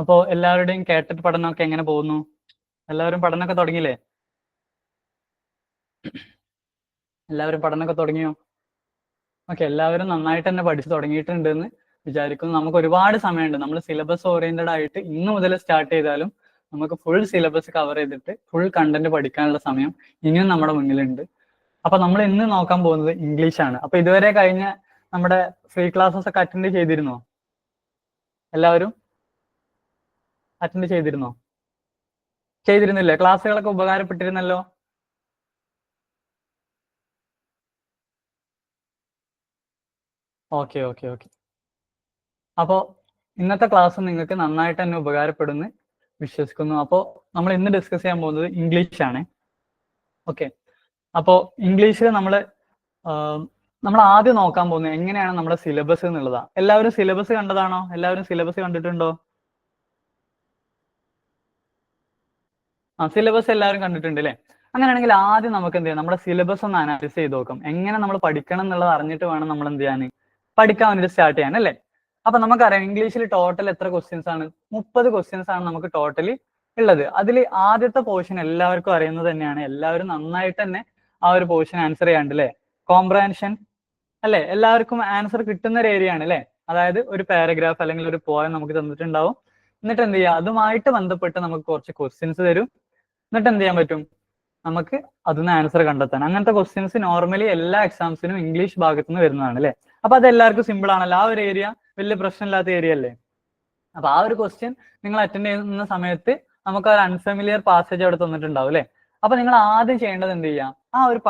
അപ്പോൾ എല്ലാവരുടെയും കേട്ടിട്ട് പഠനമൊക്കെ എങ്ങനെ പോകുന്നു? എല്ലാവരും പഠനമൊക്കെ തുടങ്ങിയില്ലേ? എല്ലാവരും പഠനമൊക്കെ തുടങ്ങിയോ? ഓക്കെ, എല്ലാവരും നന്നായിട്ട് തന്നെ പഠിച്ചു തുടങ്ങിയിട്ടുണ്ടെന്ന് വിചാരിക്കുന്നു. നമുക്ക് ഒരുപാട് സമയമുണ്ട്. നമ്മൾ സിലബസ് ഓറിയന്റഡ് ആയിട്ട് ഇന്ന് മുതൽ സ്റ്റാർട്ട് ചെയ്താലും നമുക്ക് ഫുൾ സിലബസ് കവർ ചെയ്തിട്ട് ഫുൾ കണ്ടന്റ് പഠിക്കാനുള്ള സമയം ഇനിയും നമ്മുടെ മുന്നിലുണ്ട്. അപ്പൊ നമ്മൾ ഇന്ന് നോക്കാൻ പോകുന്നത് ഇംഗ്ലീഷ് ആണ്. അപ്പൊ ഇതുവരെ കഴിഞ്ഞ നമ്മുടെ ഫ്രീ ക്ലാസ്സസ് ഒക്കെ അറ്റൻഡ് ചെയ്തിരുന്നോ? എല്ലാവരും അറ്റൻഡ് ചെയ്തിരുന്നോ? ചെയ്തിരുന്നില്ലേ? ക്ലാസ്സുകളൊക്കെ ഉപകാരപ്പെട്ടിരുന്നല്ലോ. Okay okay okay. അപ്പോൾ ഇന്നത്തെ ക്ലാസ് നിങ്ങൾക്ക് നന്നായിട്ട് തന്നെ ഉപകാരപ്പെടുന്നു വിശ്വസിക്കുന്നു. അപ്പോൾ നമ്മൾ ഇന്ന് ഡിസ്കസ് ചെയ്യാൻ പോകുന്നത് ഇംഗ്ലീഷ് ആണ്. ഓക്കെ, അപ്പോൾ ഇംഗ്ലീഷിൽ നമ്മൾ ആദ്യം നോക്കാൻ പോകുന്നത് എങ്ങനെയാണ് നമ്മുടെ സിലബസ് എന്നുള്ളതാണ്. എല്ലാവരും സിലബസ് കണ്ടതാണോ? എല്ലാവരും സിലബസ് കണ്ടിട്ടുണ്ടോ? സിലബസ് എല്ലാവരും കണ്ടിട്ടുണ്ട് അല്ലേ? അങ്ങനെയാണെങ്കിൽ ആദ്യം നമുക്ക് എന്ത് ചെയ്യാം, നമ്മുടെ സിലബസ് ഒന്ന് അനാലിസ് ചെയ്ത് നോക്കാം. എങ്ങനെ നമ്മൾ പഠിക്കണം എന്നുള്ളത് അറിഞ്ഞിട്ട് വേണം നമ്മൾ എന്ത് ചെയ്യാൻ, പഠിക്കാൻ വേണ്ടി സ്റ്റാർട്ട് ചെയ്യാൻ അല്ലേ? അപ്പൊ നമുക്കറിയാം ഇംഗ്ലീഷിൽ ടോട്ടൽ എത്ര ക്വസ്റ്റ്യൻസ് ആണ്? 30 ക്വസ്റ്റ്യൻസ് ആണ് നമുക്ക് ടോട്ടലി ഉള്ളത്. അതിൽ ആദ്യത്തെ പോർഷൻ എല്ലാവർക്കും അറിയുന്നത് തന്നെയാണ്. എല്ലാവരും നന്നായിട്ട് തന്നെ ആ ഒരു പോർഷൻ ആൻസർ ചെയ്യാണ്ട് അല്ലേ? കോംപ്രഹെൻഷൻ അല്ലെ? എല്ലാവർക്കും ആൻസർ കിട്ടുന്ന ഒരു ഏരിയ ആണ് അല്ലെ? അതായത് ഒരു പാരഗ്രാഫ് അല്ലെങ്കിൽ ഒരു പോയം നമുക്ക് തന്നിട്ടുണ്ടാവും. എന്നിട്ട് എന്ത് ചെയ്യുക, അതുമായിട്ട് ബന്ധപ്പെട്ട് നമുക്ക് കുറച്ച് ക്വസ്റ്റ്യൻസ് തരും. എന്നിട്ട് എന്ത് ചെയ്യാൻ പറ്റും, നമുക്ക് അതിന് ആൻസർ കണ്ടെത്താൻ. അങ്ങനത്തെ ക്വസ്റ്റ്യൻസ് നോർമലി എല്ലാ എക്സാംസിനും ഇംഗ്ലീഷ് ഭാഗത്ത് നിന്ന് വരുന്നതാണ് അല്ലെ? അപ്പൊ അത് എല്ലാവർക്കും സിമ്പിൾ ആണല്ലോ. ആ ഒരു ഏരിയ വലിയ പ്രശ്നമില്ലാത്ത ഏരിയ അല്ലേ? അപ്പൊ ആ ഒരു ക്വസ്റ്റ്യൻ നിങ്ങൾ അറ്റൻഡ് ചെയ്യുന്ന സമയത്ത് നമുക്ക് ഒരു അൺഫെമിലിയർ പാസേജ് അവിടെ തന്നിട്ടുണ്ടാവും അല്ലെ? അപ്പൊ നിങ്ങൾ ആദ്യം ചെയ്യേണ്ടത് എന്ത് ചെയ്യാം, ആ ഒരു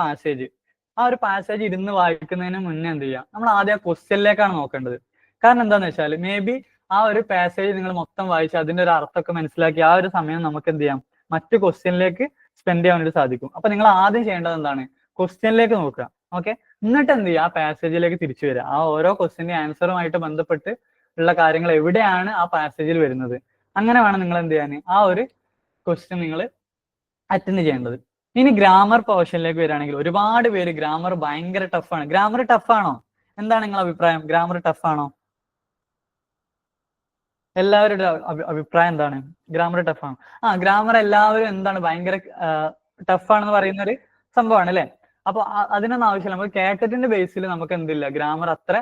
പാസേജ് ഇരുന്ന് വായിക്കുന്നതിന് മുന്നേ എന്ത് ചെയ്യാം, നമ്മൾ ആദ്യം ആ ക്വസ്റ്റ്യനിലേക്കാണ് നോക്കേണ്ടത്. കാരണം എന്താന്ന് വെച്ചാൽ മേ ബി ആ ഒരു പാസേജ് നിങ്ങൾ മൊത്തം വായിച്ച് അതിന്റെ ഒരു അർത്ഥമൊക്കെ മനസ്സിലാക്കി ആ ഒരു സമയം നമുക്ക് എന്ത് ചെയ്യാം, മറ്റു ക്വസ്റ്റ്യനിലേക്ക് സ്പെൻഡ് ചെയ്യാൻ വേണ്ടി സാധിക്കും. അപ്പൊ നിങ്ങൾ ആദ്യം ചെയ്യേണ്ടത് എന്താണ്, ക്വസ്റ്റ്യനിലേക്ക് നോക്കുക. ഓക്കെ, എന്നിട്ട് എന്ത് ചെയ്യുക, ആ പാസേജിലേക്ക് തിരിച്ചു വരിക. ആ ഓരോ ക്വസ്റ്റ്യന്റെ ആൻസറുമായിട്ട് ബന്ധപ്പെട്ട് ഉള്ള കാര്യങ്ങൾ എവിടെയാണ് ആ പാസേജിൽ വരുന്നത്, അങ്ങനെ വേണം നിങ്ങൾ എന്ത് ചെയ്യാൻ ആ ഒരു ക്വസ്റ്റ്യൻ നിങ്ങൾ അറ്റൻഡ് ചെയ്യേണ്ടത്. ഇനി ഗ്രാമർ പോർഷനിലേക്ക് വരികയാണെങ്കിൽ ഒരുപാട് പേര് ഗ്രാമർ ഭയങ്കര ടഫാണ്. ഗ്രാമർ ടഫാണോ? എന്താണ് നിങ്ങളുടെ അഭിപ്രായം? ഗ്രാമർ ടഫാണോ? എല്ലാവരുടെ അഭിപ്രായം എന്താണ്? ഗ്രാമർ ടഫാണ്. ഗ്രാമർ എല്ലാവരും എന്താണ് ഭയങ്കര ടഫാണെന്ന് പറയുന്ന ഒരു സംഭവമാണ് അല്ലെ? അപ്പൊ അതിനൊന്നും ആവശ്യമില്ല. നമുക്ക് കാറ്ററ്റിന്റെ ബേസിൽ നമുക്ക് എന്തില്ല, ഗ്രാമർ അത്ര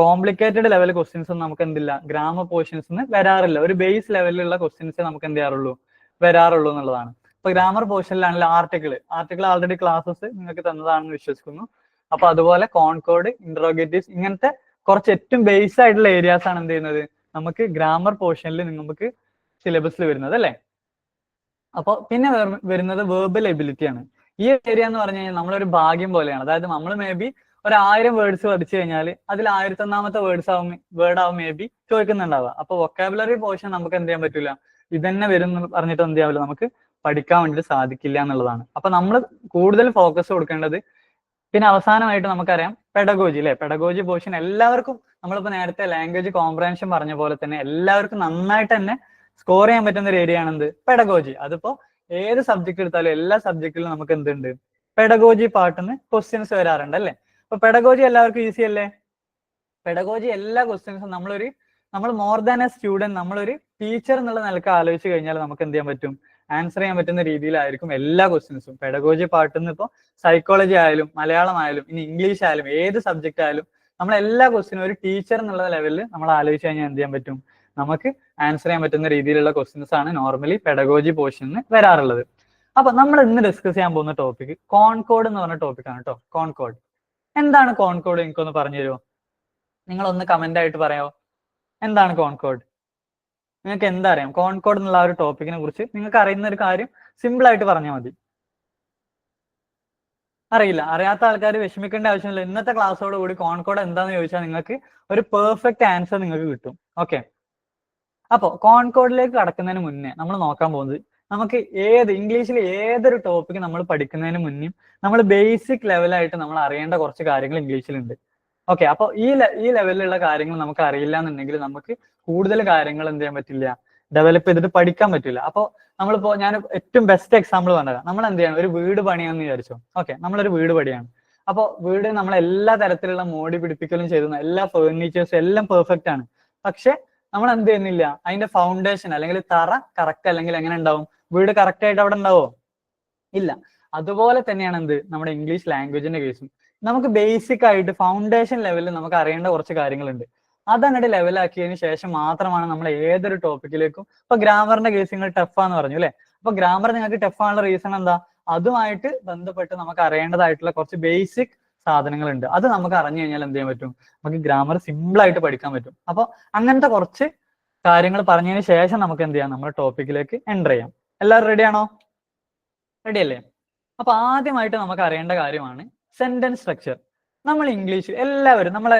കോംപ്ലിക്കേറ്റഡ് ലെവൽ ക്വസ്റ്റ്യൻസ് ഒന്നും നമുക്ക് എന്തില്ല, ഗ്രാമർ പോർഷൻസ് വരാറില്ല. ഒരു ബേസ് ലെവലിലുള്ള ക്വസ്റ്റ്യൻസ് നമുക്ക് എന്ത് ചെയ്യാറുള്ളൂ, വരാറുള്ളൂ എന്നുള്ളതാണ്. ഇപ്പൊ ഗ്രാമർ പോർഷനിലാണെങ്കിൽ ആർട്ടിക്കിൾ ആൾറെഡി ക്ലാസ്സസ് നിങ്ങൾക്ക് തന്നതാണെന്ന് വിശ്വസിക്കുന്നു. അപ്പൊ അതുപോലെ കോൺകോഡ്, ഇന്ററോഗേറ്റീവ്സ്, ഇങ്ങനത്തെ കുറച്ച് ഏറ്റവും ബേസ് ആയിട്ടുള്ള ഏരിയാസ് ആണ് എന്ത് ചെയ്യുന്നത്, നമുക്ക് ഗ്രാമർ പോർഷനിൽ നമുക്ക് സിലബസിൽ വരുന്നത് അല്ലേ? അപ്പോൾ പിന്നെ വരുന്നത് വേർബൽ എബിലിറ്റി ആണ്. ഈ ഏരിയ എന്ന് പറഞ്ഞു കഴിഞ്ഞാൽ നമ്മളൊരു ഭാഗ്യം പോലെയാണ്. അതായത് നമ്മൾ മേ ബി 1000 വേർഡ്സ് പഠിച്ചു കഴിഞ്ഞാൽ അതിൽ 1001ാമത്തെ വേർഡ് ആവും മേ ബി ചോദിക്കുന്നുണ്ടാവുക. അപ്പൊ വൊക്കാബുലറി പോർഷൻ നമുക്ക് എന്ത് ചെയ്യാൻ പറ്റില്ല, ഇതന്നെ വരും എന്ന് പറഞ്ഞിട്ട് എന്ത് ചെയ്യാവില്ല, നമുക്ക് പഠിക്കാൻ വേണ്ടിയിട്ട് സാധിക്കില്ല എന്നുള്ളതാണ്. അപ്പൊ നമ്മൾ കൂടുതൽ ഫോക്കസ് കൊടുക്കേണ്ടത്. പിന്നെ അവസാനമായിട്ട് നമുക്കറിയാം പെഡഗോജി അല്ലെ? പെഡഗോജി പോർഷൻ എല്ലാവർക്കും, നമ്മളിപ്പോ നേരത്തെ ലാംഗ്വേജ് കോംപ്രഹെൻഷൻ പറഞ്ഞ പോലെ തന്നെ എല്ലാവർക്കും നന്നായിട്ട് തന്നെ സ്കോർ ചെയ്യാൻ പറ്റുന്ന ഒരു ഏരിയ ആണ് എന്ത്, പെഡഗോജി. അതിപ്പോ ഏത് സബ്ജക്ട് എടുത്താലും എല്ലാ സബ്ജക്റ്റിലും നമുക്ക് എന്തുണ്ട്, പെഡഗോജി പാർട്ടിന് ക്വസ്റ്റ്യൻസ് വരാറുണ്ട് അല്ലെ? അപ്പൊ പെഡഗോജി എല്ലാവർക്കും ഈസി അല്ലേ? പെഡഗോജി എല്ലാ ക്വസ്റ്റ്യൻസും നമ്മൾ മോർ ദാൻ എ സ്റ്റുഡന്റ്, നമ്മളൊരു ടീച്ചർ എന്നുള്ള നിലക്ക് ആലോചിച്ച് കഴിഞ്ഞാൽ നമുക്ക് എന്ത് ചെയ്യാൻ പറ്റും, ആൻസർ ചെയ്യാൻ പറ്റുന്ന രീതിയിലായിരിക്കും എല്ലാ ക്വസ്റ്റ്യൻസും. പെഡഗോജി പാർട്ടിന്ന് ഇപ്പോൾ സൈക്കോളജി ആയാലും മലയാളം ആയാലും ഇനി ഇംഗ്ലീഷ് ആയാലും ഏത് സബ്ജക്റ്റ് ആയാലും നമ്മൾ എല്ലാ ക്വസ്റ്റ്യനും ഒരു ടീച്ചർ എന്നുള്ള ലെവലിൽ നമ്മൾ ആലോചിച്ച് കഴിഞ്ഞാൽ എന്ത് ചെയ്യാൻ പറ്റും, നമുക്ക് ആൻസർ ചെയ്യാൻ പറ്റുന്ന രീതിയിലുള്ള ക്വസ്റ്റ്യൻസ് ആണ് നോർമലി പെഡഗോജി പോർഷനിൽ വരാറുള്ളത്. അപ്പൊ നമ്മൾ ഇന്ന് ഡിസ്കസ് ചെയ്യാൻ പോകുന്ന ടോപ്പിക് കോൺകോഡ് എന്ന് പറഞ്ഞ ടോപ്പിക്കാണ് കേട്ടോ. കോൺകോഡ് എന്താണ്? കോൺകോഡ് എനിക്കൊന്ന് പറഞ്ഞു തരുമോ? നിങ്ങളൊന്ന് കമന്റ് ആയിട്ട് പറയാമോ, എന്താണ് കോൺകോഡ്? നിങ്ങൾക്ക് എന്താ അറിയാം കോൺകോഡ് എന്നുള്ള ആ ഒരു ടോപ്പിക്കിനെ കുറിച്ച്? നിങ്ങൾക്ക് അറിയുന്ന ഒരു കാര്യം സിമ്പിൾ ആയിട്ട് പറഞ്ഞാൽ മതി. അറിയില്ല, അറിയാത്ത ആൾക്കാർ വിഷമിക്കേണ്ട ആവശ്യമില്ല. ഇന്നത്തെ ക്ലാസ്സോട് കൂടി കോൺകോഡ് എന്താന്ന് ചോദിച്ചാൽ നിങ്ങൾക്ക് ഒരു പെർഫെക്റ്റ് ആൻസർ നിങ്ങൾക്ക് കിട്ടും. ഓക്കെ, അപ്പൊ കോൺകോഡിലേക്ക് കടക്കുന്നതിന് മുന്നേ നമ്മൾ നോക്കാൻ പോകുന്നത്, നമുക്ക് ഇംഗ്ലീഷിൽ ഏതൊരു ടോപ്പിക് നമ്മൾ പഠിക്കുന്നതിന് മുന്നേ നമ്മൾ ബേസിക് ലെവലായിട്ട് നമ്മൾ അറിയേണ്ട കുറച്ച് കാര്യങ്ങൾ ഇംഗ്ലീഷിലുണ്ട്. ഓക്കെ, അപ്പൊ ഈ ലെവലിലുള്ള കാര്യങ്ങൾ നമുക്ക് അറിയില്ല എന്നുണ്ടെങ്കിൽ നമുക്ക് കൂടുതൽ കാര്യങ്ങൾ എന്ത് ചെയ്യാൻ പറ്റില്ല, ഡെവലപ്പ് ചെയ്തിട്ട് പഠിക്കാൻ പറ്റില്ല. അപ്പൊ നമ്മളിപ്പോ ഞാൻ ഏറ്റവും ബെസ്റ്റ് എക്സാമ്പിൾ പറഞ്ഞത്, നമ്മൾ എന്ത് ചെയ്യണം, ഒരു വീട് പണിയാന്ന് വിചാരിച്ചോ. ഓക്കെ, നമ്മളൊരു വീട് പണിയാണ്. അപ്പോൾ വീട് നമ്മൾ എല്ലാ തരത്തിലുള്ള മോടി പിടിപ്പിക്കലും ചെയ്തു, എല്ലാ ഫേർണിച്ചേഴ്സും എല്ലാം പെർഫെക്റ്റ് ആണ്. പക്ഷെ നമ്മൾ എന്ത് ചെയ്യുന്നില്ല, അതിന്റെ ഫൗണ്ടേഷൻ അല്ലെങ്കിൽ തറ കറക്റ്റ് അല്ലെങ്കിൽ എങ്ങനെ ഉണ്ടാവും, വീട് കറക്റ്റ് ആയിട്ട് അവിടെ ഉണ്ടാവോ? ഇല്ല. അതുപോലെ തന്നെയാണ് എന്ത് നമ്മുടെ ഇംഗ്ലീഷ് ലാംഗ്വേജിന്റെ കേസും. നമുക്ക് ബേസിക് ആയിട്ട് ഫൗണ്ടേഷൻ ലെവലിൽ നമുക്ക് അറിയേണ്ട കുറച്ച് കാര്യങ്ങളുണ്ട്. അതങ്ങോട്ട് ലെവലാക്കിയതിന് ശേഷം മാത്രമാണ് നമ്മൾ ഏതൊരു ടോപ്പിക്കിലേക്കും, ഇപ്പൊ ഗ്രാമറിന്റെ കേസ് നിങ്ങൾ ടഫാന്ന് പറഞ്ഞു അല്ലെ. അപ്പൊ ഗ്രാമർ നിങ്ങൾക്ക് ടഫ് ആണുള്ള റീസൺ എന്താ? അതുമായിട്ട് ബന്ധപ്പെട്ട് നമുക്ക് അറിയേണ്ടതായിട്ടുള്ള കുറച്ച് ബേസിക് സാധനങ്ങളുണ്ട്. അത് നമുക്ക് അറിഞ്ഞു കഴിഞ്ഞാൽ എന്ത് ചെയ്യാൻ പറ്റും, നമുക്ക് ഗ്രാമർ സിമ്പിൾ ആയിട്ട് പഠിക്കാൻ പറ്റും. അപ്പൊ അങ്ങനത്തെ കുറച്ച് കാര്യങ്ങൾ പറഞ്ഞതിന് ശേഷം നമുക്ക് എന്ത് ചെയ്യാം, നമ്മുടെ ടോപ്പിക്കിലേക്ക് എൻ്റർ ചെയ്യാം. എല്ലാവരും റെഡി ആണോ? റെഡി അല്ലേ? അപ്പൊ ആദ്യമായിട്ട് നമുക്ക് അറിയേണ്ട കാര്യമാണ് സെന്റൻസ് സ്ട്രക്ചർ. നമ്മൾ ഇംഗ്ലീഷിൽ എല്ലാവരും നമ്മളെ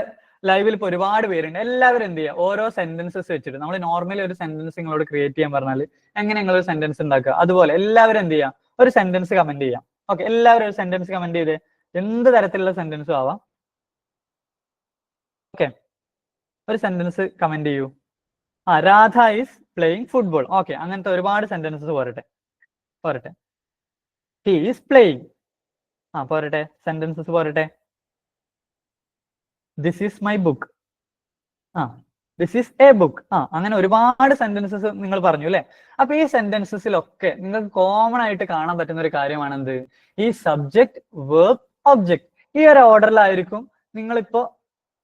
ലൈവിൽ ഇപ്പോൾ ഒരുപാട് പേരുണ്ട്. എല്ലാവരും എന്ത് ചെയ്യുക, ഓരോ സെന്റൻസസ് വെച്ചിട്ട് നമ്മൾ നോർമലി ഒരു സെന്റൻസ് നിങ്ങളോട് ക്രിയേറ്റ് ചെയ്യാൻ പറഞ്ഞാൽ എങ്ങനെ നിങ്ങൾ ഒരു സെന്റൻസ് ഉണ്ടാക്കുക, അതുപോലെ എല്ലാവരും എന്ത് ചെയ്യാം, ഒരു സെന്റൻസ് കമന്റ് ചെയ്യാം. ഓക്കെ, എല്ലാവരും ഒരു സെന്റൻസ് കമന്റ് ചെയ്തേ, എന്ത് തരത്തിലുള്ള സെന്റൻസും ആവാം. ഓക്കെ, ഒരു സെന്റൻസ് കമന്റ് ചെയ്യൂ. Radha is playing football. Okay, അങ്ങനത്തെ ഒരുപാട് സെന്റൻസസ് പോരട്ടെ. He is playing. പോരട്ടെ, സെന്റൻസസ് പോരട്ടെ. This is my book. This is A book. അങ്ങനെ ഒരുപാട് സെന്റൻസസ് നിങ്ങൾ പറഞ്ഞു അല്ലെ. അപ്പൊ ഈ സെന്റൻസസിലൊക്കെ നിങ്ങൾക്ക് കോമൺ ആയിട്ട് കാണാൻ പറ്റുന്ന ഒരു കാര്യമാണ് എന്ത്, ഈ സബ്ജക്ട്, വേർബ്, ഒബ്ജക്ട്. ഈ ഒരു ഓർഡറിലായിരിക്കും നിങ്ങളിപ്പോ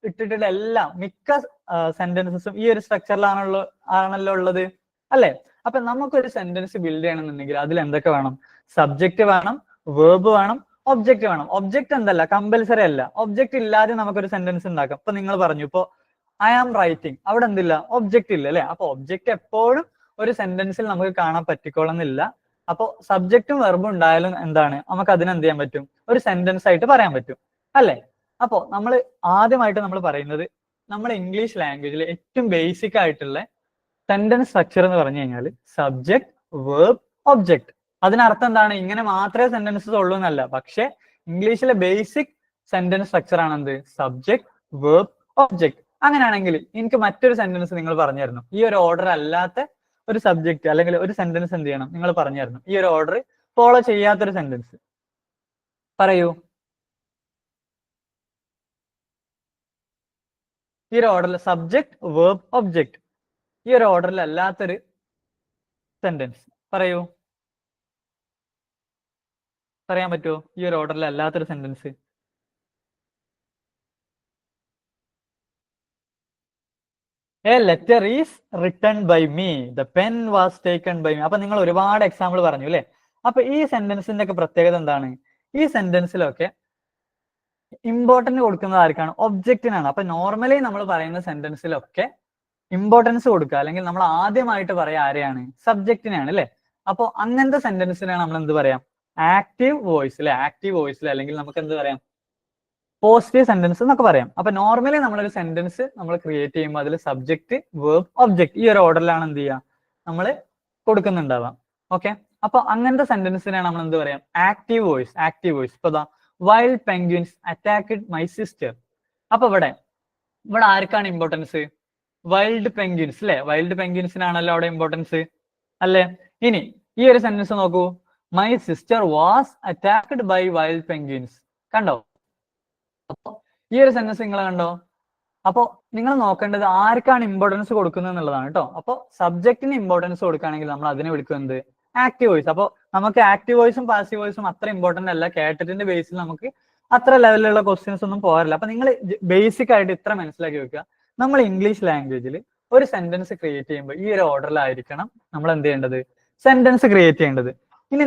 ഇട്ടിട്ടുള്ള എല്ലാം, മിക്ക സെന്റൻസസും ഈ ഒരു സ്ട്രക്ചറിലാണല്ലോ ഉള്ളത് അല്ലെ. അപ്പൊ നമുക്കൊരു സെന്റൻസ് ബിൽഡ് ചെയ്യണമെന്നുണ്ടെങ്കിൽ അതിൽ എന്തൊക്കെ വേണം? സബ്ജക്ട് വേണം, വേർബ് വേണം, ഒബ്ജക്ട് വേണം. ഒബ്ജക്ട് എന്തല്ല, കമ്പൽസറി അല്ല. ഒബ്ജക്ട് ഇല്ലാതെ നമുക്കൊരു സെന്റൻസ് ഉണ്ടാക്കാം. ഇപ്പൊ നിങ്ങൾ പറഞ്ഞു ഇപ്പോ ഐ ആം റൈറ്റിംഗ്, അവിടെ എന്തില്ല, ഒബ്ജക്ട് ഇല്ല അല്ലെ. അപ്പൊ ഒബ്ജക്ട് എപ്പോഴും ഒരു സെന്റൻസിൽ നമുക്ക് കാണാൻ പറ്റിക്കോളന്നില്ല. അപ്പൊ സബ്ജക്റ്റും വെർബും ഉണ്ടായാലും എന്താണ്, നമുക്ക് അതിന് എന്ത് ചെയ്യാൻ പറ്റും, ഒരു സെന്റൻസ് ആയിട്ട് പറയാൻ പറ്റും അല്ലെ. അപ്പോ നമ്മൾ ആദ്യമായിട്ട് നമ്മൾ പറയുന്നത് നമ്മുടെ ഇംഗ്ലീഷ് ലാംഗ്വേജിൽ ഏറ്റവും ബേസിക് ആയിട്ടുള്ള സെന്റൻസ് സ്ട്രക്ചർ എന്ന് പറഞ്ഞു കഴിഞ്ഞാൽ സബ്ജക്ട്, വേർബ്, ഒബ്ജക്ട്. അതിനർത്ഥം എന്താണ്, ഇങ്ങനെ മാത്രമേ സെന്റൻസസ് ഉള്ളൂ എന്നല്ല. പക്ഷെ ഇംഗ്ലീഷിലെ ബേസിക് സെന്റൻസ് സ്ട്രക്ചർ ആണ് എന്ത്, സബ്ജക്ട്, വേർബ്, ഒബ്ജക്ട്. അങ്ങനെയാണെങ്കിൽ എനിക്ക് മറ്റൊരു സെന്റൻസ് നിങ്ങൾ പറഞ്ഞു തരണം, ഈ ഒരു ഓർഡർ അല്ലാത്ത ഒരു സബ്ജക്ട് അല്ലെങ്കിൽ ഒരു സെന്റൻസ് എന്ത് ചെയ്യണം, നിങ്ങൾ പറഞ്ഞു തരണം. ഈ ഒരു ഓർഡർ ഫോളോ ചെയ്യാത്തൊരു സെന്റൻസ് പറയൂ. ഈ ഒരു ഓർഡറിൽ സബ്ജക്ട്, വേർബ്, ഒബ്ജക്ട്, ഈ ഒരു ഓർഡറിൽ അല്ലാത്തൊരു സെന്റൻസ് പറയൂ. പറയാൻ പറ്റുമോ ഈ ഒരു ഓർഡറിൽ അല്ലാത്തൊരു sentence? A letter is written by me, the pen was taken by me. അപ്പൊ നിങ്ങൾ ഒരുപാട് എക്സാമ്പിൾ പറഞ്ഞു അല്ലെ. അപ്പൊ ഈ സെന്റൻസിന്റെ ഒക്കെ പ്രത്യേകത എന്താണ്? ഈ സെന്റൻസിലൊക്കെ ഇമ്പോർട്ടൻസ് കൊടുക്കുന്നത് ആർക്കാണ്? ഒബ്ജക്റ്റിനാണ്. അപ്പൊ നോർമലി നമ്മൾ പറയുന്ന സെന്റൻസിലൊക്കെ ഇമ്പോർട്ടൻസ് കൊടുക്കുക അല്ലെങ്കിൽ നമ്മൾ ആദ്യമായിട്ട് പറയാ ആരെയാണ്? സബ്ജക്റ്റിനാണ് അല്ലെ. അപ്പൊ അങ്ങനത്തെ സെന്റൻസിനാണ് നമ്മൾ എന്ത് പറയാം? ആക്റ്റീവ് വോയിസ് അല്ലെ. ആക്റ്റീവ് വോയിസിൽ അല്ലെങ്കിൽ നമുക്ക് എന്ത് പറയാം? പോസിറ്റീവ് സെന്റൻസ് എന്നൊക്കെ പറയാം. അപ്പൊ നോർമലി നമ്മളൊരു സെന്റൻസ് നമ്മൾ ക്രിയേറ്റ് ചെയ്യുമ്പോൾ അതിൽ സബ്ജക്ട്, വേർബ്, ഒബ്ജക്ട് ഈ ഒരു ഓർഡറിലാണ് എന്ത് ചെയ്യുക, നമ്മൾ കൊടുക്കുന്നുണ്ടാവാം. ഓക്കെ, അപ്പൊ അങ്ങനത്തെ സെന്റൻസിനാണ് നമ്മൾ എന്ത് പറയാം? Active voice. Active voice. ഇപ്പൊ wild penguins attacked my sister. അപ്പൊ ഇവിടെ ആർക്കാണ് ഇമ്പോർട്ടൻസ്? വൈൽഡ് പെൻഗ്വിൻസ് അല്ലെ. വൈൽഡ് പെൻഗ്വിൻസിനാണല്ലോ അവിടെ ഇമ്പോർട്ടൻസ് അല്ലെ. ഇനി ഈ ഒരു സെന്റൻസ് നോക്കൂ, my sister was attacked by wild penguins. കണ്ടോ? അപ്പൊ ഈ ഒരു സെന്റൻസ് നിങ്ങൾ കണ്ടോ? അപ്പൊ നിങ്ങൾ നോക്കേണ്ടത് ആർക്കാണ് ഇമ്പോർട്ടൻസ് കൊടുക്കുന്നത് എന്നുള്ളതാണ് കേട്ടോ. അപ്പൊ സബ്ജക്റ്റിന് ഇമ്പോർട്ടൻസ് കൊടുക്കുകയാണെങ്കിൽ നമ്മൾ അതിനെ വിളിക്കുന്നത് ആക്റ്റീവ് വോയിസ്. അപ്പൊ നമുക്ക് ആക്റ്റീവ് വോയിസും പാസീവ് വോയിസും അത്ര ഇമ്പോർട്ടന്റ് അല്ല. കേട്ടറ്റിന്റെ ബേസിൽ നമുക്ക് അത്ര ലെവലിലുള്ള ക്വസ്റ്റ്യൻസ് ഒന്നും പോകാറില്ല. അപ്പൊ നിങ്ങൾ ബേസിക് ആയിട്ട് ഇത്ര മനസ്സിലാക്കി വെക്കുക, നമ്മൾ ഇംഗ്ലീഷ് ലാംഗ്വേജിൽ ഒരു സെന്റൻസ് ക്രിയേറ്റ് ചെയ്യുമ്പോൾ ഈ ഒരു ഓർഡറിലായിരിക്കണം നമ്മൾ എന്ത് ചെയ്യേണ്ടത്? സെന്റൻസ് ക്രിയേറ്റ് ചെയ്യേണ്ടത്. ഇനി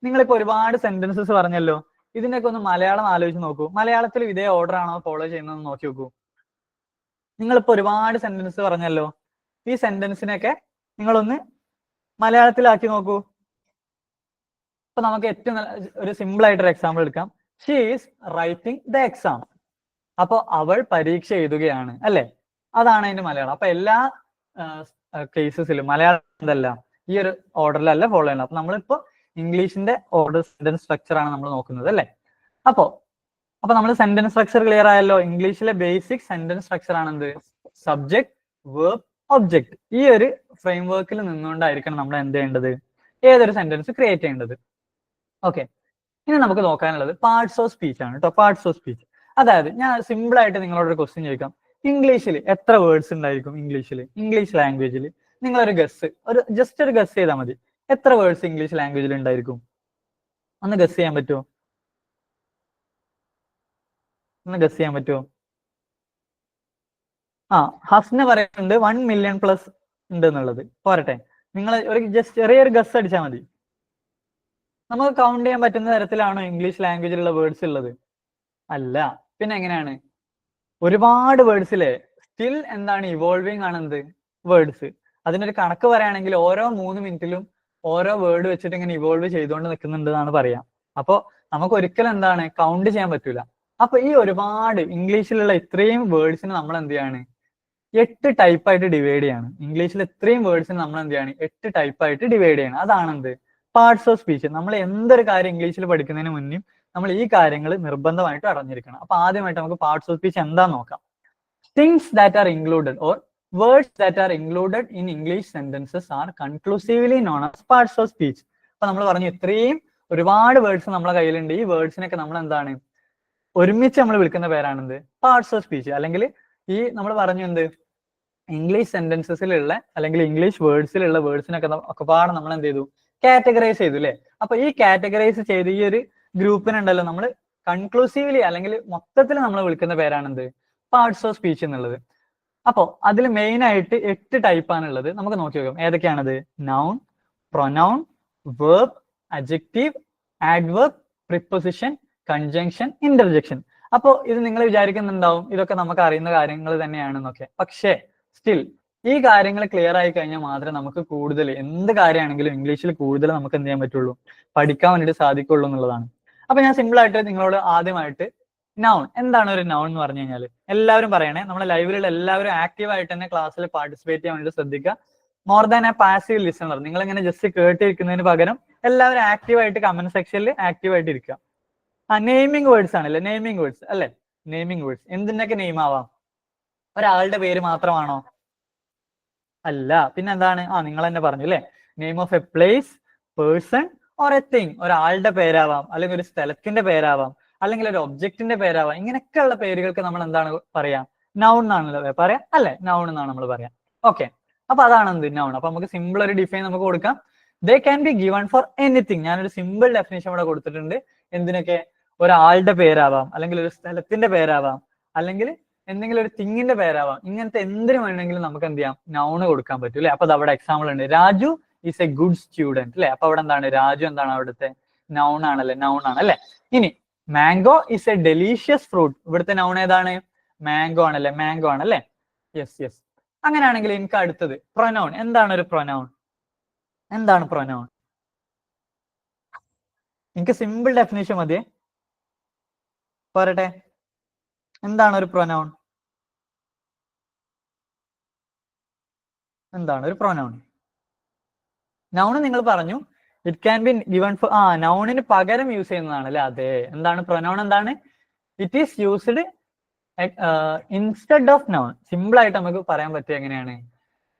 നിങ്ങളിപ്പോ ഒരുപാട് സെന്റൻസസ് പറഞ്ഞല്ലോ, ഇതിനൊക്കെ ഒന്ന് മലയാളം ആലോചിച്ച് നോക്കൂ. മലയാളത്തിൽ ഇതേ ഓർഡർ ആണോ ഫോളോ ചെയ്യുന്നത് നോക്കി നോക്കൂ. നിങ്ങളിപ്പോ ഒരുപാട് സെന്റൻസ് പറഞ്ഞല്ലോ, ഈ സെന്റൻസിനൊക്കെ നിങ്ങളൊന്ന് മലയാളത്തിലാക്കി നോക്കൂ. അപ്പൊ നമുക്ക് ഏറ്റവും ഒരു സിമ്പിൾ ആയിട്ടൊരു എക്സാമ്പിൾ എടുക്കാം. She is writing the exam. അപ്പൊ അവൾ പരീക്ഷ എഴുതുകയാണ് അല്ലെ. അതാണ് അതിന്റെ മലയാളം. അപ്പൊ എല്ലാ കേസസിലും മലയാളം എന്തല്ല ഈ ഒരു ഓർഡറിലല്ല ഫോളോ ചെയ്യുന്നത്. അപ്പൊ നമ്മളിപ്പോ ഇംഗ്ലീഷിന്റെ ഓർഡർ സെന്റൻസ് സ്ട്രക്ചർ ആണ് നമ്മൾ നോക്കുന്നത് അല്ലെ. അപ്പൊ നമ്മൾ സെന്റൻസ് സ്ട്രക്ചർ ക്ലിയർ ആയല്ലോ. ഇംഗ്ലീഷിലെ ബേസിക് സെന്റൻസ് സ്ട്രക്ചർ ആണ് എന്ത്? Subject, verb, object. ഈ ഒരു ഫ്രെയിം വർക്കിൽ നിന്നുകൊണ്ടായിരിക്കണം നമ്മൾ എന്ത് ചെയ്യേണ്ടത്? ഏതൊരു സെന്റൻസ് ക്രിയേറ്റ് ചെയ്യേണ്ടത്. ഓക്കെ, ഇനി നമുക്ക് നോക്കാനുള്ളത് പാർട്സ് ഓഫ് സ്പീച്ച് ആണ് കേട്ടോ. പാർട്സ് ഓഫ് സ്പീച്ച്, അതായത് ഞാൻ സിമ്പിൾ ആയിട്ട് നിങ്ങളോട് ഒരു ക്വസ്റ്റ്യൻ ചോദിക്കാം. ഇംഗ്ലീഷിൽ എത്ര വേർഡ്സ് ഉണ്ടായിരിക്കും? ഇംഗ്ലീഷ് ലാംഗ്വേജിൽ നിങ്ങളൊരു ജസ്റ്റ് ഒരു ഗസ് ചെയ്താൽ മതി. എത്ര വേർഡ്സ് ഇംഗ്ലീഷ് ലാംഗ്വേജിൽ ഉണ്ടായിരിക്കും? ഒന്ന് ഗസ് ചെയ്യാൻ പറ്റുമോ? ആ, ഹസ്ന പറയുന്നുണ്ട് 1 മില്യൺ പ്ലസ് ഉണ്ട് എന്നുള്ളത്. പോരട്ടെ, നിങ്ങൾ ഒരു ജസ്റ്റ് ചെറിയൊരു ഗസ് അടിച്ചാൽ മതി. നമുക്ക് കൗണ്ട് ചെയ്യാൻ പറ്റുന്ന തരത്തിലാണോ ഇംഗ്ലീഷ് ലാംഗ്വേജിലുള്ള വേർഡ്സ് ഉള്ളത്? അല്ല. പിന്നെ എങ്ങനെയാണ്? ഒരുപാട് വേർഡ്സിലെ സ്റ്റിൽ എന്താണ് ഇവോൾവിങ് ആണ് എന്ത് വേർഡ്സ്. അതിനൊരു കണക്ക് പറയുകയാണെങ്കിൽ ഓരോ 3 മിനിറ്റിലും ഓരോ വേർഡ് വെച്ചിട്ട് ഇങ്ങനെ ഇവോൾവ് ചെയ്തുകൊണ്ട് നിൽക്കുന്നുണ്ട് എന്നാണ് പറയാം. അപ്പോൾ നമുക്ക് ഒരിക്കലും എന്താണ് കൗണ്ട് ചെയ്യാൻ പറ്റൂല. അപ്പൊ ഈ ഒരുപാട് ഇംഗ്ലീഷിലുള്ള ഇത്രയും വേർഡ്സിന് നമ്മൾ എന്ത് ചെയ്യാണ്? 8 ടൈപ്പായിട്ട് ഡിവൈഡ് ചെയ്യാണ്. ഇംഗ്ലീഷിൽ ഇത്രയും വേർഡ്സിന് നമ്മൾ എന്ത് ചെയ്യാണ്? 8 ടൈപ്പായിട്ട് ഡിവൈഡ് ചെയ്യണം. അതാണ് എന്ത് പാർട്സ് ഓഫ് സ്പീച്ച്. നമ്മൾ എന്തൊരു കാര്യം ഇംഗ്ലീഷിൽ പഠിക്കുന്നതിന് മുന്നേ നമ്മൾ ഈ കാര്യങ്ങൾ നിർബന്ധമായിട്ട് അറിഞ്ഞിരിക്കണം. അപ്പൊ ആദ്യമായിട്ട് നമുക്ക് പാർട്സ് ഓഫ് സ്പീച്ച് എന്താന്ന് നോക്കാം. Things that are included or words that are included in English sentences are conclusively known as parts of speech. അപ്പൊ നമ്മൾ പറഞ്ഞു ഇത്രയും ഒരുപാട് വേർഡ്സ് നമ്മളെ കയ്യിലുണ്ട്. ഈ വേർഡ്സിനൊക്കെ നമ്മൾ എന്താണ് ഒരുമിച്ച് നമ്മൾ വിളിക്കുന്ന പേരാണെന്ത് പാർട്സ് ഓഫ് സ്പീച്ച്. അല്ലെങ്കിൽ ഈ നമ്മൾ പറഞ്ഞു എന്ത് ഇംഗ്ലീഷ് സെന്റൻസസിലുള്ള അല്ലെങ്കിൽ ഇംഗ്ലീഷ് വേർഡ്സിലുള്ള വേർഡ്സിനൊക്കെ ഒക്കെ പാടെ നമ്മൾ എന്ത് ചെയ്തു? കാറ്റഗറൈസ് ചെയ്തു അല്ലെ? അപ്പൊ ഈ കാറ്റഗറൈസ് ചെയ്ത ഈ ഒരു ഗ്രൂപ്പിനുണ്ടല്ലോ നമ്മൾ കൺക്ലൂസീവ്ലി അല്ലെങ്കിൽ മൊത്തത്തിൽ നമ്മൾ വിളിക്കുന്ന പേരാണെന്ത് പാർട്സ് ഓഫ് സ്പീച്ച് എന്നുള്ളത്. അപ്പോ അതിൽ മെയിൻ ആയിട്ട് 8 ടൈപ്പാണുള്ളത്. നമുക്ക് നോക്കി നോക്കാം ഏതൊക്കെയാണത്. Noun, pronoun, verb, adjective, adverb, preposition, conjunction, interjection. അപ്പോ ഇത് നിങ്ങൾ വിചാരിക്കുന്നുണ്ടാവും ഇതൊക്കെ നമുക്ക് അറിയുന്ന കാര്യങ്ങൾ തന്നെയാണെന്നൊക്കെ. പക്ഷേ സ്റ്റിൽ ഈ കാര്യങ്ങൾ ക്ലിയർ ആയി കഴിഞ്ഞാൽ മാത്രമേ നമുക്ക് കൂടുതൽ എന്ത് കാര്യമാണെങ്കിലും ഇംഗ്ലീഷിൽ കൂടുതൽ നമുക്ക് എന്ത് ചെയ്യാൻ പറ്റുള്ളൂ? പഠിക്കാൻ വേണ്ടിയിട്ട് സാധിക്കുള്ളൂ എന്നുള്ളതാണ്. അപ്പൊ ഞാൻ സിമ്പിൾ ആയിട്ട് നിങ്ങളോട് ആദ്യമായിട്ട് നൗൺ എന്താണ് ഒരു നൗൺ എന്ന് പറഞ്ഞു കഴിഞ്ഞാൽ എല്ലാവരും പറയണേ. നമ്മളെ ലൈബ്രറിയിൽ എല്ലാവരും ആക്റ്റീവ് ആയിട്ട് തന്നെ ക്ലാസ്സിൽ പാർട്ടിസിപ്പേറ്റ് ചെയ്യാൻ വേണ്ടി ശ്രദ്ധിക്കുക. More than A passive listener. നിങ്ങൾ ഇങ്ങനെ ജസ്റ്റ് കേട്ടിരിക്കുന്നതിന് പകരം എല്ലാവരും ആക്റ്റീവ് ആയിട്ട് കമന്റ് സെക്ഷനിൽ ആക്റ്റീവ് ആയിട്ട് ഇരിക്കുക. നെയിമിംഗ് വേർഡ്സ് ആണല്ലേ? നെയിമിംഗ് വേർഡ്സ് അല്ലെ? നെയിമിംഗ് വേർഡ്സ് എന്തിനൊക്കെ നെയിം ആവാം? ഒരാളുടെ പേര് മാത്രമാണോ? അല്ല. പിന്നെ എന്താണ്? നിങ്ങൾ തന്നെ പറഞ്ഞു അല്ലെ? Name of A place, person or A thing. ഒരാളുടെ പേരാവാം, അല്ലെങ്കിൽ ഒരു സ്ഥലത്തിന്റെ പേരാവാം, അല്ലെങ്കിൽ ഒരു ഒബ്ജക്റ്റിന്റെ പേരാവാം. ഇങ്ങനെയൊക്കെയുള്ള പേരുകൾക്ക് നമ്മൾ എന്താണ് പറയാ? നൗൺ എന്നാണല്ലോ പറയാ അല്ലെ? നൗൺ എന്നാണ് നമ്മൾ പറയാം. ഓക്കെ, അപ്പൊ അതാണ് എന്ത് നൗൺ. അപ്പൊ നമുക്ക് സിമ്പിൾ ഒരു ഡിഫൈൻ നമുക്ക് കൊടുക്കാം. They can be given for anything. ഞാനൊരു സിമ്പിൾ ഡെഫിനേഷൻ ഇവിടെ കൊടുത്തിട്ടുണ്ട്. എന്തിനൊക്കെ? ഒരാളുടെ പേരാവാം, അല്ലെങ്കിൽ ഒരു സ്ഥലത്തിന്റെ പേരാവാം, അല്ലെങ്കിൽ എന്തെങ്കിലും ഒരു തിങ്ങിന്റെ പേരാവാം. ഇങ്ങനത്തെ എന്തിനു വേണമെങ്കിലും നമുക്ക് എന്ത് ചെയ്യാം? നൗണ് കൊടുക്കാൻ പറ്റും അല്ലെ? അപ്പൊ അത് അവിടെ എക്സാമ്പിൾ ഉണ്ട്. Raju is A good student അല്ലെ? അപ്പൊ അവിടെ എന്താണ്? രാജു എന്താണ് അവിടുത്തെ നൗൺ ആണല്ലേ? നൗൺ ആണ് അല്ലെ? ഇനി mango is A delicious fruit. ഇവിടുത്തെ നൗൺ ഏതാണ്? മാംഗോ ആണല്ലേ? മാംഗോ ആണല്ലേ? യെസ്. അങ്ങനെയാണെങ്കിൽ എനിക്ക് അടുത്തത് പ്രൊനൗൺ. എന്താണ് ഒരു പ്രൊനൗൺ? എന്താണ് പ്രൊനൗൺ? എനിക്ക് സിമ്പിൾ ഡെഫിനേഷൻ മതി. പോരട്ടെ, എന്താണ് ഒരു പ്രൊനൗൺ? എന്താണ് ഒരു പ്രൊനൗൺ? നൗണ് നിങ്ങൾ പറഞ്ഞു it can be given for നൗണിന് പകരം യൂസ് ചെയ്യുന്നതാണ് അല്ലെ? അതെ. എന്താണ് പ്രൊനൗൺ? എന്താണ്? It is used instead of noun. Simple ആയിട്ട് നമുക്ക് പറയാൻ പറ്റുക എങ്ങനെയാണ്?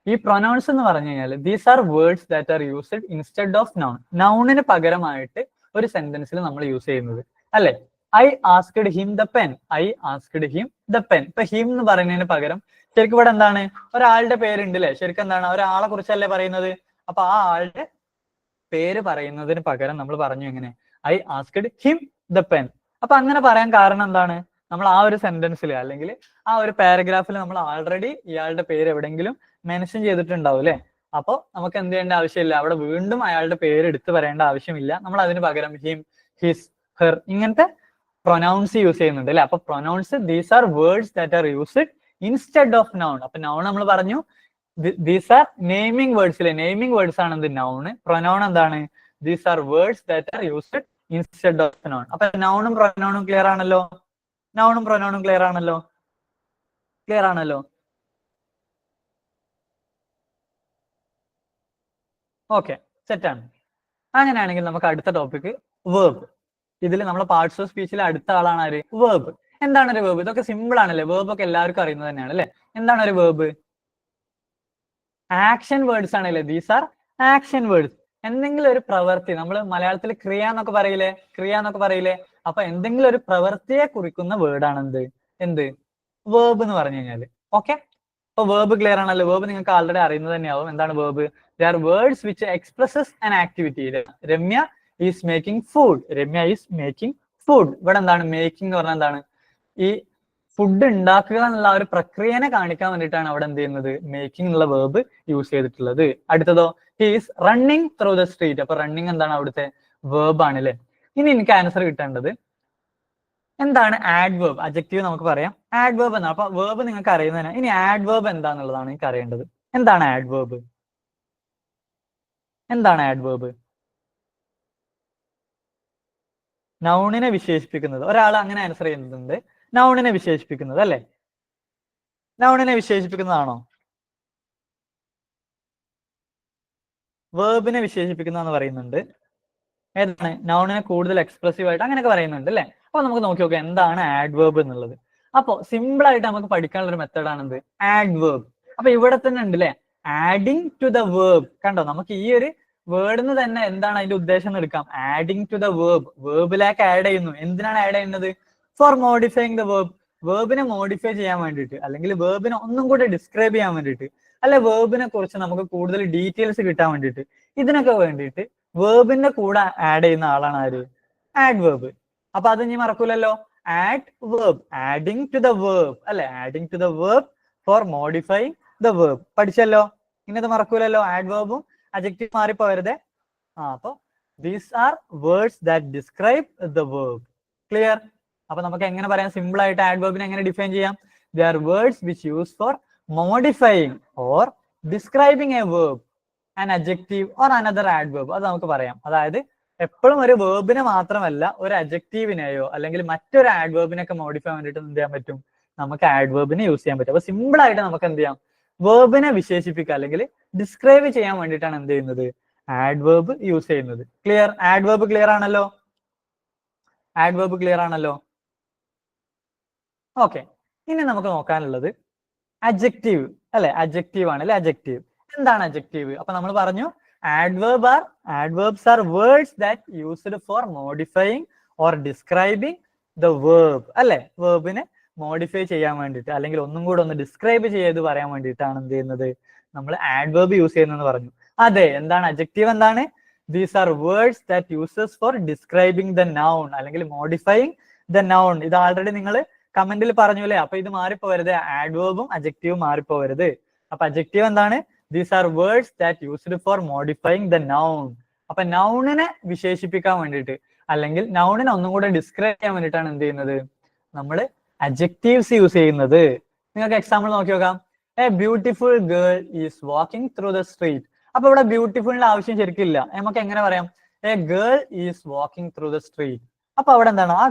ഈ പ്രൊനൗൺസ് എന്ന് പറഞ്ഞു കഴിഞ്ഞാൽ these are words that are used instead of noun. നൗണിന് പകരമായിട്ട് ഒരു സെന്റൻസിൽ നമ്മൾ യൂസ് ചെയ്യുന്നത് അല്ലെ? I asked him the pen. I asked him the pen. ഇപ്പൊ ഹിം എന്ന് പറയുന്നതിന് പകരം ശരിക്കും ഇവിടെ എന്താണ്? ഒരാളുടെ പേരുണ്ട് അല്ലെ? ശരിക്കും എന്താണ്? ഒരാളെ കുറിച്ചല്ലേ പറയുന്നത്. അപ്പൊ ആ ആളുടെ പേര് പറയുന്നതിന് പകരം നമ്മൾ പറഞ്ഞു എങ്ങനെ? I asked him the pen. അപ്പൊ അങ്ങനെ പറയാൻ കാരണം എന്താണ്? നമ്മൾ ആ ഒരു സെന്റൻസിൽ അല്ലെങ്കിൽ ആ ഒരു പാരഗ്രാഫിൽ നമ്മൾ ആൾറെഡി ഇയാളുടെ പേര് എവിടെയെങ്കിലും മെൻഷൻ ചെയ്തിട്ടുണ്ടാവും അല്ലെ? അപ്പൊ നമുക്ക് എന്ത് ചെയ്യേണ്ട ആവശ്യമില്ല. അവിടെ വീണ്ടും അയാളുടെ പേര് എടുത്തു പറയേണ്ട ആവശ്യമില്ല. നമ്മൾ അതിന് പകരം ഹിം, ഹിസ്, ഹെർ ഇങ്ങനത്തെ പ്രൊനൗൺസ് യൂസ് ചെയ്യുന്നുണ്ട് അല്ലെ? അപ്പൊ pronouns these are words that are used instead of noun. അപ്പൊ നൗൺ നമ്മൾ പറഞ്ഞു ദീസ് ആർ നെയിമിംഗ് വേർഡ്സ് അല്ലെ? നെയിമിംഗ് വേർഡ്സ് ആണ് എന്ത് നൗണ്. പ്രൊനൗൺ എന്താണ്? These are words that are used instead of noun. അപ്പൊ നൗണും പ്രൊനൗണും ക്ലിയർ ആണല്ലോ? നൗണും പ്രൊനൗണും ക്ലിയർ ആണല്ലോ? ക്ലിയർ ആണല്ലോ? ഓക്കെ, സെറ്റാണ്. അങ്ങനെയാണെങ്കിൽ നമുക്ക് അടുത്ത ടോപ്പിക് വേർബ്. ഇതിൽ നമ്മളെ പാർട്സ് ഓഫ് സ്പീച്ചിൽ അടുത്ത ആളാണ് ആര്? വേർബ്. എന്താണ് ഒരു വേർബ്? ഇതൊക്കെ സിമ്പിൾ ആണല്ലേ? വേർബ് ഒക്കെ എല്ലാവർക്കും അറിയുന്നത് തന്നെയാണ് അല്ലെ? എന്താണ് ഒരു വേർബ്? ആക്ഷൻ വേർഡ്സ് ആണല്ലേ? These are action words. എന്തെങ്കിലും ഒരു പ്രവൃത്തി, നമ്മൾ മലയാളത്തിൽ ക്രിയ എന്നൊക്കെ പറയില്ലേ? ക്രിയ എന്നൊക്കെ പറയില്ലേ? അപ്പൊ എന്തെങ്കിലും ഒരു പ്രവൃത്തിയെ കുറിക്കുന്ന വേർഡാണ് എന്ത്? വേർബ് എന്ന് പറഞ്ഞു കഴിഞ്ഞാൽ. ഓക്കെ, അപ്പൊ വേർബ് ക്ലിയർ ആണല്ലോ. വേർബ് നിങ്ങൾക്ക് ആൾറെഡി അറിയുന്നത് തന്നെയാവും. എന്താണ് verb? They are words which expresses an activity. Ramya is making food. Ramya is making food. ഇവിടെ എന്താണ് മേക്കിംഗ് എന്ന് പറഞ്ഞാൽ എന്താണ്? ഈ ഫുഡ് ഉണ്ടാക്കുക എന്നുള്ള ഒരു പ്രക്രിയനെ കാണിക്കാൻ വേണ്ടിയിട്ടാണ് അവിടെ എന്ത് ചെയ്യുന്നത്? മേക്കിംഗ് എന്നുള്ള വേർബ് യൂസ് ചെയ്തിട്ടുള്ളത്. അടുത്തതോ, he is running through the street. അപ്പൊ റണ്ണിങ് എന്താണ്? അവിടുത്തെ വേർബ് ആണ് അല്ലെ. ഇനി എനിക്ക് ആൻസർ കിട്ടേണ്ടത് എന്താണ്? ആഡ്വേർബ്. അഡ്ജക്റ്റീവ് നമുക്ക് പറയാം. ആഡ്വേർബ് എന്നാണ്. അപ്പൊ വേർബ് നിങ്ങൾക്ക് അറിയുന്നതിന് ഇനി ആഡ്വേർബ് എന്താന്നുള്ളതാണ് എനിക്ക് അറിയേണ്ടത്. എന്താണ് ആഡ്വേർബ്? എന്താണ് ആഡ്വേർബ്? നൗണിനെ വിശേഷിപ്പിക്കുന്നത്. ഒരാൾ അങ്ങനെ ആൻസർ ചെയ്യുന്നുണ്ട്. നൗണിനെ വിശേഷിപ്പിക്കുന്നത് അല്ലെ? നൗണിനെ വിശേഷിപ്പിക്കുന്നതാണോ? വേർബിനെ വിശേഷിപ്പിക്കുന്നതെന്ന് പറയുന്നുണ്ട്. ഏതാണ്? നൗണിനെ കൂടുതൽ എക്സ്പ്രസീവ് ആയിട്ട് അങ്ങനെയൊക്കെ പറയുന്നുണ്ട് അല്ലെ. അപ്പൊ നമുക്ക് നോക്കി നോക്കാം എന്താണ് ആഡ്വേർബ് എന്നുള്ളത്. അപ്പൊ സിമ്പിൾ ആയിട്ട് നമുക്ക് പഠിക്കാനുള്ള ഒരു മെത്തേഡാണ് എന്ത്? ആഡ്വേർബ്. അപ്പൊ ഇവിടെ തന്നെ ഉണ്ട് അല്ലെ, ആഡിങ് ടു ദ വേർബ്. കണ്ടോ, നമുക്ക് ഈ ഒരു വേർഡിന് തന്നെ എന്താണ് അതിന്റെ ഉദ്ദേശം എന്ന് എടുക്കാം. Adding to the verb. വേർബിലേക്ക് ആഡ് ചെയ്യുന്നു. എന്തിനാണ് ആഡ് ചെയ്യുന്നത്? For modifying the verb. വേർബിനെ മോഡിഫൈ ചെയ്യാൻ വേണ്ടിയിട്ട്, അല്ലെങ്കിൽ വേർബിനെ ഒന്നും കൂടി ഡിസ്ക്രൈബ് ചെയ്യാൻ വേണ്ടിയിട്ട്, അല്ലെ വേർബിനെ കുറിച്ച് നമുക്ക് കൂടുതൽ ഡീറ്റെയിൽസ് കിട്ടാൻ വേണ്ടിയിട്ട്, ഇതിനൊക്കെ വേണ്ടിയിട്ട് വേർബിന്റെ കൂടെ ആഡ് ചെയ്യുന്ന ആളാണ് ആര്? ആഡ്വേർബ്. അപ്പൊ അത് ഇനി മറക്കൂലല്ലോ. Add verb, adding to the verb അല്ലെ, adding to the verb for modifying the verb. പഠിച്ചല്ലോ, ഇനി അത് മറക്കൂലല്ലോ. ആഡ്വേർബും അഡ്ജക്റ്റീവ് മാറിപ്പോവരുതേ. അപ്പൊ these are words that describe the verb. Clear? അപ്പൊ നമുക്ക് എങ്ങനെ പറയാം? സിമ്പിൾ ആയിട്ട് ആഡ്വേർബിനെ എങ്ങനെ ഡിഫൈൻ ചെയ്യാം? They are words which use for modifying or describing A verb, an adjective or another adverb. അത് നമുക്ക് പറയാം. അതായത് എപ്പോഴും ഒരു വേർബിനെ മാത്രമല്ല, ഒരു അഡ്ജക്റ്റീവിനെയോ അല്ലെങ്കിൽ മറ്റൊരു ആഡ്വേർബിനൊക്കെ മോഡിഫൈ വേണ്ടിയിട്ട് എന്ത് ചെയ്യാൻ പറ്റും? നമുക്ക് ആഡ്വേർബിനെ യൂസ് ചെയ്യാൻ പറ്റും. അപ്പൊ സിമ്പിൾ ആയിട്ട് നമുക്ക് എന്ത് ചെയ്യാം? വേർബിനെ വിശേഷിപ്പിക്കുക അല്ലെങ്കിൽ ഡിസ്ക്രൈബ് ചെയ്യാൻ വേണ്ടിയിട്ടാണ് എന്ത് ചെയ്യുന്നത്? ആഡ്വേർബ് യൂസ് ചെയ്യുന്നത്. ക്ലിയർ? ആഡ്വേർബ് ക്ലിയർ ആണല്ലോ? ആഡ്വേർബ് ക്ലിയർ ആണല്ലോ? ഓക്കെ, ഇനി നമുക്ക് നോക്കാനുള്ളത് അഡ്ജക്റ്റീവ് അല്ലെ. അഡ്ജക്റ്റീവ് ആണ് അല്ലെ. അഡ്ജക്റ്റീവ് എന്താണ്? അഡ്ജക്റ്റീവ് അപ്പൊ നമ്മൾ പറഞ്ഞു adverbs are words that used for modifying or describing the verb അല്ലെ. വേർബിനെ മോഡിഫൈ ചെയ്യാൻ വേണ്ടിയിട്ട് അല്ലെങ്കിൽ ഒന്നും കൂടെ ഒന്ന് ഡിസ്ക്രൈബ് ചെയ്ത് പറയാൻ വേണ്ടിയിട്ടാണ് എന്ത് ചെയ്യുന്നത്? നമ്മൾ ആഡ്വേർബ് യൂസ് ചെയ്യുന്നതെന്ന് പറഞ്ഞു. അതെ, എന്താണ് അഡ്ജക്റ്റീവ്? എന്താണ്? These are words that uses four describing the noun അല്ലെങ്കിൽ മോഡിഫൈങ് ദ നൗൺ. ഇത് ആൾറെഡി നിങ്ങൾ കമന്റിൽ പറഞ്ഞു അല്ലെ. അപ്പൊ ഇത് മാറിപ്പോവരുത്. ആഡ്വേർബും അഡ്ജക്റ്റീവും മാറിപ്പോവരുത്. അപ്പൊ അഡ്ജക്റ്റീവ് എന്താണ്? These are words that used for modifying the noun. അപ്പൊ നൗണിനെ വിശേഷിപ്പിക്കാൻ വേണ്ടിയിട്ട് അല്ലെങ്കിൽ നൗണിനെ ഒന്നും കൂടെ ഡിസ്ക്രൈബ് ചെയ്യാൻ വേണ്ടിയിട്ടാണ് എന്ത് ചെയ്യുന്നത്? നമ്മൾ അഡ്ജക്റ്റീവ്സ് യൂസ് ചെയ്യുന്നത്. നിങ്ങൾക്ക് എക്സാമ്പിൾ നോക്കി നോക്കാം. A beautiful girl is walking through the street. അപ്പൊ ഇവിടെ ബ്യൂട്ടിഫുളിന്റെ ആവശ്യം ശരിക്കില്ല. നമുക്ക് എങ്ങനെ പറയാം? A girl is walking through the street. അപ്പൊ അവിടെ എന്താണ്? ആ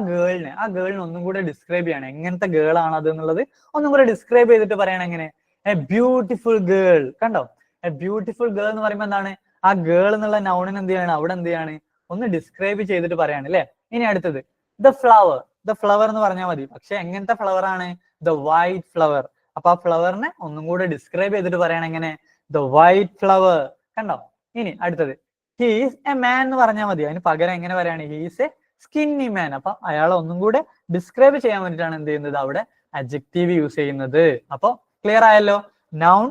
ഗേളിനെ ഒന്നും കൂടെ ഡിസ്ക്രൈബ് ചെയ്യണം. എങ്ങനത്തെ ഗേൾ ആണ് അത് എന്നുള്ളത് ഒന്നും കൂടെ ഡിസ്ക്രൈബ് ചെയ്തിട്ട് പറയണം. എങ്ങനെ? A beautiful girl. കണ്ടോ, എ ബ്യൂട്ടിഫുൾ ഗേൾ എന്ന് പറയുമ്പോൾ എന്താണ്? ആ ഗേൾ എന്നുള്ള നൗണിന് എന്ത് ചെയ്യാണ്? അവിടെ എന്ത് ചെയ്യാണ്? ഒന്ന് ഡിസ്ക്രൈബ് ചെയ്തിട്ട് പറയാണ് അല്ലെ. ഇനി അടുത്തത് ദ ഫ്ലവർ. ദ ഫ്ലവർ എന്ന് പറഞ്ഞാൽ മതി. പക്ഷെ എങ്ങനത്തെ ഫ്ലവർ ആണ്? The white flower. അപ്പൊ ആ ഫ്ലവറിനെ ഒന്നും കൂടെ ഡിസ്ക്രൈബ് ചെയ്തിട്ട് പറയണം. എങ്ങനെ? The white flower. കണ്ടോ? ഇനി അടുത്തത് ഹീസ് എ മാൻ എന്ന് പറഞ്ഞാൽ മതി. അതിന് പകരം എങ്ങനെ പറയാണ്? ഹീസ് എ സ്കിന്നി മാൻ. അപ്പൊ അയാളെ ഒന്നും കൂടെ ഡിസ്ക്രൈബ് ചെയ്യാൻ വേണ്ടിയിട്ടാണ് എന്ത് ചെയ്യുന്നത്? അവിടെ അഡ്ജക്റ്റീവ് യൂസ് ചെയ്യുന്നത്. അപ്പൊ ക്ലിയർ ആയല്ലോ? നൗൺ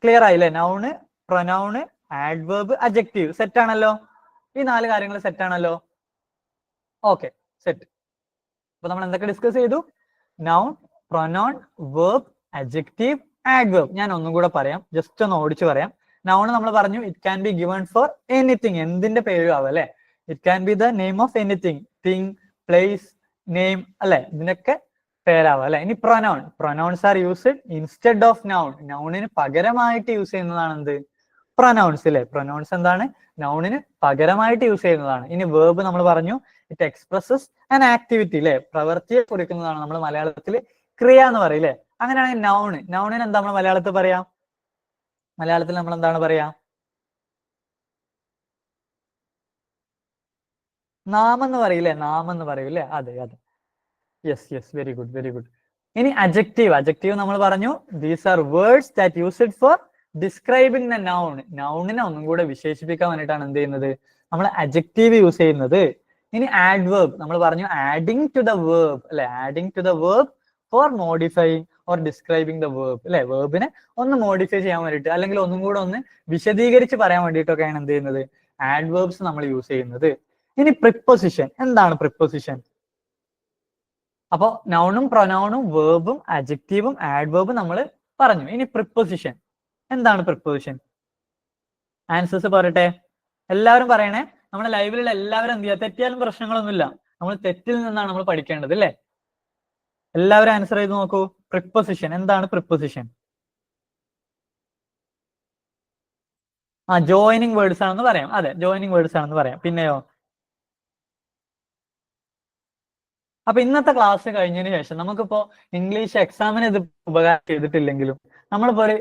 ക്ലിയർ ആയില്ലേ? നൗണ്, പ്രൊനൗണ്, ആഡ്വേർബ്, അഡ്ജക്റ്റീവ് സെറ്റ് ആണല്ലോ? ഈ 4 കാര്യങ്ങൾ സെറ്റ് ആണല്ലോ? Okay, set. അപ്പൊ നമ്മൾ എന്തൊക്കെ ഡിസ്കസ് ചെയ്തു? Noun, pronoun, verb, adjective, adverb. ഞാൻ ഒന്നും കൂടെ പറയാം, ജസ്റ്റ് ഒന്ന് ഓടിച്ചു പറയാം. നൗൺ നമ്മൾ പറഞ്ഞു it can be given for anything. എന്തിന്റെ പേരും ആവും അല്ലെ. It can be the name of anything, thing, place, name അല്ലെ. ഇതിനൊക്കെ പേരാവും അല്ലെ. ഇനി pronouns are used instead of noun. നൗണിന് പകരമായിട്ട് യൂസ് ചെയ്യുന്നതാണ് എന്ത്? പ്രൊനൗൺസ് അല്ലെ. പ്രൊനൗൺസ് എന്താണ്? നൗണിന് പകരമായിട്ട് യൂസ് ചെയ്യുന്നതാണ്. ഇനി വേർബ് നമ്മൾ പറഞ്ഞു ഇറ്റ് എക്സ്പ്രസസ് ആൻ ആക്ടിവിറ്റി അല്ലെ. പ്രവൃത്തിയെ കുറിക്കുന്നതാണ്. നമ്മൾ മലയാളത്തിൽ ക്രിയ എന്ന് പറയും അല്ലെ. അങ്ങനെയാണെങ്കിൽ നൗണിന് എന്താ നമ്മൾ മലയാളത്തിൽ പറയാം? മലയാളത്തിൽ നമ്മൾ എന്താണ് പറയാ? നാമം എന്ന് പറയില്ലേ? നാമം എന്ന് പറയും അല്ലെ. അതെ. Yes, very good. ഇനി അഡ്ജക്റ്റീവ് നമ്മൾ പറഞ്ഞു these are words that used for describing the noun. നൗണിനെ ഒന്നും കൂടെ വിശേഷിപ്പിക്കാൻ വേണ്ടിയിട്ടാണ് എന്ത് ചെയ്യുന്നത്? നമ്മൾ അഡ്ജക്റ്റീവ് യൂസ് ചെയ്യുന്നത്. ഇനി ആഡ്വേർബ് നമ്മൾ പറഞ്ഞു ആഡിങ് ടു ദ വേർബ് അല്ലെ. Adding to the verb for modifying or describing the verb അല്ലെ, വേർബിനെ ഒന്ന് മോഡിഫൈ ചെയ്യാൻ വേണ്ടിയിട്ട് അല്ലെങ്കിൽ ഒന്നും കൂടെ ഒന്ന് വിശദീകരിച്ച് പറയാൻ വേണ്ടിയിട്ടൊക്കെയാണ് എന്ത് ചെയ്യുന്നത്, ആഡ്വേർബ്സ് നമ്മൾ യൂസ് ചെയ്യുന്നത്. ഇനി പ്രിപ്പൊസിഷൻ, എന്താണ് പ്രിപ്പൊസിഷൻ? അപ്പൊ നൗണും പ്രൊനൗണും വേർബും അഡ്ജക്റ്റീവും ആഡ്വേർബും നമ്മൾ പറഞ്ഞു. ഇനി പ്രിപ്പൊസിഷൻ, എന്താണ് പ്രിപ്പൊസിഷൻ? ആൻസേഴ്സ് പറയട്ടെ, എല്ലാവരും പറയണേ. നമ്മുടെ ലൈവിലുള്ള എല്ലാവരും എന്ത് ചെയ്യുക, തെറ്റിയാലും പ്രശ്നങ്ങളൊന്നുമില്ല, നമ്മൾ തെറ്റിൽ നിന്നാണ് നമ്മൾ പഠിക്കേണ്ടത് അല്ലേ. എല്ലാവരും ആൻസർ ചെയ്ത് നോക്കൂ. പ്രിപ്പൊസിഷൻ, എന്താണ് പ്രിപ്പൊസിഷൻ? ജോയിനിങ് വേർഡ്സ് ആണെന്ന് പറയാം. അതെ, ജോയിനിങ് വേർഡ്സ് ആണെന്ന് പറയാം. പിന്നെയോ? അപ്പൊ ഇന്നത്തെ ക്ലാസ് കഴിഞ്ഞതിന് ശേഷം നമുക്കിപ്പോ ഇംഗ്ലീഷ് എക്സാമിന് ഇത് ഉപകാരം ചെയ്തിട്ടില്ലെങ്കിലും നമ്മളിപ്പോ ഒരു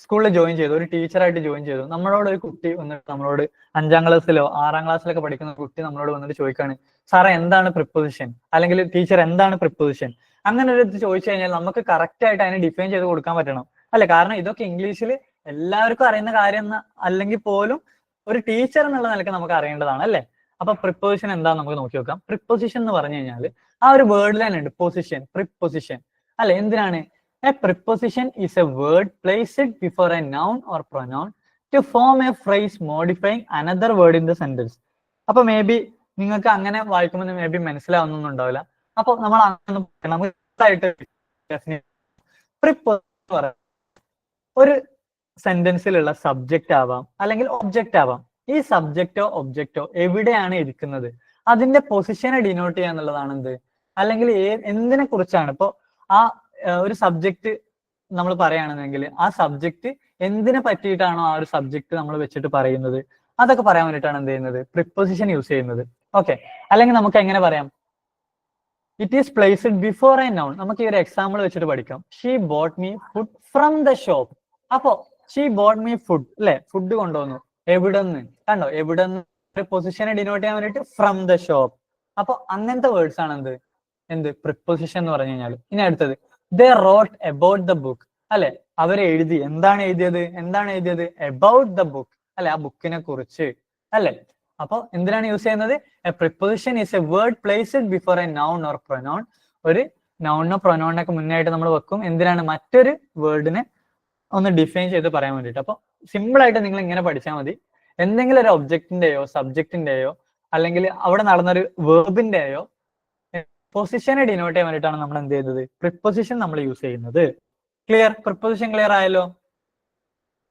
സ്കൂളിൽ ജോയിൻ ചെയ്തു, ഒരു ടീച്ചറായിട്ട് ജോയിൻ ചെയ്തു, നമ്മളോട് ഒരു കുട്ടി വന്നിട്ട് നമ്മളോട് 5ാം ക്ലാസ്സിലോ 6ാം ക്ലാസ്സിലൊക്കെ പഠിക്കുന്ന കുട്ടി നമ്മളോട് വന്നിട്ട് ചോദിക്കാണ്, സാറേ എന്താണ് പ്രിപ്പൊസിഷൻ, അല്ലെങ്കിൽ ടീച്ചർ എന്താണ് പ്രിപ്പൊസിഷൻ, അങ്ങനെ ഒരു ഇത് ചോദിച്ചു കഴിഞ്ഞാൽ നമുക്ക് കറക്റ്റ് ആയിട്ട് അതിനെ ഡിഫൈൻ ചെയ്ത് കൊടുക്കാൻ പറ്റണം അല്ലെ. കാരണം ഇതൊക്കെ ഇംഗ്ലീഷിൽ എല്ലാവർക്കും അറിയുന്ന കാര്യം അല്ലെങ്കിൽ പോലും ഒരു ടീച്ചർ എന്നുള്ള നിലയ്ക്ക് നമുക്ക് അറിയേണ്ടതാണ് അല്ലെ. അപ്പൊ പ്രിപ്പൊസിഷൻ എന്താന്ന് നമുക്ക് നോക്കി നോക്കാം. പ്രിപ്പൊസിഷൻ എന്ന് പറഞ്ഞു കഴിഞ്ഞാൽ ആ ഒരു വേർഡിൽ തന്നെ ഉണ്ട് പൊസിഷൻ, പ്രിപ്പൊസിഷൻ അല്ലെ. എന്തിനാണ്? A preposition is a word placed before a noun or pronoun to form a phrase modifying another word in the sentence. അപ്പൊ മേ ബി നിങ്ങൾക്ക് അങ്ങനെ വായിക്കുമ്പോൾ മേ ബി മനസ്സിലാവുന്നൊന്നും ഉണ്ടാവില്ല. അപ്പൊ നമ്മൾ ഒരു സെന്റൻസിലുള്ള സബ്ജക്റ്റ് ആവാം അല്ലെങ്കിൽ ഒബ്ജക്റ്റ് ആവാം. ഈ സബ്ജക്റ്റോ ഒബ്ജക്റ്റോ എവിടെയാണ് ഇരിക്കുന്നത് അതിന്റെ പൊസിഷനെ ഡിനോട്ട് ചെയ്യുക എന്നുള്ളതാണ് എന്ത്, അല്ലെങ്കിൽ എന്തിനെ കുറിച്ചാണ്. ഇപ്പൊ ആ ഒരു സബ്ജക്റ്റ് നമ്മൾ പറയുകയാണെന്നെങ്കിൽ ആ സബ്ജക്റ്റ് എന്തിനെ പറ്റിയിട്ടാണോ ആ ഒരു സബ്ജക്റ്റ് നമ്മൾ വെച്ചിട്ട് പറയുന്നത് അതൊക്കെ പറയാൻ വേണ്ടിയിട്ടാണ് എന്ത് ചെയ്യുന്നത്, പ്രിപ്പൊസിഷൻ യൂസ് ചെയ്യുന്നത്. ഓക്കെ, അല്ലെങ്കിൽ നമുക്ക് എങ്ങനെ പറയാം, it is placed before a noun. നമുക്ക് ഈ ഒരു എക്സാമ്പിൾ വെച്ചിട്ട് പഠിക്കാം. She boat me food from the shop. അപ്പോ ഷീ ബോട്ട് മീ ഫുഡ് അല്ലെ, ഫുഡ് കൊണ്ടുവന്നു എവിടെ നിന്ന്, കണ്ടോ, എവിടെ നിന്ന് പൊസിഷനെ ഡിനോട്ട് ചെയ്യാൻ വേണ്ടിയിട്ട് ഫ്രം ദ ഷോപ്പ്. അപ്പൊ അങ്ങനത്തെ വേർഡ്സ് ആണ് എന്ത് പ്രിപ്പൊസിഷൻ എന്ന് പറഞ്ഞു കഴിഞ്ഞാൽ. ഇനി അടുത്തത്, ദേ റോട്ട് അബൌട്ട് ദ ബുക്ക് അല്ലെ, അവരെ എഴുതി, എന്താണ് എഴുതിയത് അബൌട്ട് ദ ബുക്ക് അല്ലെ, ആ ബുക്കിനെ കുറിച്ച് അല്ലെ. അപ്പൊ എന്തിനാണ് യൂസ് ചെയ്യുന്നത്? A preposition is a word placed before a noun or pronoun. ഒരു നൗണിനോ പ്രൊനൗണിനൊക്കെ മുന്നായിട്ട് നമ്മൾ വെക്കും. എന്തിനാണ്? മറ്റൊരു വേർഡിനെ ഒന്ന് ഡിഫൈൻ ചെയ്ത് പറയാൻ വേണ്ടിയിട്ട്. അപ്പൊ സിമ്പിൾ ആയിട്ട് നിങ്ങൾ ഇങ്ങനെ പഠിച്ചാൽ മതി. എന്തെങ്കിലും ഒരു ഒബ്ജക്റ്റിന്റെയോ സബ്ജക്റ്റിന്റെയോ അല്ലെങ്കിൽ അവിടെ നടന്നൊരു വേർബിന്റെയോ പൊസിഷനെ ഡിനോട്ട് ചെയ്യാൻ വേണ്ടിയിട്ടാണ് നമ്മൾ എന്ത് ചെയ്തത്, പ്രിപ്പൊസിഷൻ നമ്മൾ യൂസ് ചെയ്യുന്നത്. ക്ലിയർ? പ്രിപ്പൊസിഷൻ ക്ലിയർ ആയല്ലോ?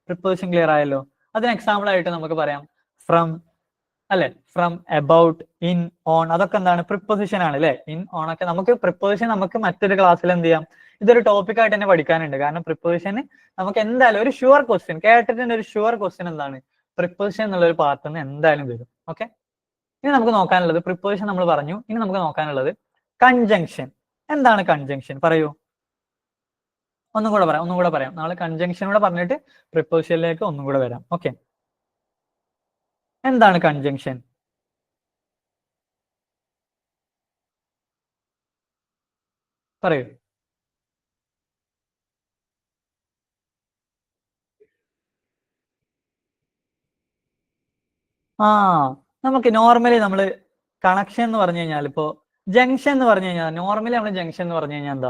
പ്രിപ്പൊസിഷൻ ക്ലിയർ ആയല്ലോ? അതിന് എക്സാമ്പിൾ ആയിട്ട് നമുക്ക് പറയാം ഫ്രം അല്ലെ, ഫ്രം, അബൌട്ട്, ഇൻ, ഓൺ, അതൊക്കെ എന്താണ്, പ്രിപ്പൊസിഷൻ ആണ് അല്ലെ. ഇൻ, ഓൺ ഒക്കെ നമുക്ക് പ്രിപ്പൊസിഷൻ നമുക്ക് മറ്റൊരു ക്ലാസ്സിൽ എന്ത് ചെയ്യാം, ഇതൊരു ടോപ്പിക് ആയിട്ട് തന്നെ പഠിക്കാനുണ്ട്. കാരണം പ്രിപ്പൊസിഷന് നമുക്ക് എന്തായാലും ഒരു ഷുവർ ക്വസ്റ്റ്യൻ, കേട്ടിട്ടുണ്ട് ഒരു ഷുവർ ക്വസ്റ്റ്യൻ എന്താണ്, പ്രിപ്പൊസിഷൻ എന്നുള്ള ഒരു പാർട്ടിൽ നിന്ന് എന്തായാലും വരും. ഓക്കെ, ഇനി നമുക്ക് നോക്കാനുള്ളത് പ്രിപ്പൊസിഷൻ നമ്മൾ പറഞ്ഞു. ഇനി നമുക്ക് നോക്കാനുള്ളത് കൺജങ്ഷൻ. എന്താണ് കൺജങ്ഷൻ? പറയൂ. ഒന്നും കൂടെ പറയാം. നാളെ കൺജങ്ഷൻ കൂടെ പറഞ്ഞിട്ട് പ്രിപ്പൊസിഷനിലേക്ക് ഒന്നും കൂടെ വരാം. ഓക്കെ, എന്താണ് കൺജങ്ഷൻ? പറയൂ. നമുക്ക് നോർമലി നമ്മൾ കണക്ഷൻ എന്ന് പറഞ്ഞു കഴിഞ്ഞാൽ, ഇപ്പോ ജംഗ്ഷൻ എന്ന് പറഞ്ഞു കഴിഞ്ഞാൽ, നോർമലി നമ്മൾ ജംഗ്ഷൻ എന്ന് പറഞ്ഞു കഴിഞ്ഞാൽ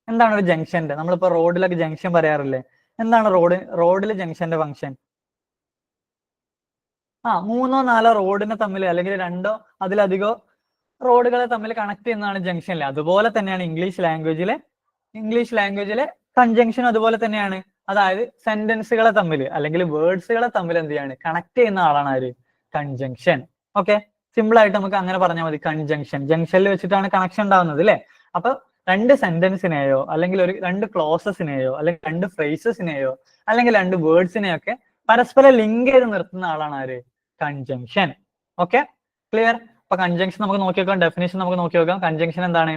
എന്താണ് ഒരു ജംഗ്ഷന്റെ, നമ്മളിപ്പോ റോഡിലൊക്കെ ജംഗ്ഷൻ പറയാറില്ലേ, എന്താണ് റോഡിൽ ജംഗ്ഷന്റെ ഫംഗ്ഷൻ? മൂന്നോ നാലോ റോഡിനെ തമ്മിൽ അല്ലെങ്കിൽ രണ്ടോ അതിലധികോ റോഡുകളെ തമ്മിൽ കണക്ട് ചെയ്യുന്നതാണ് ജംഗ്ഷനിലെ. അതുപോലെ തന്നെയാണ് ഇംഗ്ലീഷ് ലാംഗ്വേജിലെ കൺജങ്ഷൻ അതുപോലെ തന്നെയാണ്. അതായത് സെന്റൻസുകളെ തമ്മിൽ അല്ലെങ്കിൽ വേർഡ്സുകളെ തമ്മിൽ എന്ത് ചെയ്യാണ്, കണക്ട് ചെയ്യുന്ന ആളാണ് ആര്, കൺജങ്ഷൻ. ഓക്കെ, സിമ്പിൾ ആയിട്ട് നമുക്ക് അങ്ങനെ പറഞ്ഞാൽ മതി. കൺജങ്ഷൻ, ജംഗ്ഷനിൽ വെച്ചിട്ടാണ് കണക്ഷൻ ഉണ്ടാവുന്നത് അല്ലെ. അപ്പൊ രണ്ട് സെന്റൻസിനെയോ അല്ലെങ്കിൽ രണ്ട് ക്ലോസസിനെയോ അല്ലെങ്കിൽ രണ്ട് ഫ്രേസസിനെയോ അല്ലെങ്കിൽ രണ്ട് വേർഡ്സിനെയോ ഒക്കെ പരസ്പരം ലിങ്ക് ചെയ്ത് നിർത്തുന്ന ആളാണ് ആര്, കൺജങ്ഷൻ. Okay, clear? അപ്പൊ കൺജങ്ഷൻ നമുക്ക് നോക്കി നോക്കാം, ഡെഫിനേഷൻ നമുക്ക് നോക്കി നോക്കാം. കൺജങ്ഷൻ എന്താണ്?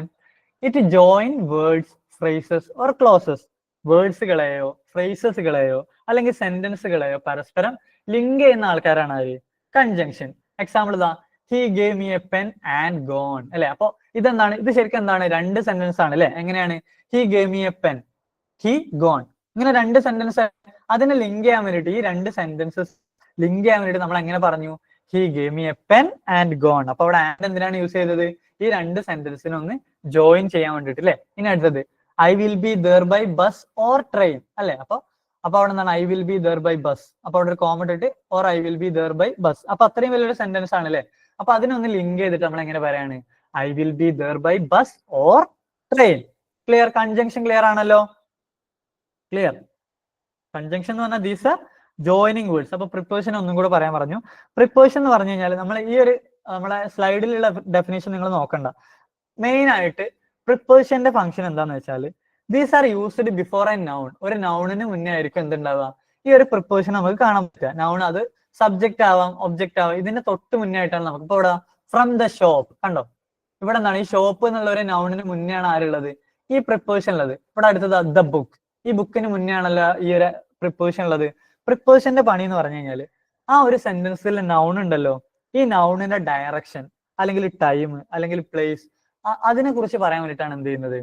It join words, phrases or clauses. വേർഡ്സുകളെയോ ഫ്രേസസുകളെയോ അല്ലെങ്കിൽ സെന്റൻസുകളെയോ പരസ്പരം ലിങ്ക് ചെയ്യുന്ന ആൾക്കാരാണ് ആര്, കൺജങ്ഷൻ. എക്സാമ്പിൾ ഇതാ, he gave me a pen and gone അല്ലെ. അപ്പൊ ഇതെന്താണ്, ഇത് ശരിക്കും എന്താണ്, രണ്ട് സെന്റൻസ് ആണ് അല്ലെ. എങ്ങനെയാണ്? He gave me a pen, he gone, ഇങ്ങനെ രണ്ട് സെന്റൻസ്. അതിനെ ലിങ്ക് ചെയ്യാൻ വേണ്ടിയിട്ട്, ഈ രണ്ട് സെന്റൻസസ് ലിങ്ക് ചെയ്യാൻ വേണ്ടിയിട്ട് നമ്മൾ എങ്ങനെ പറഞ്ഞു, he gave me a pen and gone. അപ്പൊ അവിടെ ആൻഡ് എന്തിനാണ് യൂസ് ചെയ്തത്, ഈ രണ്ട് സെന്റൻസിനെ ഒന്ന് ജോയിൻ ചെയ്യാൻ വേണ്ടിയിട്ട് അല്ലെ. ഇനി അടുത്തത്, I will be there by bus or train അല്ലെ. അപ്പൊ അവിടെ എന്താണ് I will be there by bus. അപ്പൊ അവിടെ ഒരു കോമ ഇട്ടിട്ട് or I will be there by bus. അപ്പൊ അത്രയും വലിയൊരു സെന്റൻസ് ആണ് അല്ലെ. അപ്പൊ അതിനൊന്ന് ലിങ്ക് ചെയ്തിട്ട് നമ്മൾ എങ്ങനെ പറയാണ്, I will be there by bus or train. Clear? Conjunction clear ആണല്ലോ. ക്ലിയർ? കൺജങ്ഷൻ എന്ന് പറഞ്ഞാൽ ദീസ് ആർ ജോയിനിങ് വേർഡ്സ്. അപ്പൊ പ്രിപ്പോസിഷൻ ഒന്നും കൂടെ പറയാൻ പറഞ്ഞു. പ്രിപ്പോസിഷൻ എന്ന് പറഞ്ഞു കഴിഞ്ഞാൽ നമ്മൾ ഈ ഒരു നമ്മളെ സ്ലൈഡിലുള്ള ഡെഫിനേഷൻ നിങ്ങൾ നോക്കണ്ട. മെയിൻ ആയിട്ട് പ്രിപ്പോസിഷന്റെ ഫംഗ്ഷൻ എന്താന്ന് വെച്ചാൽ these are used before a noun. ഒരു നൗണിന് മുന്നേ ആയിരിക്കും എന്തുണ്ടാവുക, ഈ ഒരു പ്രിപ്പോസിഷൻ നമുക്ക് കാണാൻ പറ്റുക. നൗൺ അത് സബ്ജക്റ്റ് ആവാം, ഒബ്ജക്റ്റ് ആവാം. ഇതിന്റെ തൊട്ട് മുന്നേ ആയിട്ടാണ് നമുക്ക് ഇപ്പൊ ഇവിടെ ഫ്രം ദ ഷോപ്പ് കണ്ടോ. ഇവിടെ എന്താണ് ഈ ഷോപ്പ് എന്നുള്ള ഒരു നൗണിന് മുന്നേ ആണ് ആരുള്ളത്, ഈ പ്രിപ്പോസിഷൻ ഉള്ളത്. ഇവിടെ അടുത്തത് ദ ബുക്ക്. ഈ ബുക്കിന് മുന്നേ ആണല്ലോ ഈ ഒരു പ്രിപ്പോസിഷൻ ഉള്ളത്. പ്രിപ്പോസിഷന്റെ പണി എന്ന് പറഞ്ഞു കഴിഞ്ഞാല് ആ ഒരു സെന്റൻസിൽ നൗൺ ഉണ്ടല്ലോ, ഈ നൗണിന്റെ ഡയറക്ഷൻ അല്ലെങ്കിൽ ടൈം അല്ലെങ്കിൽ പ്ലേസ് അതിനെ കുറിച്ച് പറയാൻ വേണ്ടിയിട്ടാണ് എന്ത് ചെയ്യുന്നത്,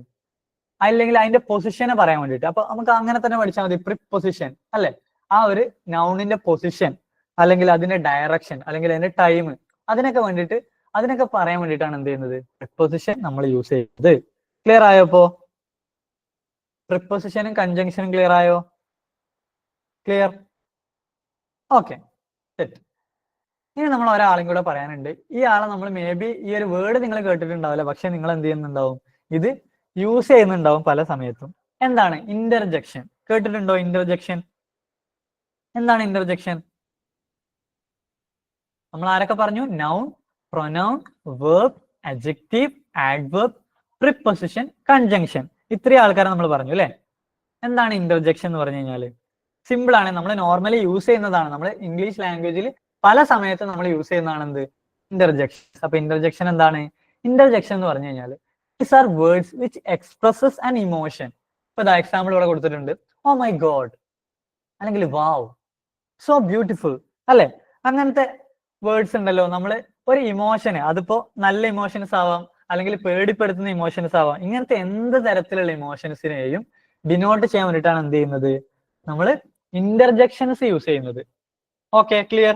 അല്ലെങ്കിൽ അതിന്റെ പൊസിഷനെ പറയാൻ വേണ്ടിയിട്ട്. അപ്പൊ നമുക്ക് അങ്ങനെ തന്നെ പഠിച്ചാൽ മതി, പ്രിപ്പൊസിഷൻ അല്ലെ. ആ ഒരു നൗണിന്റെ പൊസിഷൻ അല്ലെങ്കിൽ അതിന്റെ ഡയറക്ഷൻ അല്ലെങ്കിൽ അതിന്റെ ടൈം അതിനൊക്കെ വേണ്ടിയിട്ട്, അതിനൊക്കെ പറയാൻ വേണ്ടിയിട്ടാണ് എന്ത് ചെയ്യുന്നത്, പ്രിപ്പൊസിഷൻ നമ്മൾ യൂസ് ചെയ്യുന്നത്. ക്ലിയർ ആയോ? ഇപ്പോ പ്രിപ്പൊസിഷനും കൺജങ്ഷനും ക്ലിയർ ആയോ? ക്ലിയർ? Okay, set. ഇനി നമ്മൾ ഒരാളും കൂടെ പറയാനുണ്ട്. ഈ ആളെ നമ്മൾ മേ ബി ഈ ഒരു വേർഡ് നിങ്ങൾ കേട്ടിട്ടുണ്ടാവില്ല, പക്ഷെ നിങ്ങൾ എന്ത് ചെയ്യുന്നുണ്ടാവും, ഇത് യൂസ് ചെയ്യുന്നുണ്ടാവും പല സമയത്തും. എന്താണ് ഇന്റർജെക്ഷൻ? കേട്ടിട്ടുണ്ടോ ഇന്റർജെക്ഷൻ? എന്താണ് ഇന്റർജെക്ഷൻ? നമ്മൾ ആരൊക്കെ പറഞ്ഞു? Noun, pronoun, verb, adjective, adverb, preposition, conjunction. ഇത്രയും ആൾക്കാരെ നമ്മൾ പറഞ്ഞു അല്ലെ. എന്താണ് ഇന്റർജെക്ഷൻ എന്ന് പറഞ്ഞു കഴിഞ്ഞാൽ സിമ്പിൾ ആണ്. നമ്മൾ നോർമലി യൂസ് ചെയ്യുന്നതാണ്. നമ്മൾ ഇംഗ്ലീഷ് ലാംഗ്വേജിൽ പല സമയത്തും നമ്മൾ യൂസ് ചെയ്യുന്നതാണ് എന്ത്, ഇന്റർജെക്ഷൻ. അപ്പൊ ഇന്റർജെക്ഷൻ എന്താണ്? ഇന്റർജെക്ഷൻ എന്ന് പറഞ്ഞു കഴിഞ്ഞാൽ these are words which expresses an emotion. ഇപ്പൊ ദാ എക്സാമ്പിൾ ഇവിടെ കൊടുത്തിട്ടുണ്ട്. ഓ മൈ ഗോഡ് അല്ലെങ്കിൽ വാവ്, സോ ബ്യൂട്ടിഫുൾ അല്ലെ. അങ്ങനത്തെ വേർഡ്സ് ഉണ്ടല്ലോ. നമ്മൾ ഒരു ഇമോഷന്, അതിപ്പോ നല്ല ഇമോഷൻസ് ആവാം അല്ലെങ്കിൽ പേടിപ്പെടുത്തുന്ന ഇമോഷൻസ് ആവാം. ഇങ്ങനത്തെ എന്ത് തരത്തിലുള്ള ഇമോഷൻസിനെയും ഡിനോട്ട് ചെയ്യാൻ വേണ്ടിയിട്ടാണ് എന്ത് ചെയ്യുന്നത്, നമ്മൾ ഇന്റർജെക്ഷൻസ് യൂസ് ചെയ്യുന്നത്. Okay, clear?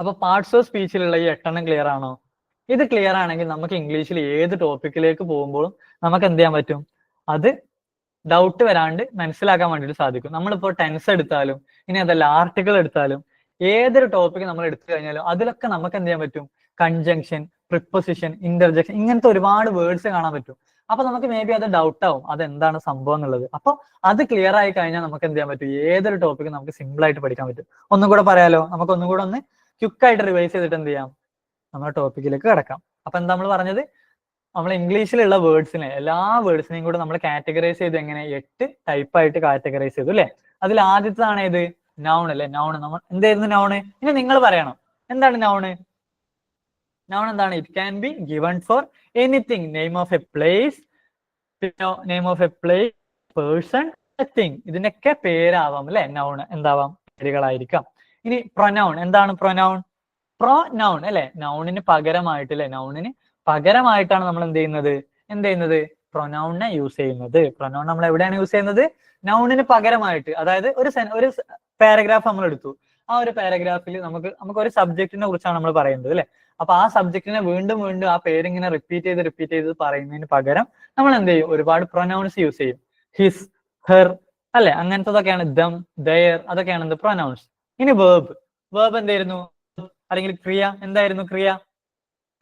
അപ്പൊ പാർട്സ് ഓഫ് സ്പീച്ചിലുള്ള ഈ 8 ക്ലിയർ ആണോ? ഇത് ക്ലിയർ ആണെങ്കിൽ നമുക്ക് ഇംഗ്ലീഷിൽ ഏത് ടോപ്പിക്കിലേക്ക് പോകുമ്പോഴും നമുക്ക് എന്ത് ചെയ്യാൻ പറ്റും, അത് ഡൗട്ട് വരാണ്ട് മനസ്സിലാക്കാൻ വേണ്ടിയിട്ട് സാധിക്കും. നമ്മളിപ്പോ ടെൻസ് എടുത്താലും ഇനി അതല്ല ആർട്ടിക്കിൾ എടുത്താലും ഏതൊരു ടോപ്പിക് നമ്മൾ എടുത്തു കഴിഞ്ഞാലും അതിലൊക്കെ നമുക്ക് എന്ത് ചെയ്യാൻ പറ്റും, കൺജങ്ഷൻ, പ്രിപ്പൊസിഷൻ, ഇന്റർജെക്ഷൻ ഇങ്ങനത്തെ ഒരുപാട് വേർഡ്സ് കാണാൻ പറ്റും. അപ്പൊ നമുക്ക് മേ ബി അത് ഡൗട്ട് ആവും അതെന്താണ് സംഭവം എന്നുള്ളത്. അപ്പൊ അത് ക്ലിയർ ആയി കഴിഞ്ഞാൽ നമുക്ക് എന്ത് ചെയ്യാൻ പറ്റും, ഏതൊരു ടോപ്പിക് നമുക്ക് സിമ്പിൾ ആയിട്ട് പഠിക്കാൻ പറ്റും. ഒന്നും കൂടെ പറയാലോ, നമുക്ക് ഒന്നും കൂടെ ഒന്ന് ക്വിക്കായിട്ട് റിവൈസ് ചെയ്തിട്ട് എന്ത് ചെയ്യാം, നമ്മുടെ ടോപ്പിക്കിലേക്ക് കിടക്കാം. അപ്പൊ എന്താ നമ്മൾ പറഞ്ഞത്, നമ്മൾ ഇംഗ്ലീഷിലുള്ള വേർഡ്സിനെ എല്ലാ വേർഡ്സിനെയും കൂടെ നമ്മൾ കാറ്റഗറൈസ് ചെയ്ത് എങ്ങനെ 8 ടൈപ്പായിട്ട് കാറ്റഗറൈസ് ചെയ്തു അല്ലെ. അതിൽ ആദ്യത്തേതാണ് ഏത്, നൗൺ അല്ലെ. നൗൺ നമ്മൾ എന്തായിരുന്നു നൗണ്? ഇനി നിങ്ങൾ പറയണം എന്താണ് നൗണ്. നൗൺ എന്താണ്? It can be given for anything, name of A place, name of A place, person, A thing. ഇതിനൊക്കെ പേരാവാം അല്ലെ. നൗൺ എന്താവാം, പേരുകളായിരിക്കാം. ഇനി പ്രൊനൗൺ എന്താണ്? പ്രൊനൗൺ പ്രൊനൗൺ അല്ലെ, നൗണിന് പകരമായിട്ട് അല്ലെ. നൗണിന് പകരമായിട്ടാണ് നമ്മൾ എന്ത് ചെയ്യുന്നത്, പ്രൊനൗണിനെ യൂസ് ചെയ്യുന്നത്. പ്രൊനൗൺ നമ്മൾ എവിടെയാണ് യൂസ് ചെയ്യുന്നത്, നൗണിന് പകരമായിട്ട്. അതായത് ഒരു പാരഗ്രാഫ് നമ്മൾ എടുത്തു, ആ ഒരു പാരഗ്രാഫിൽ നമുക്ക് ഒരു സബ്ജക്റ്റിനെ കുറിച്ചാണ് നമ്മൾ പറയുന്നത് അല്ലെ. അപ്പൊ ആ സബ്ജക്റ്റിനെ വീണ്ടും വീണ്ടും ആ പേരിങ്ങനെ റിപ്പീറ്റ് ചെയ്ത് പറയുന്നതിന് പകരം നമ്മൾ എന്ത് ചെയ്യും, ഒരുപാട് പ്രൊനൗൺസ് യൂസ് ചെയ്യും. ഹിസ്, ഹെർ അല്ലെ, അങ്ങനത്തതൊക്കെയാണ്. ദം, ദയർ, അതൊക്കെയാണ് എന്ത്, പ്രൊനൗൺസ്. ഇനി വേർബ് എന്തായിരുന്നു, അല്ലെങ്കിൽ ക്രിയ എന്തായിരുന്നു, ക്രിയ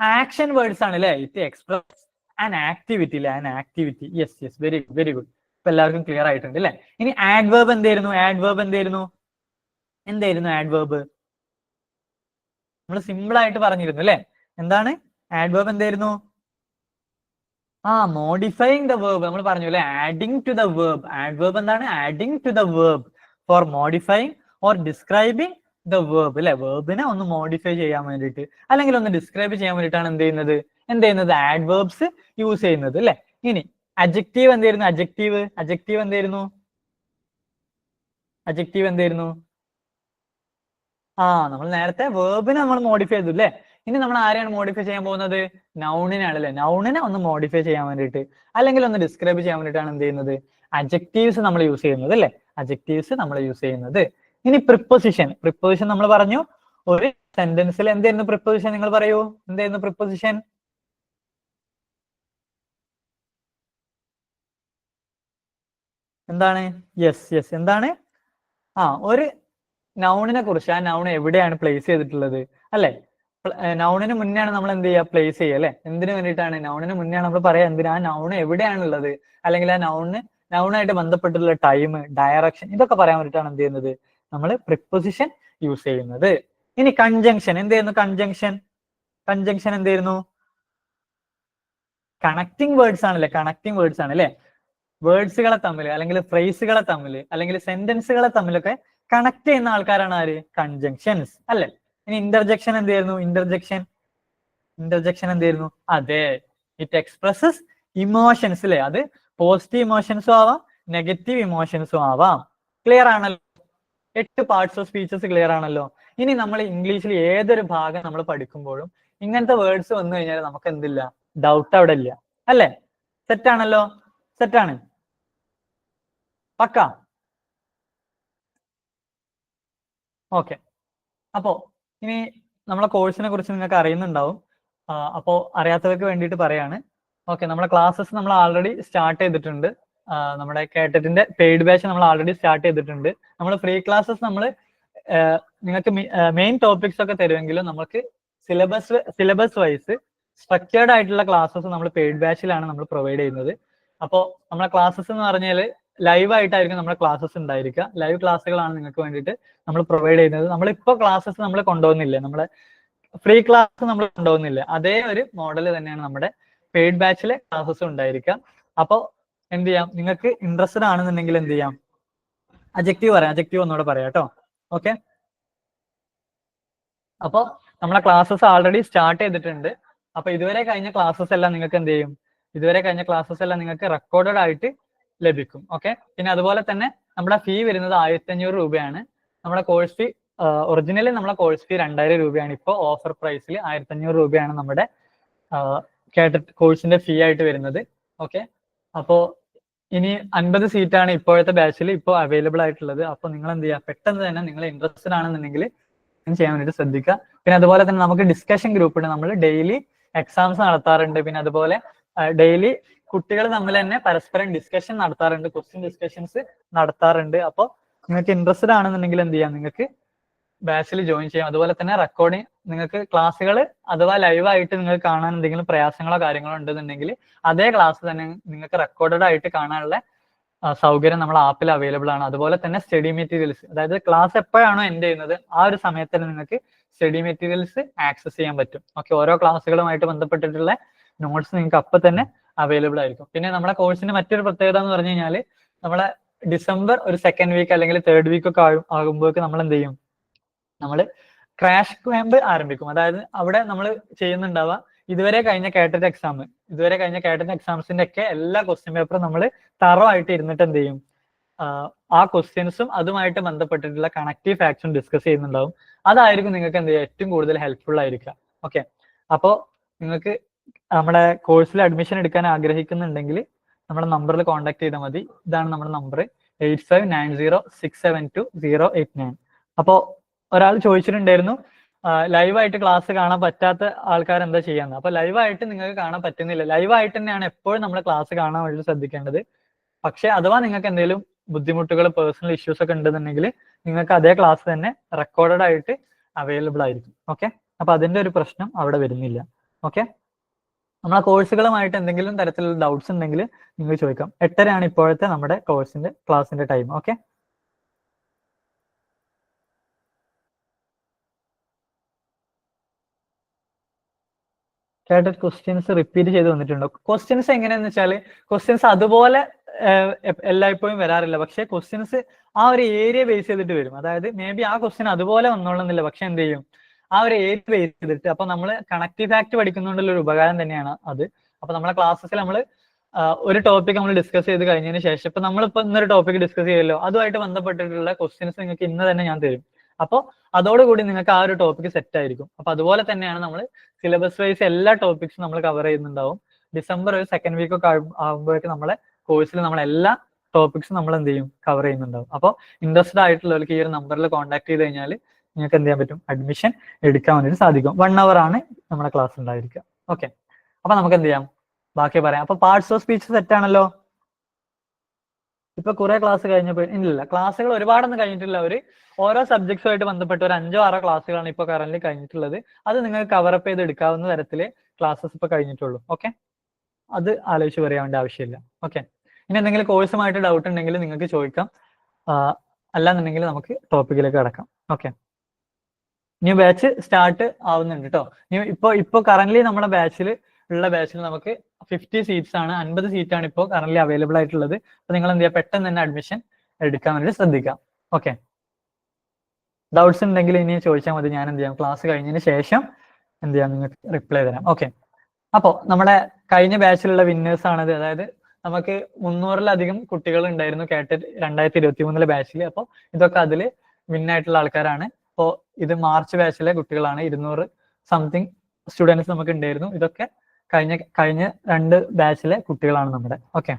ആക്ഷൻ വേർഡ്സ് ആണ് അല്ലെ. ഇറ്റ് എക്സ്പ്രസ് ആൻ ആക്ടിവിറ്റി അല്ലെ, an activity. Yes, very good. ഇപ്പൊ എല്ലാവർക്കും ക്ലിയർ ആയിട്ടുണ്ട് അല്ലെ. ഇനി ആഡ്വേർബ് എന്തായിരുന്നു, ആഡ്വേർബ് നമ്മൾ സിമ്പിൾ ആയിട്ട് പറഞ്ഞിരുന്നു അല്ലെ. എന്താണ് ആഡ്വേർബ് എന്തായിരുന്നു, മോഡിഫൈങ് ദ വേർബ് നമ്മൾ പറഞ്ഞു അല്ലെ. Adding to the verb. Adverb എന്താണ്, adding to the verb for modifying or describing the verb അല്ലെ. വേർബിനെ ഒന്ന് മോഡിഫൈ ചെയ്യാൻ വേണ്ടിയിട്ട് അല്ലെങ്കിൽ ഒന്ന് ഡിസ്ക്രൈബ് ചെയ്യാൻ വേണ്ടിയിട്ടാണ് എന്ത് ചെയ്യുന്നത് ആഡ്വേർബ്സ് യൂസ് ചെയ്യുന്നത് അല്ലെ. ഇനി അഡ്ജക്റ്റീവ് എന്തായിരുന്നു, അഡ്ജക്റ്റീവ് എന്തായിരുന്നു, നമ്മൾ നേരത്തെ വേർബിനെ നമ്മൾ മോഡിഫൈ ചെയ്തു അല്ലെ. ഇനി നമ്മൾ ആരെയാണ് മോഡിഫൈ ചെയ്യാൻ പോകുന്നത്, നൗണിനാണ് അല്ലെ. നൗണിനെ ഒന്ന് മോഡിഫൈ ചെയ്യാൻ വേണ്ടിയിട്ട് അല്ലെങ്കിൽ ഒന്ന് ഡിസ്ക്രൈബ് ചെയ്യാൻ വേണ്ടിയിട്ടാണ് എന്ത് ചെയ്യുന്നത്, അഡ്ജക്റ്റീവ്സ് നമ്മൾ യൂസ് ചെയ്യുന്നത് അല്ലെ. ഇനി പ്രിപ്പൊസിഷൻ നമ്മൾ പറഞ്ഞു. ഒരു സെന്റൻസിൽ എന്തായിരുന്നു പ്രിപ്പൊസിഷൻ, നിങ്ങൾ പറയൂ, എന്തായിരുന്നു പ്രിപ്പൊസിഷൻ? എന്താണ്? യെസ് എന്താണ്? ഒരു നൗണിനെ കുറിച്ച്, ആ നൗൺ എവിടെയാണ് പ്ലേസ് ചെയ്തിട്ടുള്ളത് അല്ലെ? നൗണിന് മുന്നെയാണ് നമ്മൾ എന്ത് ചെയ്യുക? പ്ലേസ് ചെയ്യുക അല്ലെ? എന്തിനു വേണ്ടിയിട്ടാണ്? നൗണിന് മുന്നെയാണ് നമ്മൾ പറയാ എന്തിനാ ആ നൗൺ എവിടെയാണുള്ളത്, അല്ലെങ്കിൽ ആ നൗണായിട്ട് ബന്ധപ്പെട്ടുള്ള ടൈം, ഡയറക്ഷൻ, ഇതൊക്കെ പറയാൻ വേണ്ടിയിട്ടാണ് എന്ത് ചെയ്യുന്നത്? നമ്മൾ പ്രിപ്പൊസിഷൻ യൂസ് ചെയ്യുന്നത്. ഇനി കൺജങ്ഷൻ എന്തായിരുന്നു? കൺജങ്ഷൻ എന്തായിരുന്നു? കണക്ടിങ് വേർഡ്സ് ആണല്ലേ? കണക്ടിങ് വേർഡ്സ് ആണ് അല്ലെ? വേർഡ്സുകളെ തമ്മിൽ, അല്ലെങ്കിൽ ഫ്രേസുകളെ തമ്മിൽ, അല്ലെങ്കിൽ സെന്റൻസുകളെ തമ്മിലൊക്കെ കണക്ട് ചെയ്യുന്ന ആൾക്കാരാണ് ആര്? കൺജങ്ഷൻസ് അല്ലെ? ഇനി ഇന്റർജെക്ഷൻ എന്തായിരുന്നു? ഇന്റർജെക്ഷൻ എന്തായിരുന്നു? അതെ, ഇറ്റ് എക്സ്പ്രസസ് ഇമോഷൻസ് അല്ലെ? അത് പോസിറ്റീവ് ഇമോഷൻസും ആവാം, നെഗറ്റീവ് ഇമോഷൻസും ആവാം. ക്ലിയർ ആണല്ലോ? 8 പാർട്സ് ഓഫ് സ്പീച്ചസ് ക്ലിയർ ആണല്ലോ? ഇനി നമ്മൾ ഇംഗ്ലീഷിൽ ഏതൊരു ഭാഗം നമ്മൾ പഠിക്കുമ്പോഴും ഇങ്ങനത്തെ വേർഡ്സ് വന്നു കഴിഞ്ഞാൽ നമുക്ക് എന്തില്ല? ഡൗട്ട് അവിടെ ഇല്ല അല്ലെ? സെറ്റാണല്ലോ? സെറ്റാണ്? പക്ക? ഓക്കെ. അപ്പോ ഇനി നമ്മളെ കോഴ്സിനെ കുറിച്ച് നിങ്ങൾക്ക് അറിയുന്നുണ്ടാവും. അപ്പോൾ അറിയാത്തവർക്ക് വേണ്ടിയിട്ട് പറയാണ്. ഓക്കെ, നമ്മുടെ ക്ലാസ്സസ് നമ്മൾ ആൾറെഡി സ്റ്റാർട്ട് ചെയ്തിട്ടുണ്ട്. നമ്മുടെ കേട്ടറ്റിന്റെ പെയ്ഡ് ബാച്ച് നമ്മൾ ആൾറെഡി സ്റ്റാർട്ട് ചെയ്തിട്ടുണ്ട്. നമ്മൾ ഫ്രീ ക്ലാസ്സസ് നമ്മൾ നിങ്ങൾക്ക് മെയിൻ ടോപ്പിക്സ് ഒക്കെ തരുമെങ്കിലും നമുക്ക് സിലബസ് വൈസ് സ്ട്രക്ചേർഡ് ആയിട്ടുള്ള ക്ലാസ്സസ് നമ്മൾ പെയ്ഡ് ബാച്ചിലാണ് നമ്മൾ പ്രൊവൈഡ് ചെയ്യുന്നത്. അപ്പോൾ നമ്മളെ ക്ലാസ്സസ് എന്ന് പറഞ്ഞാൽ ലൈവ് ആയിട്ടായിരിക്കും നമ്മുടെ ക്ലാസ്സസ് ഉണ്ടായിരിക്കുക. ലൈവ് ക്ലാസ്സുകളാണ് നിങ്ങൾക്ക് വേണ്ടിയിട്ട് നമ്മൾ പ്രൊവൈഡ് ചെയ്യുന്നത്. നമ്മളിപ്പോൾ ക്ലാസ്സസ് നമ്മൾ കൊണ്ടുപോകുന്നില്ല, നമ്മളെ ഫ്രീ ക്ലാസ് നമ്മൾ കൊണ്ടുപോകുന്നില്ല, അതേ ഒരു മോഡൽ തന്നെയാണ് നമ്മുടെ പെയ്ഡ് ബാച്ചിലെ ക്ലാസ്സസ് ഉണ്ടായിരിക്കുക. അപ്പോൾ എന്ത് ചെയ്യാം? നിങ്ങൾക്ക് ഇൻട്രസ്റ്റഡ് ആണെന്നുണ്ടെങ്കിൽ എന്ത് ചെയ്യാം? അജക്റ്റീവ് പറയാം. അജക്റ്റീവ് ഒന്നുകൂടെ പറയാം കേട്ടോ. ഓക്കെ, അപ്പോൾ നമ്മളെ ക്ലാസ്സസ് ആൾറെഡി സ്റ്റാർട്ട് ചെയ്തിട്ടുണ്ട്. അപ്പൊ ഇതുവരെ കഴിഞ്ഞ ക്ലാസ്സസ് എല്ലാം നിങ്ങൾക്ക് എന്ത് ചെയ്യും? ഇതുവരെ കഴിഞ്ഞ ക്ലാസ്സസ് എല്ലാം നിങ്ങൾക്ക് റെക്കോർഡഡ് ആയിട്ട് ലഭിക്കും. ഓക്കെ, പിന്നെ അതുപോലെ തന്നെ നമ്മുടെ ഫീ വരുന്നത് 1500 രൂപയാണ്. നമ്മുടെ കോഴ്സ് ഫീ ഒറിജിനലി നമ്മളെ കോഴ്സ് ഫീ 2000 രൂപയാണ്. ഇപ്പോൾ ഓഫർ പ്രൈസിൽ 1500 രൂപയാണ് നമ്മുടെ കോഴ്സിന്റെ ഫീ ആയിട്ട് വരുന്നത്. ഓക്കെ, അപ്പോ ഇനി 50 സീറ്റാണ് ഇപ്പോഴത്തെ ബാച്ചിൽ ഇപ്പോൾ അവൈലബിൾ ആയിട്ടുള്ളത്. അപ്പൊ നിങ്ങൾ എന്ത് ചെയ്യുക? പെട്ടെന്ന് തന്നെ നിങ്ങൾ ഇൻട്രസ്റ്റഡ് ആണെന്നുണ്ടെങ്കിൽ ചെയ്യാൻ വേണ്ടിയിട്ട് ശ്രദ്ധിക്കുക. പിന്നെ അതുപോലെ തന്നെ നമുക്ക് ഡിസ്കഷൻ ഗ്രൂപ്പ് ഉണ്ട്. നമ്മൾ ഡെയിലി എക്സാംസ് നടത്താറുണ്ട്. പിന്നെ അതുപോലെ ഡെയിലി കുട്ടികൾ തമ്മിൽ തന്നെ പരസ്പരം ഡിസ്കഷൻ നടത്താറുണ്ട്, ക്വസ്റ്റ്യൻ ഡിസ്കഷൻസ് നടത്താറുണ്ട്. അപ്പോൾ നിങ്ങൾക്ക് ഇൻട്രസ്റ്റഡ് ആണെന്നുണ്ടെങ്കിൽ എന്ത് ചെയ്യാം? നിങ്ങൾക്ക് ബാച്ചിൽ ജോയിൻ ചെയ്യാം. അതുപോലെ തന്നെ റെക്കോർഡിങ്, നിങ്ങൾക്ക് ക്ലാസ്സുകൾ അഥവാ ലൈവായിട്ട് നിങ്ങൾക്ക് കാണാൻ എന്തെങ്കിലും പ്രയാസങ്ങളോ കാര്യങ്ങളോ ഉണ്ടെന്നുണ്ടെങ്കിൽ അതേ ക്ലാസ് തന്നെ നിങ്ങൾക്ക് റെക്കോർഡഡ് ആയിട്ട് കാണാനുള്ള സൗകര്യം നമ്മൾ ആപ്പിൽ അവൈലബിൾ ആണ്. അതുപോലെ തന്നെ സ്റ്റഡി മെറ്റീരിയൽസ്, അതായത് ക്ലാസ് എപ്പോഴാണോ എൻഡ് ചെയ്യുന്നത് ആ ഒരു സമയത്ത് തന്നെ നിങ്ങൾക്ക് സ്റ്റഡി മെറ്റീരിയൽസ് ആക്സസ് ചെയ്യാൻ പറ്റും. ഓക്കെ, ഓരോ ക്ലാസ്സുകളുമായിട്ട് ബന്ധപ്പെട്ടിട്ടുള്ള നോട്ട്സ് നിങ്ങൾക്ക് അപ്പൊ തന്നെ അവൈലബിൾ ആയിരിക്കും. പിന്നെ നമ്മുടെ കോഴ്സിന്റെ മറ്റൊരു പ്രത്യേകത എന്ന് പറഞ്ഞു കഴിഞ്ഞാൽ നമ്മളെ ഡിസംബർ ഒരു 2nd വീക്ക് അല്ലെങ്കിൽ 3rd വീക്ക് ഒക്കെ ആകുമ്പോഴേക്ക് നമ്മൾ എന്ത് ചെയ്യും? നമ്മൾ ക്രാഷ് ക്യാമ്പ് ആരംഭിക്കും. അതായത് അവിടെ നമ്മൾ ചെയ്യുന്നുണ്ടാവുക ഇതുവരെ കഴിഞ്ഞ കാറ്ററ്റ് എക്സാംസിന്റെ ഒക്കെ എല്ലാ ക്വസ്റ്റ്യൻ പേപ്പറും നമ്മൾ തറവായിട്ട് ഇരുന്നിട്ട് എന്ത് ചെയ്യും? ആ ക്വസ്റ്റ്യൻസും അതുമായിട്ട് ബന്ധപ്പെട്ടിട്ടുള്ള കണക്റ്റീവ് ഫാക്ട്സും ഡിസ്കസ് ചെയ്യുന്നുണ്ടാവും. അതായിരിക്കും നിങ്ങൾക്ക് എന്ത് ചെയ്യുക? ഏറ്റവും കൂടുതൽ ഹെൽപ്ഫുൾ ആയിരിക്കുക. ഓക്കെ, അപ്പോൾ നിങ്ങൾക്ക് നമ്മുടെ കോഴ്സിൽ അഡ്മിഷൻ എടുക്കാൻ ആഗ്രഹിക്കുന്നുണ്ടെങ്കിൽ നമ്മുടെ നമ്പറിൽ കോൺടാക്ട് ചെയ്താൽ മതി. ഇതാണ് നമ്മുടെ നമ്പർ 8590672089. അപ്പോൾ ഒരാൾ ചോദിച്ചിട്ടുണ്ടായിരുന്നു ലൈവായിട്ട് ക്ലാസ് കാണാൻ പറ്റാത്ത ആൾക്കാർ എന്താ ചെയ്യാന്ന്. അപ്പൊ ലൈവായിട്ട് നിങ്ങൾക്ക് കാണാൻ പറ്റുന്നില്ല. ലൈവായിട്ട് തന്നെയാണ് എപ്പോഴും നമ്മൾ ക്ലാസ് കാണാൻ വേണ്ടി ശ്രദ്ധിക്കേണ്ടത്. പക്ഷെ അഥവാ നിങ്ങൾക്ക് എന്തെങ്കിലും ബുദ്ധിമുട്ടുകൾ, പേഴ്സണൽ ഇഷ്യൂസ് ഒക്കെ ഉണ്ടെന്നുണ്ടെങ്കിൽ നിങ്ങൾക്ക് അതേ ക്ലാസ് തന്നെ റെക്കോർഡഡ് ആയിട്ട് അവൈലബിൾ ആയിരിക്കും. ഓക്കെ, അപ്പൊ അതിന്റെ ഒരു പ്രശ്നം അവിടെ വരുന്നില്ല. ഓക്കെ, നമ്മളെ കോഴ്സുകളുമായിട്ട് എന്തെങ്കിലും തരത്തിലുള്ള ഡൗട്ട്സ് ഉണ്ടെങ്കിൽ നിങ്ങൾ ചോദിക്കാം. 8:30 ഇപ്പോഴത്തെ നമ്മുടെ ക്ലാസിന്റെ ടൈം. ഓക്കെ, കേട്ട ക്വസ്റ്റ്യൻസ് റിപ്പീറ്റ് ചെയ്ത് വന്നിട്ടുണ്ടോ? ക്വസ്റ്റ്യൻസ് എങ്ങനെയാന്ന് വെച്ചാൽ ക്വസ്റ്റ്യൻസ് അതുപോലെ എല്ലായ്പ്പോഴും വരാറില്ല. പക്ഷെ ക്വസ്റ്റ്യൻസ് ആ ഒരു ഏരിയ ബേസ് ചെയ്തിട്ട് വരും. അതായത് മേ ബി ആ ക്വസ്റ്റ്യൻ അതുപോലെ വന്നോളുന്നില്ല, പക്ഷെ എന്ത് ചെയ്യും? ആ ഒരു ഏരിയ ബേസ് ചെയ്തിട്ട്. അപ്പൊ നമ്മൾ കണക്റ്റീവ് ഫാക്ട് പഠിക്കുന്നതുകൊണ്ടുള്ള ഒരു ഉപകാരം തന്നെയാണ് അത്. അപ്പൊ നമ്മളെ ക്ലാസ്സിൽ നമ്മൾ ഒരു ടോപ്പിക് നമ്മൾ ഡിസ്കസ് ചെയ്ത് കഴിഞ്ഞതിന് ശേഷം ഇപ്പൊ നമ്മളിപ്പോ ഇന്നൊരു ടോപ്പിക് ഡിസ്കസ് ചെയ്യുമല്ലോ, അതുമായിട്ട് ബന്ധപ്പെട്ടിട്ടുള്ള ക്വസ്റ്റ്യൻസ് നിങ്ങൾക്ക് ഇന്ന് തന്നെ ഞാൻ തരും. അപ്പോൾ അതോടുകൂടി നിങ്ങൾക്ക് ആ ഒരു ടോപ്പിക് സെറ്റ് ആയിരിക്കും. അപ്പൊ അതുപോലെ തന്നെയാണ് നമ്മൾ സിലബസ് വൈസ് എല്ലാ ടോപ്പിക്സും നമ്മൾ കവർ ചെയ്യുന്നുണ്ടാവും. ഡിസംബർ ഒരു 2nd വീക്ക് ഒക്കെ ആകുമ്പോഴേക്കും നമ്മളെ കോഴ്സിൽ നമ്മൾ എല്ലാ ടോപ്പിക്സും നമ്മൾ എന്ത് ചെയ്യും? കവർ ചെയ്യുന്നുണ്ടാവും. അപ്പോൾ ഇൻട്രസ്റ്റഡ് ആയിട്ടുള്ളവർക്ക് ഈ ഒരു നമ്പറിൽ കോൺടാക്ട് ചെയ്ത് കഴിഞ്ഞാൽ നിങ്ങൾക്ക് എന്ത് ചെയ്യാൻ പറ്റും? അഡ്മിഷൻ എടുക്കാൻ വേണ്ടിയിട്ട് സാധിക്കും. 1 hour ആണ് നമ്മുടെ ക്ലാസ് ഉണ്ടായിരിക്കുക. ഓക്കെ, അപ്പൊ നമുക്ക് എന്ത് ചെയ്യാം? ബാക്കി പറയാം. അപ്പൊ പാർട്സ് ഓഫ് സ്പീച്ച് സെറ്റ് ആണല്ലോ? ഇപ്പൊ കുറെ ക്ലാസ് കഴിഞ്ഞപ്പോൾ ഇല്ല, ക്ലാസ്സുകൾ ഒരുപാടൊന്നും കഴിഞ്ഞിട്ടില്ല. ഓരോ സബ്ജക്ട്സുമായിട്ട് ബന്ധപ്പെട്ട് ഒരു 5-6 ക്ലാസ്സുകളാണ് ഇപ്പൊ കറന്റ് കഴിഞ്ഞിട്ടുള്ളത്. അത് നിങ്ങൾക്ക് കവറപ്പ് ചെയ്ത് എടുക്കാവുന്ന തരത്തില് ക്ലാസ്സസ് ഇപ്പൊ കഴിഞ്ഞിട്ടുള്ളൂ. ഓക്കെ, അത് ആലോചിച്ച് പറയാൻ ആവശ്യമില്ല. ഓക്കെ, ഇനി എന്തെങ്കിലും കോഴ്സുമായിട്ട് ഡൗട്ട് ഉണ്ടെങ്കിൽ നിങ്ങൾക്ക് ചോദിക്കാം. അല്ലാന്നുണ്ടെങ്കിൽ നമുക്ക് ടോപ്പിക്കിലേക്ക് കടക്കാം. ഓക്കെ, ന്യൂ ബാച്ച് സ്റ്റാർട്ട് ആവുന്നുണ്ട് കേട്ടോ. ഇപ്പൊ കറന്റ് നമ്മുടെ ബാച്ചിൽ നമുക്ക് 50 സീറ്റ്സ് ആണ്, 50 സീറ്റാണ് ഇപ്പോൾ കറന്റ് അവൈലബിൾ ആയിട്ടുള്ളത്. അപ്പൊ നിങ്ങൾ എന്ത് ചെയ്യുക, പെട്ടെന്ന് തന്നെ അഡ്മിഷൻ എടുക്കാൻ വേണ്ടി ശ്രദ്ധിക്കാം. ഓക്കെ, ഡൗട്ട്സ് ഉണ്ടെങ്കിൽ ഇനി ചോദിച്ചാൽ മതി. ഞാൻ എന്ത് ചെയ്യാം, ക്ലാസ് കഴിഞ്ഞതിന് ശേഷം എന്ത് ചെയ്യാം, നിങ്ങൾക്ക് റിപ്ലൈ തരാം. ഓക്കെ, അപ്പോൾ നമ്മുടെ കഴിഞ്ഞ ബാച്ചിലുള്ള വിന്നേഴ്സ് ആണത്. അതായത് നമുക്ക് 300-ലധികം കുട്ടികൾ ഉണ്ടായിരുന്നു കേട്ടറ്റ് 2023 ബാച്ചിൽ. അപ്പോൾ ഇതൊക്കെ അതിൽ വിന്നായിട്ടുള്ള ആൾക്കാരാണ്. അപ്പോൾ ഇത് മാർച്ച് ബാച്ചിലെ കുട്ടികളാണ്. 200 സംതിങ് സ്റ്റുഡൻസ് നമുക്ക് ഉണ്ടായിരുന്നു. ഇതൊക്കെ കഴിഞ്ഞ 2 ബാച്ചിലെ കുട്ടികളാണ് നമ്മുടെ. ഓക്കെ,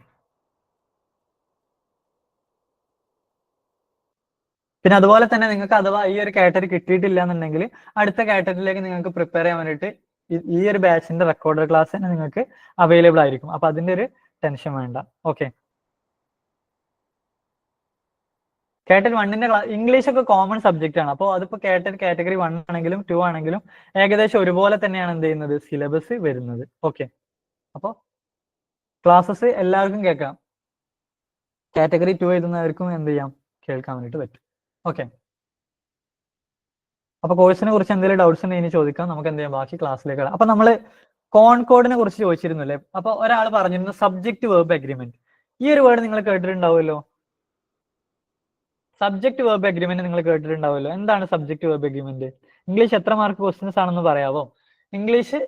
പിന്നെ അതുപോലെ തന്നെ നിങ്ങൾക്ക് അഥവാ ഈ ഒരു കാറ്റഗറി കിട്ടിയിട്ടില്ല എന്നുണ്ടെങ്കിൽ അടുത്ത കാറ്റഗറിയിലേക്ക് നിങ്ങൾക്ക് പ്രിപ്പയർ ചെയ്യാൻ വേണ്ടിയിട്ട് ഈ ഒരു ബാച്ചിന്റെ റെക്കോർഡഡ് ക്ലാസ് തന്നെ നിങ്ങൾക്ക് അവൈലബിൾ ആയിരിക്കും. അപ്പൊ അതിന്റെ ഒരു ടെൻഷൻ വേണ്ട. ഓക്കെ, കാറ്റഗറി 1ന്റെ ഇംഗ്ലീഷ് ഒക്കെ കോമൺ സബ്ജക്റ്റ് ആണ്. അപ്പോൾ അതിപ്പോ കാറ്റഗറി 1 ആണെങ്കിലും 2 ആണെങ്കിലും ഏകദേശം ഒരുപോലെ തന്നെയാണ് എന്ത് ചെയ്യുന്നത്, സിലബസ് വരുന്നത്. ഓക്കെ, അപ്പോൾ ക്ലാസ്സസ് എല്ലാവർക്കും കേൾക്കാം. കാറ്റഗറി 2 എഴുതുന്നവർക്കും എന്ത് ചെയ്യാം, കേൾക്കാൻ വേണ്ടിയിട്ട് പറ്റും. ഓക്കെ, അപ്പൊ കോഴ്സിനെ കുറിച്ച് എന്തെങ്കിലും ഡൗട്ട്സ് ഉണ്ടെങ്കിൽ ഇനി ചോദിക്കാം. നമുക്ക് എന്ത് ചെയ്യാം, ബാക്കി ക്ലാസ്സിലേക്ക്. അപ്പൊ നമ്മള് കോൺകോഡിനെ കുറിച്ച് ചോദിച്ചിരുന്നു അല്ലേ? അപ്പൊ ഒരാൾ പറഞ്ഞിരുന്നു സബ്ജക്ട് വെർബ് അഗ്രിമെന്റ്. ഈ ഒരു വേർഡ് നിങ്ങൾ കേട്ടിട്ടുണ്ടാവുമല്ലോ. സബ്ജക്ട് വെർബ് അഗ്രിമെന്റ് നിങ്ങൾ കേട്ടിട്ടുണ്ടാവുമല്ലോ. എന്താണ് സബ്ജക്ട് വെർബ് അഗ്രിമെന്റ്? ഇംഗ്ലീഷ് എത്ര മാർക്ക് ക്വസ്റ്റ്യൻസ് ആണെന്ന് പറയാവോ? ഇംഗ്ലീഷ്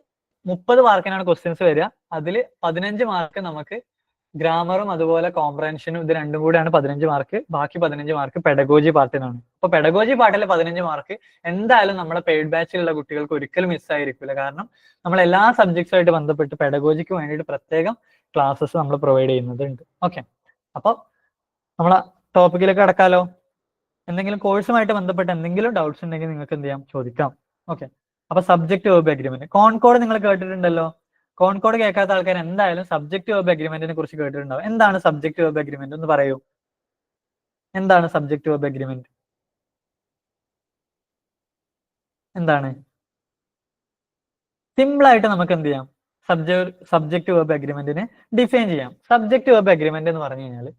30 മാർക്കിനാണ് ക്വസ്റ്റ്യൻസ് വരിക. അതിൽ 15 മാർക്ക് നമുക്ക് ഗ്രാമറും അതുപോലെ കോംപ്രഹെൻഷനും, ഇത് രണ്ടും കൂടെയാണ് 15 മാർക്ക്. ബാക്കി 15 മാർക്ക് പെഡഗോജി പാർട്ടിനാണ്. അപ്പൊ പെഡഗോജി പാർട്ടിലെ 15 മാർക്ക് എന്തായാലും നമ്മുടെ പെയ്ഡ് ബാച്ചിലുള്ള കുട്ടികൾക്ക് ഒരിക്കലും മിസ്സായിരിക്കില്ല. കാരണം നമ്മൾ എല്ലാ സബ്ജക്ട്സുമായിട്ട് ബന്ധപ്പെട്ട് പെഡഗോജിക്ക് വേണ്ടിയിട്ട് പ്രത്യേകം ക്ലാസ്സസ് നമ്മൾ പ്രൊവൈഡ് ചെയ്യുന്നുണ്ട്. ഓക്കെ, അപ്പൊ നമ്മളെ ടോപ്പിക്കിലേക്ക് കടക്കാലോ. എന്തെങ്കിലും കോഴ്സുമായിട്ട് ബന്ധപ്പെട്ട് എന്തെങ്കിലും ഡൗട്ട്സ് ഉണ്ടെങ്കിൽ നിങ്ങൾക്ക് എന്ത് ചെയ്യാം, ചോദിക്കാം. ഓക്കെ, അപ്പൊ സബ്ജക്ട് വെർബ് അഗ്രിമെന്റ് കോൺകോഡ് നിങ്ങൾ കേട്ടിട്ടുണ്ടല്ലോ. കോൺകോഡ് കേൾക്കാത്ത ആൾക്കാർ എന്തായാലും സബ്ജക്ട് വെർബ് അഗ്രിമെന്റിനെ കുറിച്ച് കേട്ടിട്ടുണ്ടാവും. എന്താണ് സബ്ജക്ട് വെർബ് അഗ്രിമെന്റ് എന്ന് പറയൂ. എന്താണ് സബ്ജക്ട് വെർബ് അഗ്രിമെന്റ്? എന്താണ്? സിമ്പിൾ ആയിട്ട് നമുക്ക് എന്ത് ചെയ്യാം, സബ്ജക്ട് വെർബ് അഗ്രിമെന്റിനെ ഡിഫൈൻ ചെയ്യാം. സബ്ജക്ട് വെർബ് അഗ്രിമെന്റ് എന്ന് പറഞ്ഞു കഴിഞ്ഞാൽ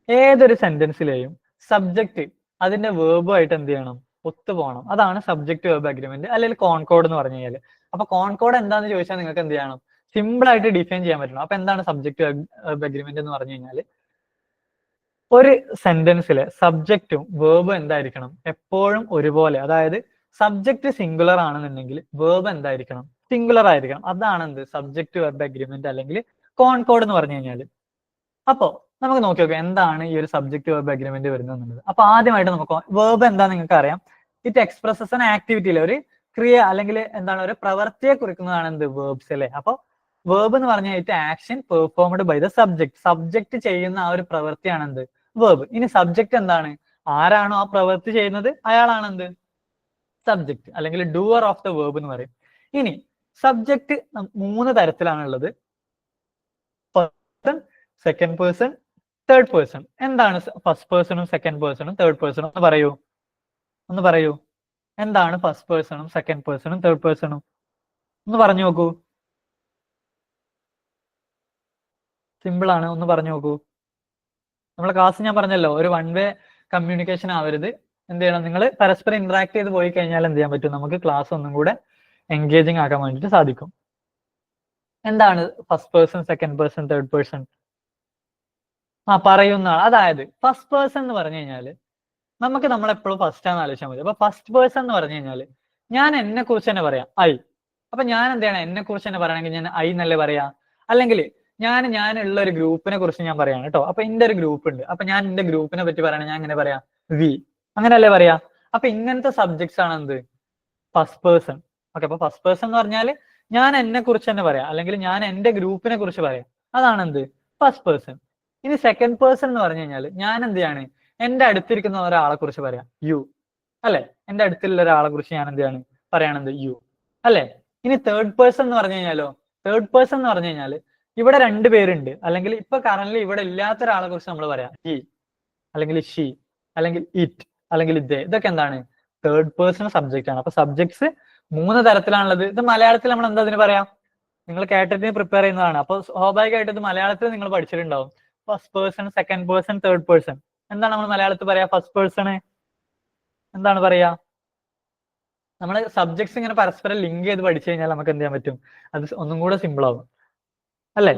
ഏതൊരു സെന്റൻസിലെയും സബ്ജക്ട് അതിന്റെ വേർബുമായിട്ട് എന്ത് ചെയ്യണം, ഒത്തുപോകണം. അതാണ് സബ്ജക്ട് വെർബ് അഗ്രിമെന്റ്, അല്ലെങ്കിൽ കോൺകോഡ് എന്ന് പറഞ്ഞു കഴിഞ്ഞാൽ. അപ്പൊ കോൺകോഡ് എന്താണെന്ന് ചോദിച്ചാൽ നിങ്ങൾക്ക് എന്ത് ചെയ്യണം, സിമ്പിൾ ആയിട്ട് ഡിഫൈൻ ചെയ്യാൻ പറ്റണം. അപ്പൊ എന്താണ് സബ്ജക്ട് വെർബ് അഗ്രിമെന്റ് എന്ന് പറഞ്ഞു കഴിഞ്ഞാൽ, ഒരു സെന്റൻസിലെ സബ്ജക്റ്റും വേർബും എന്തായിരിക്കണം, എപ്പോഴും ഒരുപോലെ. അതായത് സബ്ജക്ട് സിംഗുലർ ആണെന്നുണ്ടെങ്കിൽ വേർബ് എന്തായിരിക്കണം, സിംഗുലർ ആയിരിക്കണം. അതാണ് എന്ത്, സബ്ജക്ട് വെർബ് അഗ്രിമെന്റ് അല്ലെങ്കിൽ കോൺകോഡ് എന്ന് പറഞ്ഞു കഴിഞ്ഞാൽ. അപ്പോ നമുക്ക് നോക്കി നോക്കാം എന്താണ് ഈ ഒരു സബ്ജക്ട് വെർബ് അഗ്രിമെന്റ് വരുന്നത് എന്നുള്ളത്. അപ്പൊ ആദ്യമായിട്ട് നമുക്ക് വേർബ് എന്താ നിങ്ങൾക്ക് അറിയാം. ഇറ്റ് എക്സ്പ്രസസ് ആൻ ആക്ടിവിറ്റിയിലെ ഒരു ക്രിയ അല്ലെങ്കിൽ എന്താണ്, ഒരു പ്രവൃത്തിയെ കുറിക്കുന്നതാണ് എന്ത്, വേർബ്സ് അല്ലേ. അപ്പൊ വേർബ് എന്ന് പറഞ്ഞാൽ it action performed by the subject. Subject ചെയ്യുന്ന ആ ഒരു പ്രവൃത്തിയാണ് എന്ത്, വേർബ്. ഇനി സബ്ജക്ട് എന്താണ്, ആരാണോ ആ പ്രവൃത്തി ചെയ്യുന്നത് അയാളാണ് എന്ത്, സബ്ജക്ട് അല്ലെങ്കിൽ ഡൂവർ ഓഫ് ദ വേർബ് എന്ന് പറയും. ഇനി സബ്ജക്ട് 3 തരത്തിലാണുള്ളത്, person, second person, third person. എന്താണ് ഫസ്റ്റ് പേഴ്സണും സെക്കൻഡ് പേഴ്സണും തേർഡ് പേഴ്സണും ഒന്ന് പറയൂ. എന്താണ് ഫസ്റ്റ് പേഴ്സണും സെക്കൻഡ് പേഴ്സണും തേർഡ് പേഴ്സണും ഒന്ന് പറഞ്ഞു നോക്കൂ. സിമ്പിൾ ആണ്, ഒന്ന് പറഞ്ഞു നോക്കൂ. നമ്മളെ ക്ലാസ് ഞാൻ പറഞ്ഞല്ലോ, ഒരു 1 വേ കമ്മ്യൂണിക്കേഷൻ ആവരുത്. എന്ത് ചെയ്യണം, നിങ്ങൾ പരസ്പരം ഇന്ററാക്ട് ചെയ്ത് പോയി കഴിഞ്ഞാൽ എന്ത് ചെയ്യാൻ പറ്റും, നമുക്ക് ക്ലാസ് ഒന്നും കൂടെ എൻഗേജിങ് ആക്കാൻ വേണ്ടിയിട്ട് സാധിക്കും. എന്താണ് first person, second person, third person? പറയുന്ന ആൾ. അതായത് ഫസ്റ്റ് പേഴ്സൺ എന്ന് പറഞ്ഞു കഴിഞ്ഞാൽ നമുക്ക് നമ്മളെപ്പോഴും ഫസ്റ്റ് ആണെന്ന് ആലോചിച്ചാൽ മതി. അപ്പൊ ഫസ്റ്റ് പേഴ്സൺ എന്ന് പറഞ്ഞു കഴിഞ്ഞാൽ ഞാൻ എന്നെ കുറിച്ച് തന്നെ പറയാം, ഐ. അപ്പൊ ഞാൻ എന്ത് ചെയ്യണം, എന്നെ കുറിച്ച് തന്നെ പറയണമെങ്കിൽ ഞാൻ ഐ എന്നല്ലേ പറയാ. അല്ലെങ്കിൽ ഞാനുള്ള ഒരു ഗ്രൂപ്പിനെ കുറിച്ച് ഞാൻ പറയാണ് കേട്ടോ. അപ്പൊ എന്റെ ഒരു ഗ്രൂപ്പ് ഉണ്ട്, അപ്പൊ ഞാൻ എന്റെ ഗ്രൂപ്പിനെ പറ്റി പറയണേ ഞാൻ എങ്ങനെ പറയാം, വി. അങ്ങനെയല്ലേ പറയാ. അപ്പൊ ഇങ്ങനത്തെ സബ്ജക്ട്സ് ആണ് എന്ത്, ഫസ്റ്റ് പേഴ്സൺ. ഓക്കെ, അപ്പൊ ഫസ്റ്റ് പേഴ്സൺ എന്ന് പറഞ്ഞാൽ ഞാൻ എന്നെ കുറിച്ച് തന്നെ പറയാം, അല്ലെങ്കിൽ ഞാൻ എന്റെ ഗ്രൂപ്പിനെ കുറിച്ച് പറയാം. അതാണ് എന്ത്, ഫസ്റ്റ് പേഴ്സൺ. ഇനി സെക്കൻഡ് പേഴ്സൺ എന്ന് പറഞ്ഞു കഴിഞ്ഞാൽ ഞാൻ എന്ത് ചെയ്യാണ്, എന്റെ അടുത്തിരിക്കുന്ന ഒരാളെ കുറിച്ച് പറയാം, യു അല്ലെ. എന്റെ അടുത്തുള്ള ഒരാളെ കുറിച്ച് ഞാൻ എന്ത് ചെയ്യാണ്, പറയണത് യു അല്ലെ. ഇനി തേർഡ് പേഴ്സൺ എന്ന് പറഞ്ഞു കഴിഞ്ഞാലോ, തേർഡ് പേഴ്സൺ എന്ന് പറഞ്ഞു കഴിഞ്ഞാൽ ഇവിടെ 2 പേരുണ്ട്, അല്ലെങ്കിൽ ഇപ്പൊ കറന്റ് ഇവിടെ ഇല്ലാത്ത ഒരാളെ കുറിച്ച് നമ്മൾ പറയാം, ഹി. അല്ലെങ്കിൽ ഷീ, അല്ലെങ്കിൽ ഇറ്റ്, അല്ലെങ്കിൽ ദേ, ഇതൊക്കെ എന്താണ്? തേർഡ് പേഴ്സൺ സബ്ജക്റ്റ് ആണ്. അപ്പൊ സബ്ജക്ട്സ് 3 തരത്തിലാണുള്ളത്. ഇത് മലയാളത്തിൽ നമ്മൾ എന്താ അതിന് പറയാം? നിങ്ങൾ കേട്ടിട്ട് പ്രിപ്പയർ ചെയ്യുന്നതാണ്. അപ്പൊ സ്വാഭാവികമായിട്ട് ഇത് മലയാളത്തിൽ നിങ്ങൾ പഠിച്ചിട്ടുണ്ടാവും. First person, second person, third person. എന്താണ് നമ്മൾ മലയാളത്തിൽ പറയാ? ഫസ്റ്റ് പേഴ്സൺ എന്താണ് പറയാ? നമ്മൾ സബ്ജക്ട്സ് ഇങ്ങനെ പരസ്പരം ലിങ്ക് ചെയ്ത് പഠിച്ചു കഴിഞ്ഞാൽ നമുക്ക് എന്ത് ചെയ്യാൻ പറ്റും? അത് ഒന്നും കൂടെ സിമ്പിൾ ആവും അല്ലേ?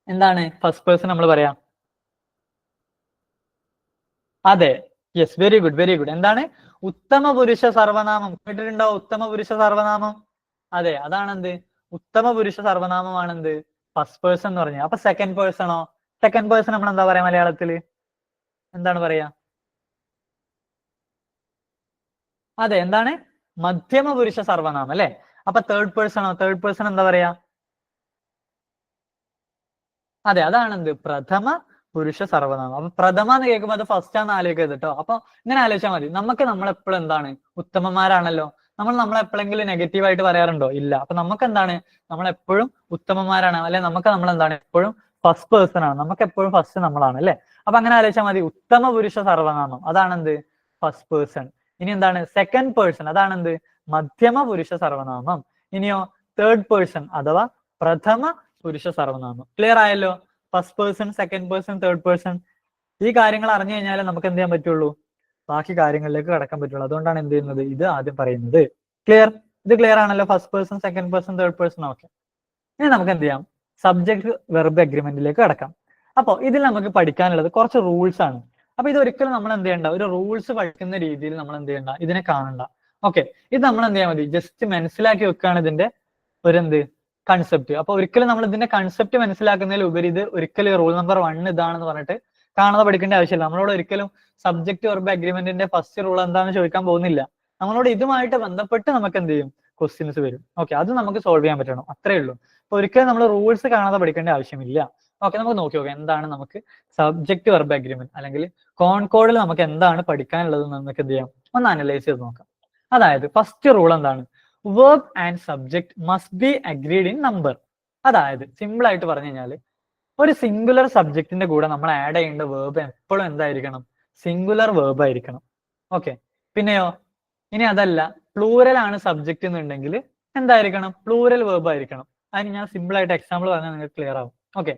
എന്താണ് ഫസ്റ്റ് പേഴ്സൺ നമ്മൾ പറയാ? അതെ, yes, very good, very good. എന്താണ്? ഉത്തമ പുരുഷ സർവനാമം. കേട്ടിട്ടുണ്ടോ ഉത്തമ പുരുഷ സർവനാമം? അതെ, അതാണെന്ത്? ഉത്തമ പുരുഷ സർവനാമമാണെന്ത്? ഫസ്റ്റ് പേഴ്സൺ എന്ന് പറഞ്ഞത്. അപ്പൊ സെക്കൻഡ് പേഴ്സണോ? സെക്കൻഡ് പേഴ്സൺ നമ്മൾ എന്താ പറയാ മലയാളത്തില്? എന്താണ് പറയാ? അതെ, എന്താണ്? മധ്യമ പുരുഷ സർവനാമം അല്ലെ? അപ്പൊ തേർഡ് പേഴ്സണോ? തേർഡ് പേഴ്സൺ എന്താ പറയാ? അതെ, അതാണെന്ത്? പ്രഥമ പുരുഷ സർവനാമം. അപ്പൊ പ്രഥമ എന്ന് കേൾക്കുമ്പോൾ അത് ഫസ്റ്റ് ആണെന്ന് ആലോചിക്കരുത് കേട്ടോ. അപ്പൊ ഇങ്ങനെ ആലോചിച്ചാൽ മതി. നമുക്ക് നമ്മളെപ്പോഴും എന്താണ്? ഉത്തമന്മാരാണല്ലോ. നമ്മളെപ്പോഴെങ്കിലും നെഗറ്റീവായിട്ട് പറയാറുണ്ടോ? ഇല്ല. അപ്പൊ നമുക്ക് എന്താണ്? നമ്മളെപ്പോഴും ഉത്തമന്മാരാണ് അല്ലെ? നമ്മൾ എന്താണ്? എപ്പോഴും ഫസ്റ്റ് പേഴ്സൺ ആണ്. നമുക്ക് എപ്പോഴും ഫസ്റ്റ് നമ്മളാണ് അല്ലെ? അപ്പൊ അങ്ങനെ ആലോചിച്ചാൽ മതി. ഉത്തമ പുരുഷ സർവനാമം അതാണെന്ത്? First person. ഇനി എന്താണ്? സെക്കൻഡ് പേഴ്സൺ അതാണെന്ത്? മധ്യമ പുരുഷ സർവനാമം. ഇനിയോ തേർഡ് പേഴ്സൺ അഥവാ പ്രഥമ പുരുഷ സർവനാമം. ക്ലിയർ ആയല്ലോ? First person, second person, third person. ഈ കാര്യങ്ങൾ അറിഞ്ഞു കഴിഞ്ഞാൽ നമുക്ക് എന്ത് ചെയ്യാൻ പറ്റുള്ളൂ? ബാക്കി കാര്യങ്ങളിലേക്ക് കടക്കാൻ പറ്റുള്ളൂ. അതുകൊണ്ടാണ് എന്ത് ചെയ്യുന്നത്? ഇത് ആദ്യം പറയുന്നത്. ക്ലിയർ? ഇത് ക്ലിയർ ആണല്ലോ? First person, second person, third person. Okay. ഇനി നമുക്ക് എന്ത് ചെയ്യാം? സബ്ജക്ട് വെർബ് അഗ്രിമെന്റിലേക്ക് കടക്കാം. അപ്പോൾ ഇതിൽ നമുക്ക് പഠിക്കാനുള്ളത് കുറച്ച് റൂൾസ് ആണ്. അപ്പൊ ഇത് ഒരിക്കലും നമ്മൾ എന്ത് ചെയ്യണ്ട? ഒരു റൂൾസ് പഠിക്കുന്ന രീതിയിൽ നമ്മൾ എന്ത് ചെയ്യണ്ട? ഇതിനെ കാണണ്ട. ഓക്കെ, ഇത് നമ്മൾ എന്ത് ചെയ്യാൻ മതി? ജസ്റ്റ് മനസ്സിലാക്കി വെക്കുകയാണ് ഇതിന്റെ ഒരെന്ത് കൺസെപ്റ്റ്. അപ്പൊ ഒരിക്കലും നമ്മൾ ഇതിന്റെ കൺസെപ്റ്റ് മനസ്സിലാക്കുന്നതിൽ ഉപരി ഇത് ഒരിക്കലും റൂൾ നമ്പർ 1 ഇതാണെന്ന് പറഞ്ഞിട്ട് കാണാതെ പഠിക്കേണ്ട ആവശ്യമില്ല. നമ്മളോട് ഒരിക്കലും സബ്ജക്ട് വെർബ് അഗ്രിമെന്റിന്റെ ഫസ്റ്റ് റൂൾ എന്താണെന്ന് ചോദിക്കാൻ പോകുന്നില്ല. നമ്മളോട് ഇതുമായിട്ട് ബന്ധപ്പെട്ട് നമുക്ക് എന്ത് ചെയ്യും? ക്വസ്റ്റ്യൻസ് വരും. ഓക്കെ, അത് നമുക്ക് സോൾവ് ചെയ്യാൻ പറ്റണം. അത്രേ ഉള്ളൂ. അപ്പൊ ഒരിക്കലും നമ്മൾ റൂൾസ് കാണാതെ പഠിക്കേണ്ട ആവശ്യമില്ല. ഓക്കെ, നമുക്ക് നോക്കി നോക്കാം എന്താണ് നമുക്ക് സബ്ജക്ട് വെർബ് അഗ്രിമെന്റ് അല്ലെങ്കിൽ കോൺകോഡിൽ നമുക്ക് എന്താണ് പഠിക്കാനുള്ളത് നമുക്ക് എന്ത് ചെയ്യാം? ഒന്ന് അനലൈസ് ചെയ്ത് നോക്കാം. അതായത് ഫസ്റ്റ് റൂൾ എന്താണ്? Verb and subject must be agreed in number. അതായത് സിമ്പിൾ ആയിട്ട് പറഞ്ഞു കഴിഞ്ഞാൽ ഒരു സിംഗുലർ സബ്ജക്റ്റിന്റെ കൂടെ നമ്മൾ ആഡ് ചെയ്യേണ്ട വേർബ് എപ്പോഴും എന്തായിരിക്കണം? സിംഗുലർ വേർബ് ആയിരിക്കണം. ഓക്കെ, പിന്നെയോ ഇനി അതല്ല പ്ലൂറൽ ആണ് സബ്ജക്റ്റ് എന്നുണ്ടെങ്കിൽ എന്തായിരിക്കണം? പ്ലൂറൽ വേർബ് ആയിരിക്കണം. അതിന് ഞാൻ സിമ്പിൾ ആയിട്ട് എക്സാമ്പിൾ പറഞ്ഞാൽ നിങ്ങൾക്ക് ക്ലിയർ ആവും. Okay,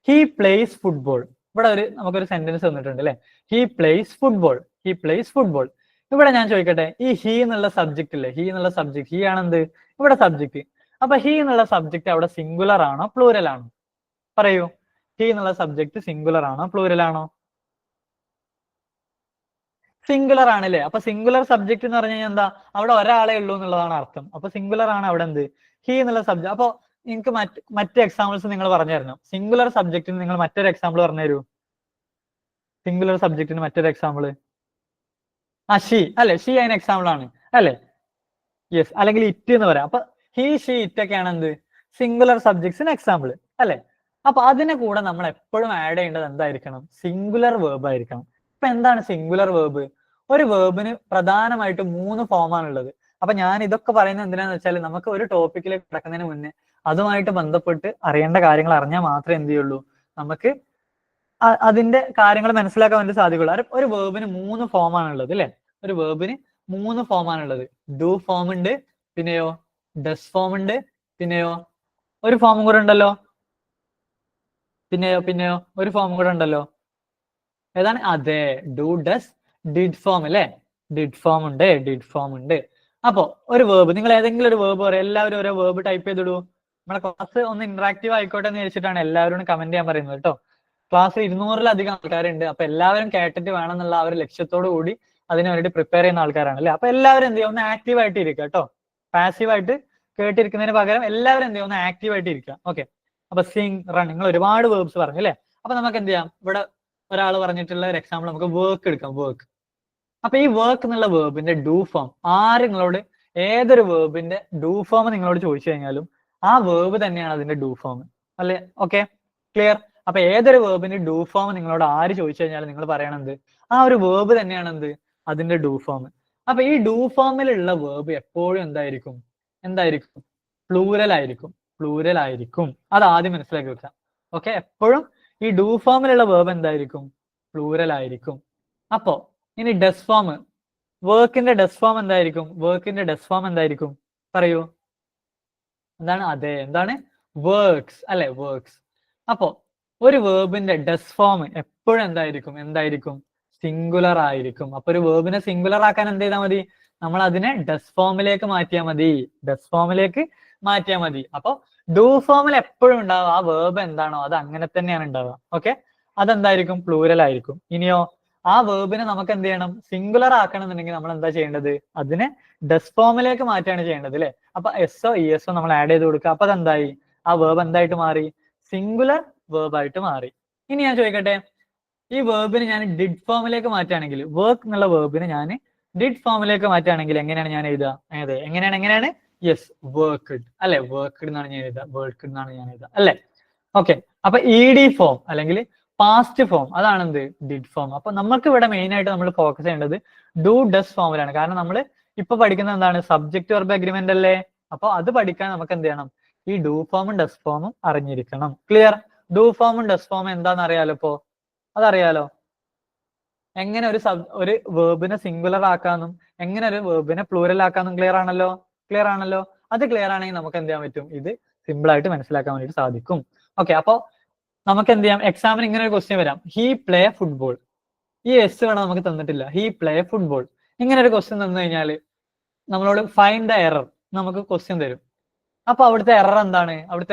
he place football. ഇവിടെ നമുക്കൊരു സെന്റൻസ് തന്നിട്ടുണ്ട് അല്ലെ? He place football. He place football. ഇവിടെ ഞാൻ ചോദിക്കട്ടെ, ഈ ഹി എന്നുള്ള സബ്ജക്റ്റ് ഇല്ലേ? ഹി എന്നുള്ള സബ്ജക്ട്, ഹി ആണെന്ത്? ഇവിടെ സബ്ജക്ട്. അപ്പൊ ഹി എന്നുള്ള സബ്ജക്ട് അവിടെ സിംഗുലർ ആണോ പ്ലൂറൽ ആണോ? പറയൂ. ഹി എന്നുള്ള സബ്ജക്ട് സിംഗുലർ ആണോ പ്ലൂറൽ ആണോ? സിംഗുലർ ആണല്ലേ? അപ്പൊ സിംഗുലർ സബ്ജക്ട് എന്ന് പറഞ്ഞു കഴിഞ്ഞാൽ എന്താ? അവിടെ ഒരാളെ ഉള്ളൂ എന്നുള്ളതാണ് അർത്ഥം. അപ്പൊ സിംഗുലർ ആണ് അവിടെ എന്ത്? ഹി എന്നുള്ള സബ്ജക്ട്. അപ്പൊ നിങ്ങൾക്ക് മറ്റ് എക്സാമ്പിൾസ് നിങ്ങൾ പറഞ്ഞു തരണം. സിംഗുലർ സബ്ജക്റ്റിന് നിങ്ങൾ മറ്റൊരു എക്സാമ്പിൾ പറഞ്ഞു തരൂ. സിംഗുലർ സബ്ജക്റ്റിന് മറ്റൊരു എക്സാമ്പിൾ. ഷീ അല്ലെ? ഷീ അതിന് എക്സാമ്പിൾ ആണ് അല്ലെ? യെസ്. അല്ലെങ്കിൽ ഇറ്റ് എന്ന് പറയാം. അപ്പൊ ഹി, ഷീ, ഇറ്റ് ഒക്കെയാണ് എന്ത്? സിംഗുലർ സബ്ജക്ട്സിന് എക്സാമ്പിൾ അല്ലെ? അപ്പൊ അതിനെ കൂടെ നമ്മൾ എപ്പോഴും ആഡ് ചെയ്യേണ്ടത് എന്തായിരിക്കണം? സിംഗുലർ വേർബ് ആയിരിക്കണം. ഇപ്പൊ എന്താണ് സിംഗുലർ വേർബ്? ഒരു വേർബിന് പ്രധാനമായിട്ടും 3 ഫോമാണുള്ളത്. അപ്പൊ ഞാൻ ഇതൊക്കെ പറയുന്നത് എന്തിനാന്ന് വെച്ചാൽ നമുക്ക് ഒരു ടോപ്പിക്കിലേക്ക് കിടക്കുന്നതിന് മുന്നേ അതുമായിട്ട് ബന്ധപ്പെട്ട് അറിയേണ്ട കാര്യങ്ങൾ അറിഞ്ഞാൽ മാത്രമേ എന്ത് ചെയ്യുള്ളൂ? നമുക്ക് അതിന്റെ കാര്യങ്ങൾ മനസ്സിലാക്കാൻ വേണ്ടി സാധിക്കുള്ളൂ. ഒരു വേർബിന് 3 ഫോമാണുള്ളത് അല്ലെ? ഒരു വേർബിന് 3 ഫോമാണുള്ളത്. ഡു ഫോം ഉണ്ട്, പിന്നെയോ ഡസ് ഫോം ഉണ്ട്, പിന്നെയോ ഒരു ഫോമും കൂടെ ഉണ്ടല്ലോ. പിന്നെയോ ഒരു ഫോം കൂടെ ഉണ്ടല്ലോ. ഏതാണ്? അതെ, ഡു, ഡസ്, ഡിഡ് ഫോം അല്ലെ? ഡിഡ് ഫോം ഉണ്ട്, ഡിഡ് ഫോം ഉണ്ട്. അപ്പൊ ഒരു വേർബ്, നിങ്ങൾ ഏതെങ്കിലും ഒരു വേർബ് പറയാം. എല്ലാവരും ഓരോ വേർബ് ടൈപ്പ് ചെയ്തിടൂ. നമ്മളെ ക്ലാസ് ഒന്ന് ഇന്ററാക്റ്റീവ് ആയിക്കോട്ടെ എന്ന് വെച്ചിട്ടാണ് എല്ലാവരും കമന്റ് ചെയ്യാൻ പറയുന്നത് കേട്ടോ. ക്ലാസ് 200-ലധികം ആൾക്കാരുണ്ട്. അപ്പൊ എല്ലാവരും കേട്ടിട്ട് വേണമെന്നുള്ള ആ ഒരു ലക്ഷ്യത്തോടു കൂടി അതിന് വേണ്ടി പ്രിപ്പയർ ചെയ്യുന്ന ആൾക്കാരാണ് അല്ലെ? അപ്പൊ എല്ലാവരും എന്ത് ചെയ്യും? ഒന്ന് ആക്റ്റീവ് ആയിട്ട് ഇരിക്കുക കേട്ടോ. പാസീവ് ആയിട്ട് കേട്ടിരിക്കുന്നതിന് പകരം എല്ലാവരും എന്ത് ചെയ്യും? ഒന്ന് ആക്റ്റീവ് ആയിട്ട് ഇരിക്കുക. ഓക്കെ, അപ്പൊ സിങ്, റൺ, നിങ്ങൾ ഒരുപാട് വേർബ്സ് പറഞ്ഞു അല്ലെ? അപ്പൊ നമുക്ക് എന്ത് ചെയ്യാം? ഇവിടെ ഒരാൾ പറഞ്ഞിട്ടുള്ള ഒരു എക്സാമ്പിൾ നമുക്ക് വർക്ക് എടുക്കാം. വർക്ക്. അപ്പൊ ഈ വർക്ക് എന്നുള്ള വേർബിന്റെ ഡു ഫോം നിങ്ങളോട് ഏതൊരു വേർബിന്റെ ഡു ഫോം നിങ്ങളോട് ചോദിച്ചു കഴിഞ്ഞാലും ആ വേർബ് തന്നെയാണ് അതിന്റെ ഡു ഫോം അല്ലെ? Okay, clear? അപ്പൊ ഏതൊരു വേർബിന്റെ ഡു ഫോം നിങ്ങളോട് ആര് ചോദിച്ചു കഴിഞ്ഞാലും നിങ്ങൾ പറയണത് ആ ഒരു വേർബ് തന്നെയാണ് എന്ത്? അതിന്റെ ഡു ഫോം. അപ്പൊ ഈ ഡു ഫോമിലുള്ള വേർബ് എപ്പോഴും എന്തായിരിക്കും? പ്ലൂറൽ ആയിരിക്കും. പ്ലൂറൽ ആയിരിക്കും. അത് ആദ്യം മനസ്സിലാക്കി വെക്കാം. ഓക്കെ, എപ്പോഴും ഈ ഡു ഫോമിലുള്ള വേർബ് എന്തായിരിക്കും? പ്ലൂറൽ ആയിരിക്കും. അപ്പോ ഇനി ഡസ് ഫോം, വർക്കിന്റെ ഡസ് ഫോം എന്തായിരിക്കും? വർക്കിന്റെ ഡസ് ഫോം എന്തായിരിക്കും? പറയൂ. എന്താണ്? അതെ, എന്താണ്? വർക്ക്സ് അല്ലെ? വർക്ക്സ്. അപ്പോ ഒരു വേർബിന്റെ ഡസ് ഫോം എപ്പോഴും എന്തായിരിക്കും? സിംഗുലർ ആയിരിക്കും. അപ്പൊ ഒരു വേർബിനെ സിംഗുലർ ആക്കാൻ എന്ത് ചെയ്താൽ മതി? നമ്മൾ അതിനെ ഡസ് ഫോമിലേക്ക് മാറ്റിയാൽ മതി. ഡസ് ഫോമിലേക്ക് മാറ്റിയാൽ മതി. അപ്പൊ ഡു ഫോമിൽ എപ്പോഴും ഉണ്ടാവുക ആ വേർബ് എന്താണോ അത് അങ്ങനെ തന്നെയാണ് ഉണ്ടാവുക. ഓക്കെ, അതെന്തായിരിക്കും? പ്ലൂരൽ ആയിരിക്കും. ഇനിയോ ആ വേർബിനെ നമുക്ക് എന്ത് ചെയ്യണം? സിംഗുലർ ആക്കണം എന്നുണ്ടെങ്കിൽ നമ്മൾ എന്താ ചെയ്യേണ്ടത്? അതിനെ ഡസ് ഫോമിലേക്ക് മാറ്റാണ് ചെയ്യേണ്ടത് അല്ലെ? അപ്പൊ എസ്ഒ ഇഎസ്ഒ നമ്മൾ ആഡ് ചെയ്ത് കൊടുക്കുക. അപ്പൊ അതെന്തായി? ആ വേർബ് എന്തായിട്ട് മാറി? സിംഗുലർ വേർബ് ആയിട്ട് മാറി. ഇനി ഞാൻ ചോദിക്കട്ടെ, ഈ വേർബിനെ ഞാൻ ഡിഡ് ഫോമിലേക്ക് മാറ്റുകയാണെങ്കിൽ, വർക്ക് എന്നുള്ള വേർബിനെ ഞാൻ ഡിഡ് ഫോമിലേക്ക് മാറ്റുകയാണെങ്കിൽ എങ്ങനെയാണ് ഞാൻ എഴുതുക? അതെ, എങ്ങനെയാണ്? യെസ്, വർക്ക്ഡ് അല്ലെ? വർക്ക്ഡ് എന്നാണ് ഞാൻ എഴുതുക. വർക്ക്ഡ് എന്നാണ് ഞാൻ എഴുതുക അല്ലെ? ഓക്കെ, അപ്പൊ ഇ.ഡി ഫോം അല്ലെങ്കിൽ പാസ്റ്റ് ഫോം അതാണ് എന്ത്? Did form. അപ്പൊ നമുക്ക് ഇവിടെ മെയിൻ ആയിട്ട് നമ്മൾ ഫോക്കസ് ചെയ്യേണ്ടത് ഡു ഡസ് ഫോമിലാണ്. കാരണം നമ്മൾ ഇപ്പൊ പഠിക്കുന്നത് എന്താണ്? സബ്ജക്ട് വെർബ് അഗ്രിമെന്റ് അല്ലേ? അപ്പൊ അത് പഠിക്കാൻ നമുക്ക് എന്ത് ചെയ്യണം? ഈ ഡു ഫോമും ഡസ് ഫോമും അറിഞ്ഞിരിക്കണം. ക്ലിയർ? ഡു ഫോമും ഡസ് ഫോമും എന്താണെന്ന് അറിയാലോ ഇപ്പോ? അതറിയാലോ. എങ്ങനെ ഒരു വേർബിനെ സിംഗുലർ ആക്കാന്നും എങ്ങനെ ഒരു വേർബിനെ പ്ലൂരൽ ആക്കാന്നും ക്ലിയർ ആണല്ലോ? അത് ക്ലിയർ ആണെങ്കിൽ നമുക്ക് എന്ത് ചെയ്യാൻ പറ്റും? ഇത് സിമ്പിൾ ആയിട്ട് മനസ്സിലാക്കാൻ വേണ്ടിയിട്ട് സാധിക്കും. ഓക്കെ, അപ്പൊ നമുക്ക് എന്ത് ചെയ്യാം? എക്സാമിന് ഇങ്ങനെ ഒരു ക്വസ്റ്റ്യൻ വരാം. He play football. ഈ എസ് വേണം നമുക്ക് തന്നിട്ടില്ല. He play football. ഇങ്ങനെ ഒരു ക്വസ്റ്റ്യൻ തന്നു കഴിഞ്ഞാൽ നമ്മളോട് ഫൈൻഡ് ദ എറർ നമുക്ക് ക്വസ്റ്റ്യൻ തരും. അപ്പൊ അവിടുത്തെ എറർ എന്താണ്? അവിടെ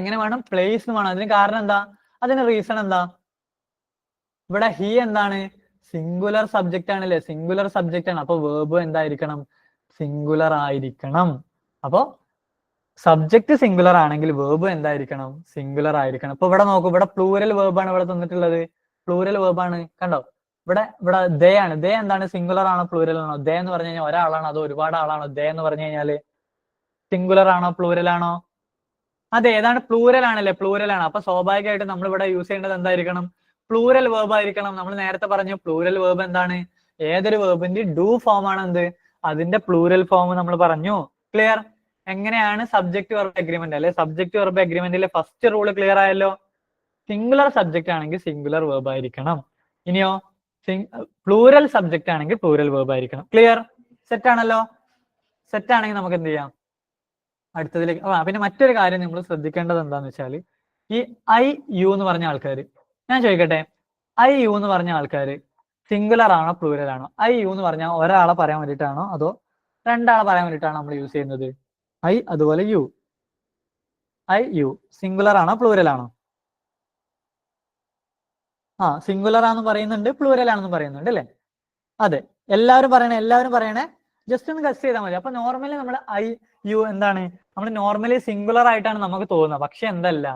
എങ്ങനെ വേണം? പ്ലേസ് വേണം. അതിന് കാരണം എന്താ? അതിന് റീസൺ എന്താ? ഇവിടെ ഹി എന്താണ്? സിംഗുലർ സബ്ജക്റ്റ് ആണല്ലേ? സിംഗുലർ സബ്ജക്റ്റ് ആണ്. അപ്പൊ വേർബ് എന്തായിരിക്കണം? സിംഗുലർ ആയിരിക്കണം. അപ്പോ സബ്ജക്റ്റ് സിംഗുലർ ആണെങ്കിൽ വേർബ് എന്തായിരിക്കണം? സിംഗുലർ ആയിരിക്കണം. അപ്പൊ ഇവിടെ നോക്കൂ, ഇവിടെ പ്ലൂരൽ വേർബാണ് ഇവിടെ തന്നിട്ടുള്ളത്. പ്ലൂരൽ വേർബാണ്, കണ്ടോ? ഇവിടെ ദേ ആണ്. ദേ എന്താണ്? സിംഗുലർ ആണോ പ്ലൂരൽ ആണോ? ദേ എന്ന് പറഞ്ഞു കഴിഞ്ഞാൽ ഒരാളാണോ അതോ ഒരുപാട് ആളാണോ? ദേ എന്ന് പറഞ്ഞു കഴിഞ്ഞാല് സിംഗുലർ ആണോ പ്ലൂരൽ ആണോ? അതെ, ഏതാണ്? പ്ലൂരൽ ആണല്ലേ? പ്ലൂരൽ ആണ്. അപ്പൊ സ്വാഭാവികമായിട്ട് നമ്മൾ ഇവിടെ യൂസ് ചെയ്യേണ്ടത് എന്തായിരിക്കണം? പ്ലൂരൽ വേർബ് ആയിരിക്കണം. നമ്മൾ നേരത്തെ പറഞ്ഞു പ്ലൂരൽ വേർബ് എന്താണ്? ഏതൊരു വേർബിന്റെ ഡു ഫോം ആണ് എന്ത്? അതിന്റെ പ്ലൂരൽ ഫോം നമ്മൾ പറഞ്ഞു. ക്ലിയർ? എങ്ങനെയാണ് സബ്ജക്ട് വെർബ് അഗ്രിമെന്റ് അല്ലെ? സബ്ജക്ട് വെർബ് അഗ്രിമെന്റിലെ ഫസ്റ്റ് റൂൾ ക്ലിയർ ആയല്ലോ? സിംഗുലർ സബ്ജക്ട് ആണെങ്കിൽ സിംഗുലർ വേർബ് ആയിരിക്കണം. ഇനിയോ പ്ലൂരൽ സബ്ജക്ട് ആണെങ്കിൽ പ്ലൂരൽ വേർബ് ആയിരിക്കണം. ക്ലിയർ? സെറ്റ് ആണല്ലോ? സെറ്റ് ആണെങ്കിൽ നമുക്ക് എന്ത് ചെയ്യാം? അടുത്തതിലേക്ക്. പിന്നെ മറ്റൊരു കാര്യം നമ്മൾ ശ്രദ്ധിക്കേണ്ടത് എന്താന്ന് വെച്ചാൽ, ഈ ഐ യു എന്ന് പറഞ്ഞ ആൾക്കാർ, ഞാൻ ചോദിക്കട്ടെ, ഐ യു എന്ന് പറഞ്ഞ ആൾക്കാർ സിംഗുലർ ആണോ പ്ലൂരൽ ആണോ? ഐ യു എന്ന് പറഞ്ഞാൽ ഒരാളെ പറയാൻ വേണ്ടിയിട്ടാണോ അതോ രണ്ടാളെ പറയാൻ വേണ്ടിയിട്ടാണോ നമ്മൾ യൂസ് ചെയ്യുന്നത്? ഐ അതുപോലെ യു. ഐ യു സിംഗുലർ ആണോ പ്ലൂരൽ ആണോ? സിംഗുലർ ആണെന്ന് പറയുന്നുണ്ട്, പ്ലൂരൽ ആണെന്ന് പറയുന്നുണ്ട് അല്ലേ? അതെ, എല്ലാവരും പറയണേ. ജസ്റ്റ് ഒന്ന് ഗസ് ചെയ്താൽ മതി. അപ്പൊ നോർമലി നമ്മൾ ഐ യു എന്താണ്? നമ്മൾ നോർമലി സിംഗുലർ ആയിട്ടാണ് നമുക്ക് തോന്നുന്നത്. പക്ഷെ എന്തല്ല,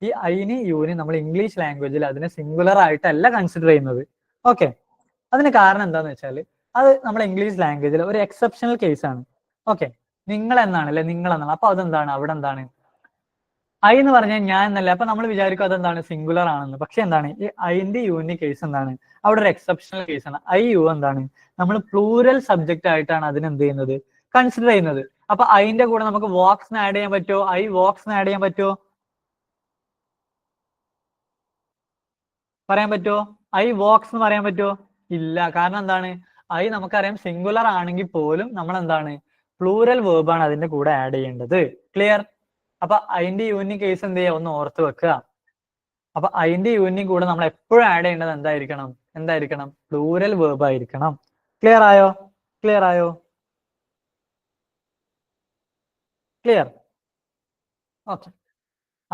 ഈ ഐന് യുവിന് നമ്മൾ ഇംഗ്ലീഷ് ലാംഗ്വേജിൽ അതിനെ സിംഗുലർ ആയിട്ടല്ല കൺസിഡർ ചെയ്യുന്നത്. ഓക്കെ, അതിന് കാരണം എന്താന്ന് വെച്ചാൽ അത് നമ്മുടെ ഇംഗ്ലീഷ് ലാംഗ്വേജിൽ ഒരു എക്സെപ്ഷണൽ കേസ് ആണ്. ഓക്കെ, നിങ്ങൾ എന്നാണ് അല്ലെ? നിങ്ങൾ എന്നാണ്. അപ്പൊ അതെന്താണ്? അവിടെ എന്താണ്? ഐ എന്ന് പറഞ്ഞാൽ ഞാൻ എന്നല്ല. അപ്പൊ നമ്മൾ വിചാരിക്കും അതെന്താണ്? സിംഗുലർ ആണെന്ന്. പക്ഷെ എന്താണ്? ഈ ഐന്റെ യുവിന്റെ കേസ് എന്താണ്? അവിടെ ഒരു എക്സെപ്ഷണൽ കേസ് ആണ്. ഐ യു എന്താണ്? നമ്മൾ പ്ലൂരൽ സബ്ജക്റ്റ് ആയിട്ടാണ് അതിനെന്ത് ചെയ്യുന്നത്? കൺസിഡർ ചെയ്യുന്നത്. അപ്പൊ ഐന്റെ കൂടെ നമുക്ക് വോക്സിന് ആഡ് ചെയ്യാൻ പറ്റുമോ? ഐ വോക്സിന് ആഡ് ചെയ്യാൻ പറ്റുമോ? പറയാൻ പറ്റുമോ? ഐ വോക്സ് എന്ന് പറയാൻ പറ്റുമോ? ഇല്ല. കാരണം എന്താണ്? ഐ നമുക്കറിയാം സിംഗുലർ ആണെങ്കിൽ പോലും നമ്മൾ എന്താണ്? പ്ലൂരൽ വേർബാണ് അതിന്റെ കൂടെ ആഡ് ചെയ്യേണ്ടത്. ക്ലിയർ? അപ്പൊ ഐന്റെ യൂണിയൻ കേസ് എന്ത് ചെയ്യുക? ഒന്ന് ഓർത്ത് വെക്കുക. അപ്പൊ ഐന്റെ യൂണിയൻ കൂടെ നമ്മൾ എപ്പോഴും ആഡ് ചെയ്യേണ്ടത് എന്തായിരിക്കണം? പ്ലൂരൽ വേർബ് ആയിരിക്കണം. ക്ലിയർ ആയോ? ക്ലിയർ? ഓക്കെ.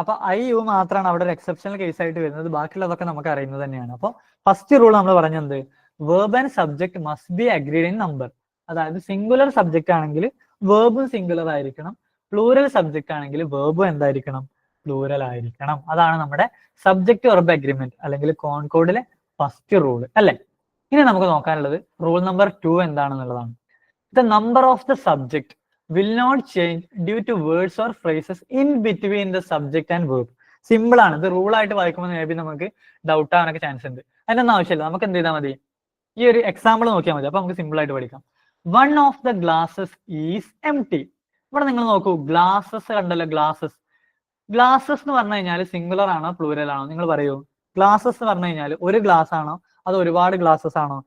അപ്പൊ ഐ യു മാത്രമാണ് അവിടെ ഒരു എക്സെപ്ഷണൽ കേസ് ആയിട്ട് വരുന്നത്. ബാക്കിയുള്ളതൊക്കെ നമുക്ക് അറിയുന്നത് തന്നെയാണ്. അപ്പൊ ഫസ്റ്റ് റൂൾ നമ്മൾ പറഞ്ഞത് verb and subject must be agreed in number. അതായത് സിംഗുലർ സബ്ജക്ട് ആണെങ്കിൽ വേർബും സിംഗുലർ ആയിരിക്കണം. പ്ലൂരൽ സബ്ജക്ട് ആണെങ്കിൽ വേർബും എന്തായിരിക്കണം? പ്ലൂരൽ ആയിരിക്കണം. അതാണ് നമ്മുടെ സബ്ജക്ട് വെർബ് അഗ്രിമെന്റ് അല്ലെങ്കിൽ കോൺകോഡിലെ ഫസ്റ്റ് റൂൾ അല്ലെ? ഇനി നമുക്ക് നോക്കാനുള്ളത് റൂൾ നമ്പർ 2 എന്താണെന്നുള്ളതാണ്. The number of the subject will not change due to words or phrases in between the subject and verb. Simple ആണ്. ഇത് റൂൾ ആയിട്ട് വായിക്കുമ്പോൾ മേ ബി നമുക്ക് ഡൗട്ട് ആവാനൊക്കെ ചാൻസ് ഉണ്ട്. അതിനൊന്നും ആവശ്യമില്ല. നമുക്ക് എന്ത് ചെയ്താൽ മതി? ഈ ഒരു എക്സാമ്പിൾ നോക്കിയാൽ മതി. അപ്പൊ നമുക്ക് സിമ്പിൾ ആയിട്ട് പഠിക്കാം. One of the glasses is empty. ഇവിടെ നിങ്ങൾ നോക്കൂ, ഗ്ലാസസ് കണ്ടല്ലോ? ഗ്ലാസസ് എന്ന് പറഞ്ഞു കഴിഞ്ഞാൽ സിംഗുലർ ആണോ പ്ലൂരൽ ആണോ? നിങ്ങൾ പറയൂ. ഗ്ലാസസ് എന്ന് പറഞ്ഞു കഴിഞ്ഞാൽ ഒരു ഗ്ലാസ് ആണോ അതോ ഒരുപാട് ഗ്ലാസസ് ആണോ?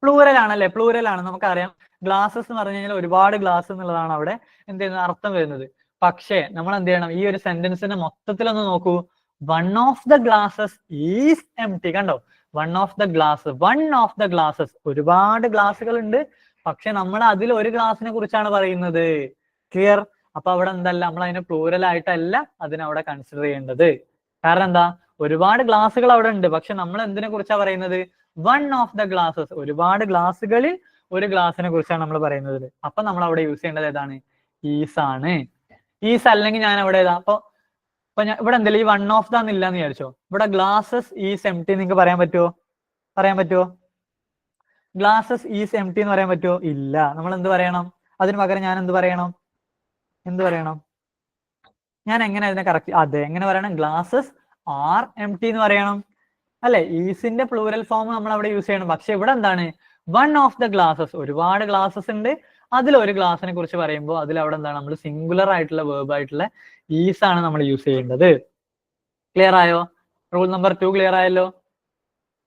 പ്ലൂരൽ ആണല്ലേ, പ്ലൂരൽ ആണ്. നമുക്കറിയാം ഗ്ലാസസ് എന്ന് പറഞ്ഞു കഴിഞ്ഞാൽ ഒരുപാട് ഗ്ലാസ് എന്നുള്ളതാണ് അവിടെ എന്ത് ചെയ്യുന്നത് അർത്ഥം വരുന്നത്. പക്ഷേ നമ്മൾ എന്ത് ചെയ്യണം, ഈ ഒരു സെന്റൻസിന്റെ മൊത്തത്തിലൊന്ന് നോക്കൂ. One of the glasses is empty. കണ്ടോ, വൺ ഓഫ് ദ ഗ്ലാസസ്, ഒരുപാട് ഗ്ലാസുകൾ ഉണ്ട്, പക്ഷെ നമ്മൾ അതിൽ ഒരു ഗ്ലാസിനെ കുറിച്ചാണ് പറയുന്നത്. ക്ലിയർ? അപ്പൊ അവിടെ എന്തല്ല, നമ്മൾ അതിനെ പ്ലൂരൽ ആയിട്ടല്ല അതിനവിടെ കൺസിഡർ ചെയ്യേണ്ടത്. കാരണം എന്താ, ഒരുപാട് ഗ്ലാസുകൾ അവിടെ ഉണ്ട്, പക്ഷെ നമ്മൾ എന്തിനെ കുറിച്ചാ പറയുന്നത്? വൺ ഓഫ് ദ ഗ്ലാസസ്, ഒരുപാട് ഗ്ലാസുകളിൽ ഒരു ഗ്ലാസിനെ കുറിച്ചാണ് നമ്മൾ പറയുന്നത്. അപ്പൊ നമ്മൾ അവിടെ യൂസ് ചെയ്യേണ്ടത് ഏതാണ്? ഈസ് ആണ്. ഈസ് അല്ലെങ്കിൽ ഞാൻ അവിടെ ഏതാ, അപ്പൊ ഞാൻ ഇവിടെ എന്തെങ്കിലും ഈ വൺ ഓഫ് ദ എന്നില്ല എന്ന് വിചാരിച്ചോ, ഇവിടെ ഗ്ലാസസ് ഈസ് എംപ്റ്റി നിങ്ങൾക്ക് പറയാൻ പറ്റുമോ? ഗ്ലാസസ് ഈസ് എംപ്റ്റി എന്ന് പറയാൻ പറ്റുമോ? ഇല്ല. നമ്മൾ എന്ത് പറയണം? അതിന് പകരം ഞാൻ എന്ത് പറയണം? ഞാൻ എങ്ങനെ അതിനെ കറക്റ്റ്? അതെ, എങ്ങനെ പറയണം? ഗ്ലാസസ് ആർ എംപ്റ്റി എന്ന് പറയണം അല്ലെ? ഈസിന്റെ പ്ലൂരൽ ഫോം നമ്മൾ അവിടെ യൂസ് ചെയ്യണം. പക്ഷെ ഇവിടെ എന്താണ്? വൺ ഓഫ് ദ ഗ്ലാസസ്, ഒരുപാട് ഗ്ലാസസ് ഉണ്ട്, അതിൽ ഒരു ഗ്ലാസിനെ കുറിച്ച് പറയുമ്പോൾ അതിൽ അവിടെ എന്താണ്, നമ്മൾ സിംഗുലർ ആയിട്ടുള്ള വേർബ് ആയിട്ടുള്ള ഈസ് ആണ് നമ്മൾ യൂസ് ചെയ്യേണ്ടത്. ക്ലിയർ ആയോ? റൂൾ നമ്പർ 2 ക്ലിയർ ആയല്ലോ?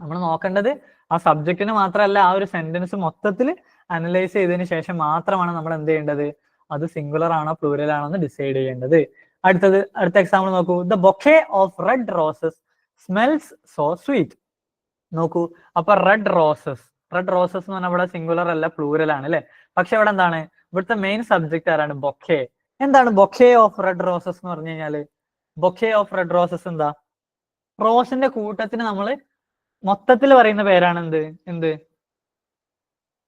നമ്മൾ നോക്കേണ്ടത് ആ സബ്ജക്റ്റിന് മാത്രമല്ല, ആ ഒരു സെന്റൻസ് മൊത്തത്തിൽ അനലൈസ് ചെയ്തതിന് ശേഷം മാത്രമാണ് നമ്മൾ എന്ത് ചെയ്യേണ്ടത്, അത് സിംഗുലർ ആണോ പ്ലൂരൽ ആണോ എന്ന് ഡിസൈഡ് ചെയ്യേണ്ടത്. അടുത്ത എക്സാമ്പിൾ നോക്കൂ. The bouquet of red roses smells so sweet. നോക്കൂ, അപ്പൊ റെഡ് റോസസ് എന്ന് പറഞ്ഞാൽ ഇവിടെ സിംഗുലർ അല്ല, പ്ലൂരൽ ആണ് അല്ലെ? പക്ഷെ ഇവിടെ എന്താണ്, ഇവിടുത്തെ മെയിൻ സബ്ജക്റ്റ് ആരാണ്? ബൊക്കെ. എന്താണ് ബൊക്കെ ഓഫ് റെഡ് റോസസ് എന്ന് പറഞ്ഞു കഴിഞ്ഞാല്? ബൊക്കെ ഓഫ് റെഡ് റോസസ് എന്താ? റോസിന്റെ കൂട്ടത്തിന് നമ്മൾ മൊത്തത്തിൽ പറയുന്ന പേരാണ് എന്ത്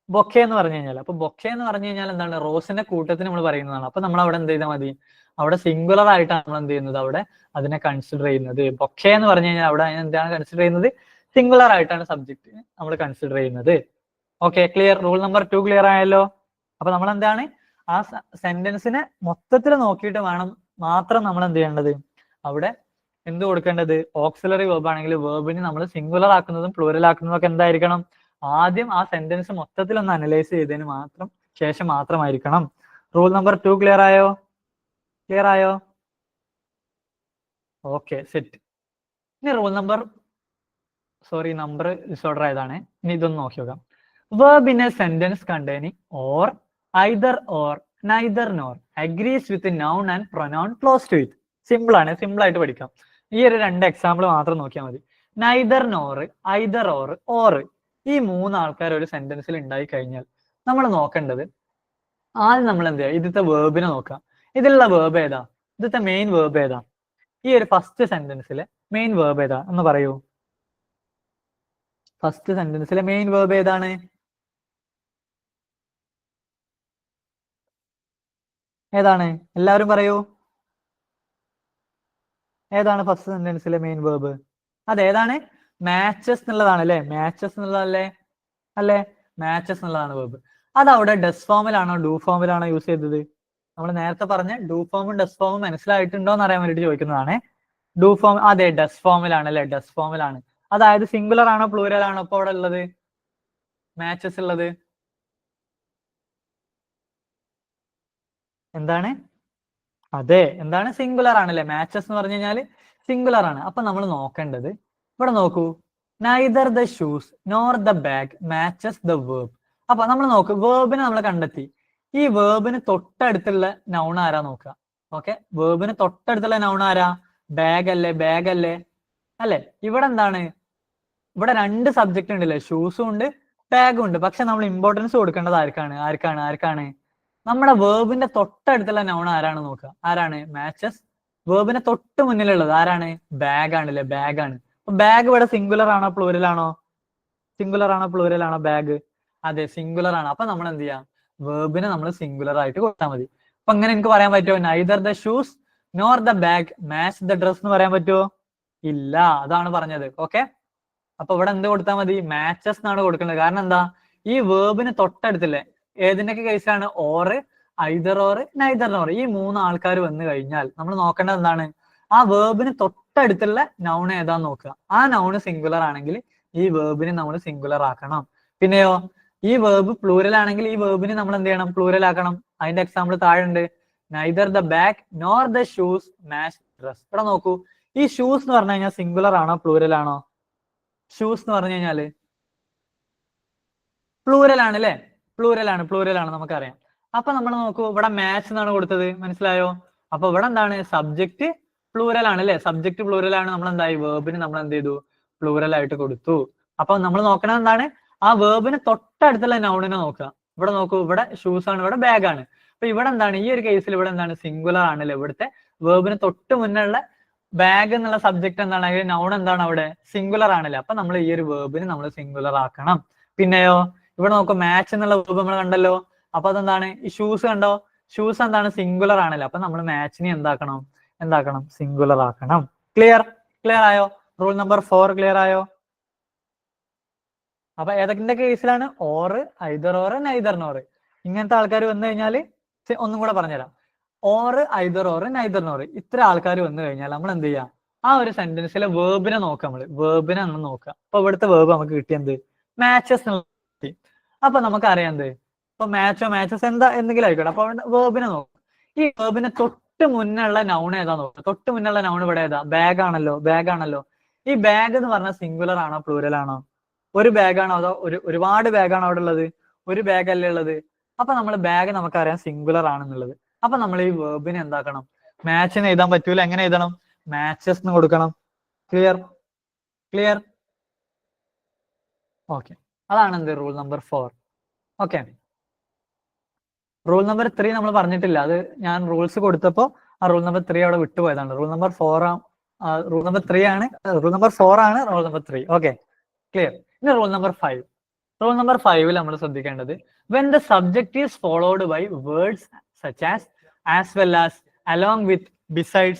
ബൊക്കെ എന്ന് പറഞ്ഞു കഴിഞ്ഞാൽ. അപ്പൊ ബൊക്കെ എന്ന് പറഞ്ഞു കഴിഞ്ഞാൽ എന്താണ്? റോസിന്റെ കൂട്ടത്തിന് നമ്മൾ പറയുന്നതാണ്. അപ്പൊ നമ്മൾ അവിടെ എന്ത് ചെയ്താൽ മതി? അവിടെ സിംഗുലർ ആയിട്ടാണ് നമ്മൾ എന്ത് ചെയ്യുന്നത്, അവിടെ അതിനെ കൺസിഡർ ചെയ്യുന്നത്. ബൊക്കെ എന്ന് പറഞ്ഞു കഴിഞ്ഞാൽ അവിടെ എന്താണ് കൺസിഡർ ചെയ്യുന്നത്? സിംഗുലർ ആയിട്ടാണ് സബ്ജക്ട് നമ്മൾ കൺസിഡർ ചെയ്യുന്നത്. Okay, clear? Rule number 2 clear ആയല്ലോ? അപ്പൊ നമ്മൾ എന്താണ്, ആ സെന്റൻസിനെ മൊത്തത്തിൽ നോക്കിയിട്ട് വേണം മാത്രം നമ്മൾ എന്ത് ചെയ്യേണ്ടത്, അവിടെ എന്ത് കൊടുക്കേണ്ടത്? ഓക്സിലറി വേർബ് ആണെങ്കിൽ വേർബിന് നമ്മൾ സിംഗുലർ ആക്കുന്നതും പ്ലൂരൽ ആക്കുന്നതും ഒക്കെ എന്തായിരിക്കണം? ആദ്യം ആ സെന്റൻസ് മൊത്തത്തിൽ ഒന്ന് അനലൈസ് ചെയ്തതിന് ശേഷം മാത്രമായിരിക്കണം. റൂൾ നമ്പർ 2 ക്ലിയർ ആയോ? Okay, set. ഇനി നമ്പർ ഡിസോർഡർ ആയതാണ്. ഇനി ഇതൊന്ന് നോക്കി നോക്കാം. Verb in a sentence containing or either or neither nor agrees with noun and pronoun close to it. Simple ആണ്, സിമ്പിൾ ആയിട്ട് പഠിക്കാം. ഈ ഒരു 2 എക്സാമ്പിൾ മാത്രം നോക്കിയാൽ മതി. നൈദർ നോർ, ഐദർ ഓർ ഈ 3 ആൾക്കാർ ഒരു സെന്റൻസിൽ ഉണ്ടായി കഴിഞ്ഞാൽ നമ്മൾ നോക്കേണ്ടത്, ആദ്യം നമ്മൾ എന്ത് ചെയ്യുക, ഇതിലത്തെ വേർബിനെ നോക്കാം. ഇതിലുള്ള വേർബ് ഏതാ? ഇതിലത്തെ മെയിൻ വേർബ് ഏതാ? ഈ ഒരു ഫസ്റ്റ് സെന്റൻസിലെ മെയിൻ വേർബ് ഏതാ എന്ന് പറയൂ. ഫസ്റ്റ് സെന്റൻസിലെ മെയിൻ വേർബ് ഏതാണ്? എല്ലാവരും പറയൂ. ഏതാണ് ഫസ്റ്റ് സെന്റൻസിലെ മെയിൻ വേർബ്? അതേതാണ്? മാച്ചസ് എന്നുള്ളതാണ് അല്ലെ? മാച്ചസ് എന്നുള്ളതാണ് വേർബ്. അതവിടെ ഡസ് ഫോമിലാണോ ഡു ഫോമിലാണോ യൂസ് ചെയ്തത്? നമ്മൾ നേരത്തെ പറഞ്ഞ ഡു ഫോമും ഡസ് ഫോമും മനസ്സിലായിട്ടുണ്ടോ എന്ന് അറിയാൻ വേണ്ടിട്ട് ചോദിക്കുന്നതാണ്. ഡു ഫോം, അതെ, ഡസ് ഫോമിലാണ് അല്ലെ? ഡസ് ഫോമിലാണ്. അതായത് സിംഗുലർ ആണോ പ്ലൂരൽ ആണോ ഇപ്പൊ അവിടെ ഉള്ളത്, മാച്ചസ് ഉള്ളത്? എന്താണ്? അതെ, എന്താണ്? സിംഗുലർ ആണല്ലേ? മാച്ചസ് എന്ന് പറഞ്ഞു കഴിഞ്ഞാൽ സിംഗുലർ ആണ്. അപ്പൊ നമ്മൾ നോക്കേണ്ടത്, ഇവിടെ നോക്കൂ, neither the shoes nor the bag matches the verb. അപ്പൊ നമ്മൾ നോക്ക്, വേർബിനെ നമ്മൾ കണ്ടെത്തി. ഈ വേർബിന് തൊട്ടടുത്തുള്ള നൗൺ ആരാ നോക്കുക. ഓക്കെ, വേർബിന് തൊട്ടടുത്തുള്ള നൗൺ ആരാ? ബാഗ് അല്ലേ? അല്ലെ? ഇവിടെ എന്താണ്? ഇവിടെ 2 സബ്ജക്റ്റ് ഉണ്ടല്ലേ, ഷൂസും ഉണ്ട് ബാഗും ഉണ്ട്. പക്ഷെ നമ്മൾ ഇമ്പോർട്ടൻസ് കൊടുക്കേണ്ടത് ആർക്കാണ്? നമ്മുടെ വേർബിന്റെ തൊട്ടടുത്തുള്ള നൗൺ ആരാണ് നോക്കുക. ആരാണ്? മാച്ചസ്. വേർബിന്റെ തൊട്ട് മുന്നിലുള്ളത് ആരാണ്? ബാഗ് ആണല്ലേ? ബാഗാണ്. അപ്പൊ ബാഗ് ഇവിടെ സിംഗുലർ ആണോ പ്ലൂരൽ ആണോ? ബാഗ്? അതെ, സിംഗുലർ ആണ്. അപ്പൊ നമ്മൾ എന്ത് ചെയ്യാം? വേർബിനെ നമ്മൾ സിംഗുലർ ആയിട്ട് കൊടുത്താൽ മതി. അപ്പൊ അങ്ങനെ എനിക്ക് പറയാൻ പറ്റുമോ? Neither the shoes nor the bag match the dress എന്ന് പറയാൻ പറ്റുമോ? ഇല്ല, അതാണ് പറഞ്ഞത്. ഓക്കെ, അപ്പൊ ഇവിടെ എന്ത് കൊടുത്താൽ മതി? മാച്ചസ് എന്നാണ് കൊടുക്കേണ്ടത്. കാരണം എന്താ? ഈ വേർബിന് തൊട്ടടുത്തില്ലേ, ഏതിന്റെയൊക്കെ കേസാണ്? Or, either or, neither nor, ഈ 3 ആൾക്കാർ വന്നു കഴിഞ്ഞാൽ നമ്മൾ നോക്കേണ്ടത് എന്താണ്? ആ വേർബിന് തൊട്ടടുത്തുള്ള നൗൺ ഏതാന്ന് നോക്കുക. ആ നൗണ് സിംഗുലർ ആണെങ്കിൽ ഈ വേർബിനെ നമ്മൾ സിംഗുലർ ആക്കണം. പിന്നെയോ, ഈ വേർബ് പ്ലൂരൽ ആണെങ്കിൽ ഈ വേർബിനെ നമ്മൾ എന്ത് ചെയ്യണം? പ്ലൂരൽ ആക്കണം. അതിന്റെ എക്സാമ്പിൾ താഴെ ഉണ്ട്. Neither the bag nor the shoes match dress. ഇവിടെ നോക്കൂ, ഈ ഷൂസ് എന്ന് പറഞ്ഞു കഴിഞ്ഞാൽ സിംഗുലർ ആണോ പ്ലൂരൽ ആണോ? ഷൂസ് എന്ന് പറഞ്ഞു കഴിഞ്ഞാല് പ്ലൂരൽ ആണ് അല്ലേ? പ്ലൂരൽ ആണ് നമുക്കറിയാം. അപ്പൊ നമ്മൾ നോക്കൂ, ഇവിടെ മാച്ച് എന്നാണ് കൊടുത്തത്, മനസ്സിലായോ? അപ്പൊ ഇവിടെ എന്താണ്? സബ്ജക്റ്റ് പ്ലൂരൽ ആണ് അല്ലേ? സബ്ജക്റ്റ് പ്ലൂരൽ ആണ്. നമ്മൾ എന്തായി? വേർബിന് നമ്മൾ എന്ത് ചെയ്തു? പ്ലൂരൽ ആയിട്ട് കൊടുത്തു. അപ്പൊ നമ്മൾ നോക്കണത് എന്താണ്? ആ വേർബിന് തൊട്ടടുത്തുള്ള നൗണിനെ നോക്കുക. ഇവിടെ നോക്കൂ, ഇവിടെ ഷൂസ് ആണ്, ഇവിടെ ബാഗ് ആണ്. അപ്പൊ ഇവിടെ എന്താണ്? ഈ ഒരു കേസിൽ ഇവിടെ എന്താണ്? സിംഗുലർ ആണല്ലേ? ഇവിടുത്തെ വേർബിന് തൊട്ട് മുന്നുള്ള ബാഗ് എന്നുള്ള സബ്ജക്ട് എന്താണ്? നൗൺ എന്താണ് അവിടെ? സിംഗുലർ ആണല്ലേ? അപ്പൊ നമ്മൾ ഈ ഒരു വേർബിന് നമ്മൾ സിംഗുലർ ആക്കണം. പിന്നെയോ ഇവിടെ നോക്കൂ, മാച്ച് എന്നുള്ള വേർബ് നമ്മൾ കണ്ടല്ലോ. അപ്പൊ അതെന്താണ്? ഈ ഷൂസ് കണ്ടോ? ഷൂസ് എന്താണ്? സിംഗുലർ ആണല്ലോ. അപ്പൊ നമ്മൾ മാച്ചിനെ എന്താക്കണം? സിംഗുലർ ആക്കണം. ക്ലിയർ ആയോ? റൂൾ നമ്പർ 4 ക്ലിയർ ആയോ? അപ്പൊ ഏതൊക്കെ കേസിലാണ്? Or, either or, neither nor. ഇങ്ങനത്തെ ആൾക്കാർ വന്നു കഴിഞ്ഞാൽ ഒന്നും കൂടെ പറഞ്ഞുതരാം. Or, either or, neither nor, ഇത്ര ആൾക്കാർ വന്നു കഴിഞ്ഞാൽ നമ്മൾ എന്ത് ചെയ്യാം? ആ ഒരു സെന്റൻസിലെ വേർബിനെ നോക്കാം. വേർബിനെ നമ്മൾ നോക്കാം. അപ്പൊ ഇവിടുത്തെ വേർബ് നമുക്ക് കിട്ടിയത് മാച്ചസ്. അപ്പൊ നമുക്കറിയാം എന്ത്? ഇപ്പൊ മാച്ചസ് എന്തെങ്കിലും ആയിക്കോട്ടെ. അപ്പൊ വേർബിനെ നോക്കാം. ഈ വേർബിനെ തൊട്ട് മുന്നുള്ള നൗൺ ഏതാ നോക്കാം. തൊട്ട് മുന്നുള്ള നൗൺ ഇവിടെ ഏതാ? ബാഗ് ആണല്ലോ. ഈ ബാഗ് എന്ന് പറഞ്ഞാൽ സിംഗുലർ ആണോ പ്ലൂരൽ ആണോ? ഒരു ബാഗ് ആണോ അതോ ഒരുപാട് ബാഗ് ആണോ അവിടെ ഉള്ളത്? ഒരു ബാഗ് അല്ലേ ഉള്ളത്. അപ്പൊ നമ്മൾ ബാഗ് നമുക്കറിയാം സിംഗുലർ ആണെന്നുള്ളത്. അപ്പൊ നമ്മൾ ഈ വേർബിനെ എന്താക്കണം? മാച്ചിന് എഴുതാൻ പറ്റൂല. എങ്ങനെ എഴുതണം? മാച്ചസ് എന്ന് കൊടുക്കണം. Clear okay. അതാണ് എന്ത്? Rule number 4. Okay. Rule number 3 നമ്മൾ പറഞ്ഞിട്ടില്ല. അത് ഞാൻ റൂൾസ് കൊടുത്തപ്പോ ആ റൂൾ നമ്പർ 3 അവിടെ വിട്ടുപോയതാണ്. റൂൾ നമ്പർ 4 റൂൾ നമ്പർ 3 ആണ്. റൂൾ നമ്പർ 4 ആണ് റൂൾ നമ്പർ 3. Okay, clear. ഇനി റൂൾ നമ്പർ 5. റൂൾ നമ്പർ 5 നമ്മൾ ശ്രദ്ധിക്കേണ്ടത്, when the subject is followed by words such as well as, along with, besides,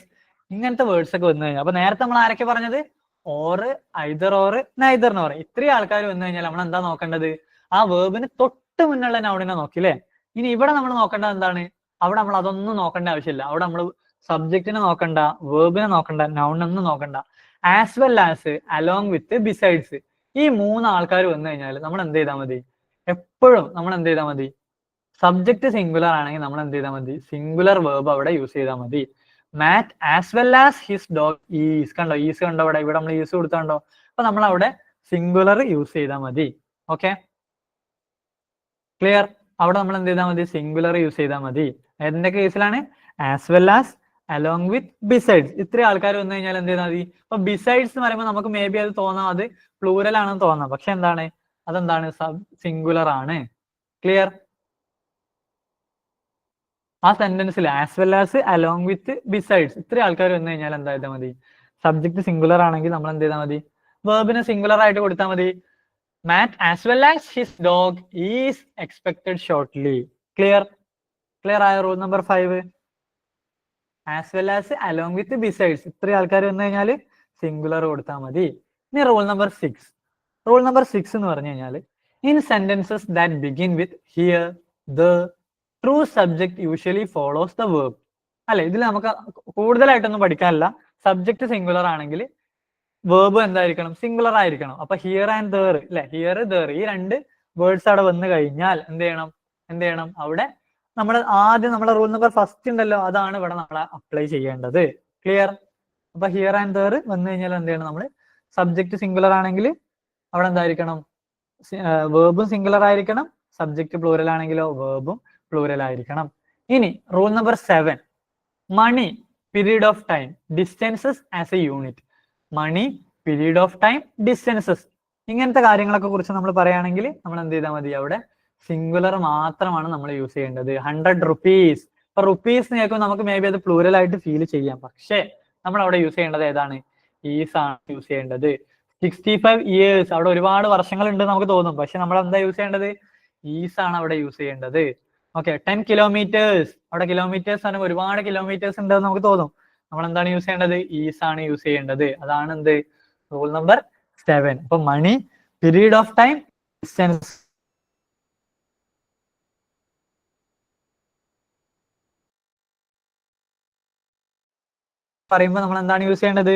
ഇങ്ങനത്തെ words ഒക്കെ വന്നു കഴിഞ്ഞാൽ, അപ്പൊ നേരത്തെ നമ്മൾ ആരൊക്കെ പറഞ്ഞത്? Or, either or, neither nor. ഇത്രയും ആൾക്കാർ വന്നു കഴിഞ്ഞാൽ നമ്മൾ എന്താ നോക്കേണ്ടത്? ആ വേർബിന് തൊട്ട് മുന്നുള്ള നൗണിനെ നോക്കില്ലേ? ഇനി ഇവിടെ നമ്മൾ നോക്കേണ്ടത് എന്താണ്? അവിടെ നമ്മൾ അതൊന്നും നോക്കേണ്ട ആവശ്യമില്ല. അവിടെ നമ്മൾ സബ്ജക്റ്റിനെ നോക്കണ്ട, വേർബിനെ നോക്കണ്ട, നൗണൊന്നും നോക്കണ്ട. As well as, along with, besides, ഈ 3 ആൾക്കാർ വന്നു കഴിഞ്ഞാൽ നമ്മൾ എന്ത് ചെയ്താൽ മതി? എപ്പോഴും നമ്മൾ എന്ത് ചെയ്താൽ മതി? സബ്ജക്ട് സിംഗുലർ ആണെങ്കിൽ നമ്മൾ എന്ത് ചെയ്താൽ മതി? സിംഗുലർ വേർബ് അവിടെ യൂസ് ചെയ്താൽ മതി. Matt as well as his dog is. കണ്ടോ? ഈസ് കണ്ടോ? ഇവിടെ നമ്മൾ ഈസ് കൊടുത്താണ്ടോ? അപ്പൊ നമ്മൾ അവിടെ സിംഗുലർ യൂസ് ചെയ്താൽ മതി. Okay, clear. അവിടെ നമ്മൾ എന്ത് ചെയ്താൽ മതി? സിംഗുലർ യൂസ് ചെയ്താൽ മതി. ഏതിന്റെ കേസിലാണ്? As well as, along with, besides. ഇത്രയും ആൾക്കാർ വന്നു കഴിഞ്ഞാൽ എന്ത് ചെയ്താൽ മതി? ഇപ്പൊ ബിസൈഡ്സ് എന്ന് പറയുമ്പോൾ നമുക്ക് മേ ബി അത് തോന്നാം അത് പ്ലൂരൽ ആണെന്ന് തോന്നാം. പക്ഷെ എന്താണ്? അതെന്താണ്? സിംഗുലർ ആണ്. ക്ലിയർ. ആ സെന്റൻസിൽ as well as, along with, besides, ഇത്രയും ആൾക്കാർ വന്നു കഴിഞ്ഞാൽ എന്താ ചെയ്താൽ മതി? സബ്ജക്ട് സിംഗുലർ ആണെങ്കിൽ നമ്മൾ എന്ത് ചെയ്താൽ മതി? വേർബിനെ സിംഗുലർ ആയിട്ട് കൊടുത്താൽ മതി. Matt as well as his dog is expected shortly. Clear ആയ rule number 5? As well as, along with, besides, ഇത്രയും ആൾക്കാർ വന്നു കഴിഞ്ഞാൽ സിംഗുലർ കൊടുത്താൽ മതി. ഇനി റൂൾ നമ്പർ 6. റൂൾ നമ്പർ 6 എന്ന് പറഞ്ഞു കഴിഞ്ഞാൽ, in sentences that begin with here, the, true subject usually follows the verb. അല്ലെ, ഇതിൽ നമുക്ക് കൂടുതലായിട്ടൊന്നും പഠിക്കാനില്ല. സബ്ജക്ട് സിംഗുലർ ആണെങ്കിൽ വേർബ് എന്തായിരിക്കണം? സിംഗുലർ ആയിരിക്കണം. അപ്പൊ ഹിയർ ആൻഡ് ദർ, അല്ലെ, ഹിയർ, ദർ, ഈ 2 വേർഡ്സ് അവിടെ വന്നു കഴിഞ്ഞാൽ എന്ത് ചെയ്യണം? അവിടെ നമ്മൾ ആദ്യം നമ്മളെ റൂൾ നമ്പർ 1 ഉണ്ടല്ലോ, അതാണ് ഇവിടെ നമ്മൾ അപ്ലൈ ചെയ്യേണ്ടത്. ക്ലിയർ. അപ്പൊ ഹിയർ ആൻഡ് ദർ വന്നു കഴിഞ്ഞാൽ എന്ത് ചെയ്യണം? നമ്മൾ സബ്ജക്ട് സിംഗുലർ ആണെങ്കിൽ അവിടെ എന്തായിരിക്കണം? വേർബും സിംഗുലർ ആയിരിക്കണം. സബ്ജക്ട് പ്ലൂരൽ ആണെങ്കിലോ വേർബും പ്ലൂരൽ ആയിരിക്കണം. ഇനി rule number 7, money, period of time, distances as a unit. Money, period of time, distances, ഇങ്ങനത്തെ കാര്യങ്ങളൊക്കെ കുറിച്ച് നമ്മൾ പറയുകയാണെങ്കിൽ നമ്മൾ എന്ത് ചെയ്താൽ മതി? അവിടെ സിംഗുലർ മാത്രമാണ് നമ്മൾ യൂസ് ചെയ്യേണ്ടത്. 100 rupees. ഇപ്പൊ റുപ്പീസ് കേൾക്കുമ്പോൾ നമുക്ക് മേ ബി അത് പ്ലൂരൽ ആയിട്ട് ഫീൽ ചെയ്യാം. പക്ഷേ നമ്മൾ അവിടെ യൂസ് ചെയ്യേണ്ടത് ഏതാണ്? ഈസ് ആണ് യൂസ് ചെയ്യേണ്ടത്. 65 years, അവിടെ ഒരുപാട് വർഷങ്ങൾ ഉണ്ട് നമുക്ക് തോന്നും. പക്ഷെ നമ്മൾ എന്താ യൂസ് ചെയ്യേണ്ടത്? ഈസ് ആണ് അവിടെ യൂസ് ചെയ്യേണ്ടത്. ഓക്കെ. 10 kilometers, അവിടെ കിലോമീറ്റേഴ്സ് ആണ്, ഒരുപാട് കിലോമീറ്റേഴ്സ് ഉണ്ടെന്ന് നമുക്ക് തോന്നും. നമ്മൾ എന്താണ് യൂസ് ചെയ്യേണ്ടത്? ഈസ് ആണ് യൂസ് ചെയ്യേണ്ടത്. അതാണ് എന്ത്? Rule number 7. അപ്പൊ മണി, പീരീഡ് ഓഫ് ടൈം, ഡിസ്റ്റൻസ് പറയുമ്പോൾ നമ്മൾ എന്താണ് യൂസ് ചെയ്യേണ്ടത്?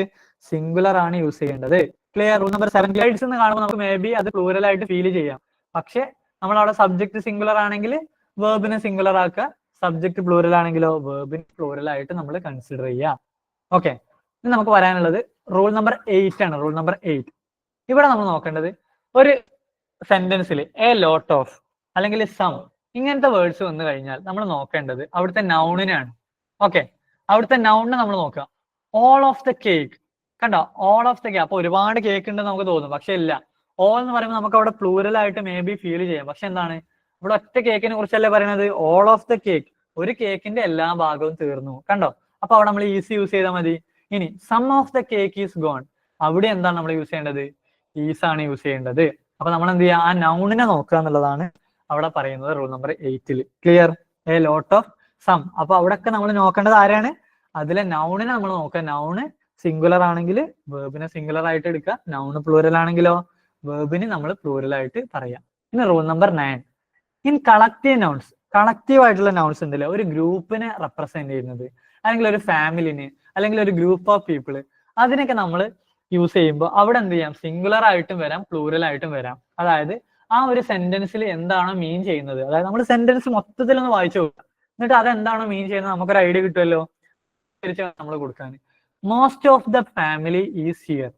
സിംഗുലർ ആണ് യൂസ് ചെയ്യേണ്ടത്. ക്ലിയർ. Rule number 7. ഗ്ലൈഡ്സ് എന്ന് കാണുമ്പോൾ നമുക്ക് മേ ബി അത് പ്ലൂരൽ ആയിട്ട് ഫീൽ ചെയ്യാം. പക്ഷെ നമ്മൾ അവിടെ സബ്ജക്ട് സിംഗുലർ ആണെങ്കിൽ വേർബിനെ സിംഗുലർ ആക്കുക. സബ്ജക്ട് പ്ലൂരൽ ആണെങ്കിലോ വേർബിന് പ്ലൂരൽ ആയിട്ട് നമ്മൾ കൺസിഡർ ചെയ്യാം. ഓക്കെ. ഇനി നമുക്ക് പറയാനുള്ളത് റൂൾ നമ്പർ 8 ആണ്. റൂൾ നമ്പർ 8 ഇവിടെ നമ്മൾ നോക്കേണ്ടത് ഒരു സെന്റൻസിൽ എ ലോട്ട് ഓഫ് അല്ലെങ്കിൽ സം ഇങ്ങനത്തെ വേർഡ്സ് വന്നു കഴിഞ്ഞാൽ നമ്മൾ നോക്കേണ്ടത് അവിടുത്തെ നൗണിനാണ്. ഓക്കെ, അവിടുത്തെ നൗണിനെ നമ്മൾ നോക്കുക. ഓൾ ഓഫ് ദ കേക്ക്, കണ്ടോ, ഓൾ ഓഫ് ദ കേക്ക്. അപ്പൊ ഒരുപാട് കേക്ക് ഉണ്ടെന്ന് നമുക്ക് തോന്നും, പക്ഷെ ഇല്ല. ഓൾ എന്ന് പറയുമ്പോൾ നമുക്ക് അവിടെ പ്ലൂറൽ ആയിട്ട് മേ ബി ഫീൽ ചെയ്യാം, പക്ഷെ എന്താണ് ഇവിടെ ഒറ്റ കേക്കിനെ കുറിച്ചല്ലേ പറയുന്നത്? ഓൾ ഓഫ് ദ കേക്ക്, ഒരു കേക്കിന്റെ എല്ലാ ഭാഗവും തീർന്നു, കണ്ടോ. അപ്പൊ അവിടെ നമ്മൾ ഈസ് യൂസ് ചെയ്താൽ മതി. ഇനി some of the cake is gone, അവിടെ എന്താണ് നമ്മൾ യൂസ് ചെയ്യേണ്ടത്? ഈസ് ആണ് യൂസ് ചെയ്യേണ്ടത്. അപ്പൊ നമ്മൾ എന്ത് ചെയ്യുക? ആ നൗണിനെ നോക്കുക എന്നുള്ളതാണ് അവിടെ പറയുന്നത് rule number 8. Clear? A lot of some. അപ്പൊ അവിടെയൊക്കെ നമ്മൾ നോക്കേണ്ടത് ആരാണ്? അതിലെ നൗണിനെ നമ്മൾ നോക്കുക. നൗണ് സിംഗുലർ ആണെങ്കിൽ വേർബിനെ സിംഗുലർ ആയിട്ട് എടുക്കുക, നൗണ് പ്ലൂരൽ ആണെങ്കിലോ വേർബിന് നമ്മൾ പ്ലൂരൽ ആയിട്ട് പറയാം. ഇനി rule number 9, in collective nouns. Collective ആയിട്ടുള്ള നൗൺസ് ഉണ്ടല്ലോ, ഒരു ഗ്രൂപ്പിനെ റെപ്രസെന്റ് ചെയ്യുന്നത്, അല്ലെങ്കിൽ ഒരു ഫാമിലിന്, അല്ലെങ്കിൽ ഒരു ഗ്രൂപ്പ് ഓഫ് പീപ്പിള്, അതിനൊക്കെ നമ്മൾ യൂസ് ചെയ്യുമ്പോൾ അവിടെ എന്ത് ചെയ്യാം? സിംഗുലർ ആയിട്ടും വരാം, പ്ലൂരൽ ആയിട്ടും വരാം. അതായത് ആ ഒരു സെന്റൻസിൽ എന്താണോ മീൻ ചെയ്യുന്നത്, അതായത് നമ്മൾ സെന്റൻസ് മൊത്തത്തിൽ ഒന്ന് വായിച്ചു നോക്കുക, എന്നിട്ട് അതെന്താണോ മീൻ ചെയ്യുന്നത് നമുക്കൊരു ഐഡിയ കിട്ടുമല്ലോ. നമ്മൾ കൊടുക്കാൻ most of the family is here.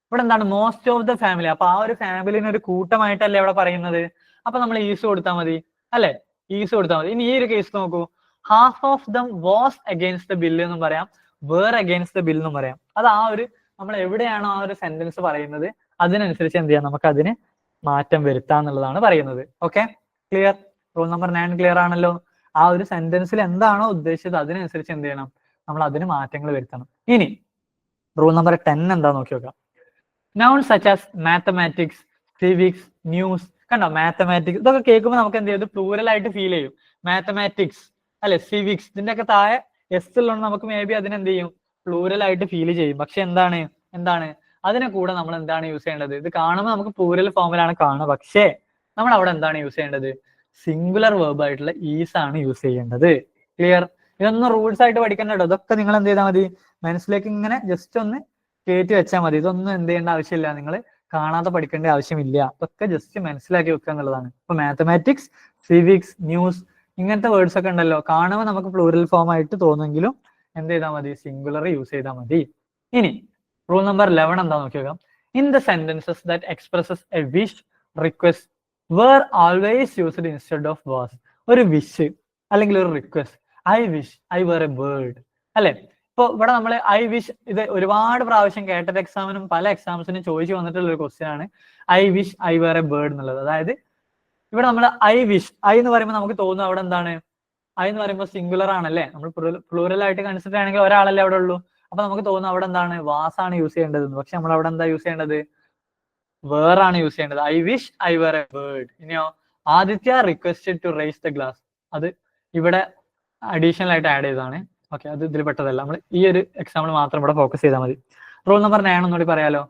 ഇവിടെ എന്താണ്? Most of the family. അപ്പൊ ആ ഒരു ഫാമിലിനെ ഒരു കൂട്ടമായിട്ടല്ലേ ഇവിടെ പറയുന്നത്. അപ്പൊ നമ്മൾ ഈസ് കൊടുത്താൽ മതി, അല്ലെ? ഈസ് കൊടുത്താൽ മതി. ഇനി ഈ ഒരു കേസ് നോക്കൂ. Half of them was against the bill എന്നും പറയാം, വേർ അഗെയിൻസ്റ്റ് ദ ബിൽ എന്നും പറയാം. അത് ആ ഒരു നമ്മൾ എവിടെയാണോ ആ ഒരു സെന്റൻസ് പറയുന്നത് അതിനനുസരിച്ച് എന്ത് ചെയ്യാം? നമുക്ക് അതിന് മാറ്റം വരുത്താം എന്നുള്ളതാണ് പറയുന്നത്. Okay, clear? Rule number 9 clear ആണല്ലോ. ആ ഒരു സെന്റൻസിൽ എന്താണോ ഉദ്ദേശിച്ചത് അതിനനുസരിച്ച് എന്ത് ചെയ്യണം? നമ്മൾ അതിന് മാറ്റങ്ങൾ വരുത്തണം. ഇനി റൂൾ നമ്പർ 10 എന്താ നോക്കി നോക്കാം. Noun such as mathematics, civics, news. കണ്ടോ, മാത്തമാറ്റിക്സ് ഇതൊക്കെ കേൾക്കുമ്പോൾ നമുക്ക് എന്ത് ചെയ്യും? പ്ലൂരൽ ആയിട്ട് ഫീൽ ചെയ്യും. മാത്തമാറ്റിക്സ് അല്ലെ, സിവിക്സ്, ഇതിന്റെ ഒക്കെ താഴെ എസ് ഉള്ളതുകൊണ്ട് നമുക്ക് മേ ബി അതിനെന്ത് ചെയ്യും? പ്ലൂരൽ ആയിട്ട് ഫീൽ ചെയ്യും. പക്ഷെ എന്താണ് അതിനെ കൂടെ നമ്മൾ എന്താണ് യൂസ് ചെയ്യേണ്ടത്? ഇത് കാണുമ്പോൾ നമുക്ക് പ്ലൂരൽ ഫോമിലാണ് കാണുക, പക്ഷേ നമ്മൾ അവിടെ എന്താണ് യൂസ് ചെയ്യേണ്ടത്? സിംഗുലർ വേർബ് ആയിട്ടുള്ള ഈസ് ആണ് യൂസ് ചെയ്യേണ്ടത്. ക്ലിയർ? ഇതൊന്നും റൂൾസ് ആയിട്ട് പഠിക്കണ്ടോ, ഇതൊക്കെ നിങ്ങൾ എന്ത് ചെയ്താൽ മതി? മനസ്സിലേക്ക് ഇങ്ങനെ ജസ്റ്റ് ഒന്ന് കയറ്റി വെച്ചാൽ മതി. ഇതൊന്നും എന്ത് ചെയ്യേണ്ട ആവശ്യമില്ല, നിങ്ങൾ കാണാതെ പഠിക്കേണ്ട ആവശ്യമില്ല. ഇതൊക്കെ ജസ്റ്റ് മനസ്സിലാക്കി വെക്കുക എന്നുള്ളതാണ്. ഇപ്പൊ മാത്തമാറ്റിക്സ്, സിവിക്സ്, ന്യൂസ് ഇങ്ങനത്തെ വേർഡ്സ് ഒക്കെ ഉണ്ടല്ലോ, കാണുമ്പോൾ നമുക്ക് പ്ലൂറൽ ഫോം ആയിട്ട് തോന്നുമെങ്കിലും എന്ത് ചെയ്താൽ മതി? സിംഗുലർ യൂസ് ചെയ്താൽ മതി. ഇനി റൂൾ നമ്പർ 11 എന്താ നോക്കി നോക്കാം. In the sentences that expresses a wish, request, were always used instead of was. ഒരു വിഷ് അല്ലെങ്കിൽ ഒരു request, I wish I were a bird, അല്ലെ? ഇപ്പൊ ഇവിടെ നമ്മൾ ഐ വിഷ്, ഇത് ഒരുപാട് പ്രാവശ്യം കേട്ടറ്റ് എക്സാമിനും പല എക്സാംസിനും ചോദിച്ചു വന്നിട്ടുള്ള ഒരു ക്വസ്റ്റ്യൻ ആണ് I wish I were a bird എന്നുള്ളത്. അതായത് ഇവിടെ നമ്മൾ ഐ വിഷ്, ഐ എന്ന് പറയുമ്പോൾ നമുക്ക് തോന്നുന്നു അവിടെ എന്താണ്? ഐ എന്ന് പറയുമ്പോൾ സിംഗുലർ ആണല്ലേ, നമ്മൾ പ്ലൂറൽ ആയിട്ട് കൺസിഡർ ആണെങ്കിൽ ഒരാളല്ലേ അവിടെ ഉള്ളൂ. അപ്പൊ നമുക്ക് തോന്നുന്നു അവിടെ എന്താണ്? വാസ് ആണ് യൂസ് ചെയ്യേണ്ടത്. പക്ഷെ നമ്മൾ അവിടെ എന്താ യൂസ് ചെയ്യേണ്ടത്? വേർ ആണ് യൂസ് ചെയ്യേണ്ടത്. I wish I were a bird. ഇനിയോ Aditya requested to raise the glass, അത് ഇവിടെ അഡീഷണൽ ആയിട്ട് ആഡ് ചെയ്തതാണ്. ഓക്കെ, അത് ഇതിൽ പെട്ടതല്ല. നമ്മൾ ഈ ഒരു എക്സാമ്പിൾ മാത്രം ഇവിടെ ഫോക്കസ് ചെയ്താൽ മതി. റൂൾ നമ്പർ 9 ഒന്നുകൂടി പറയാലോ.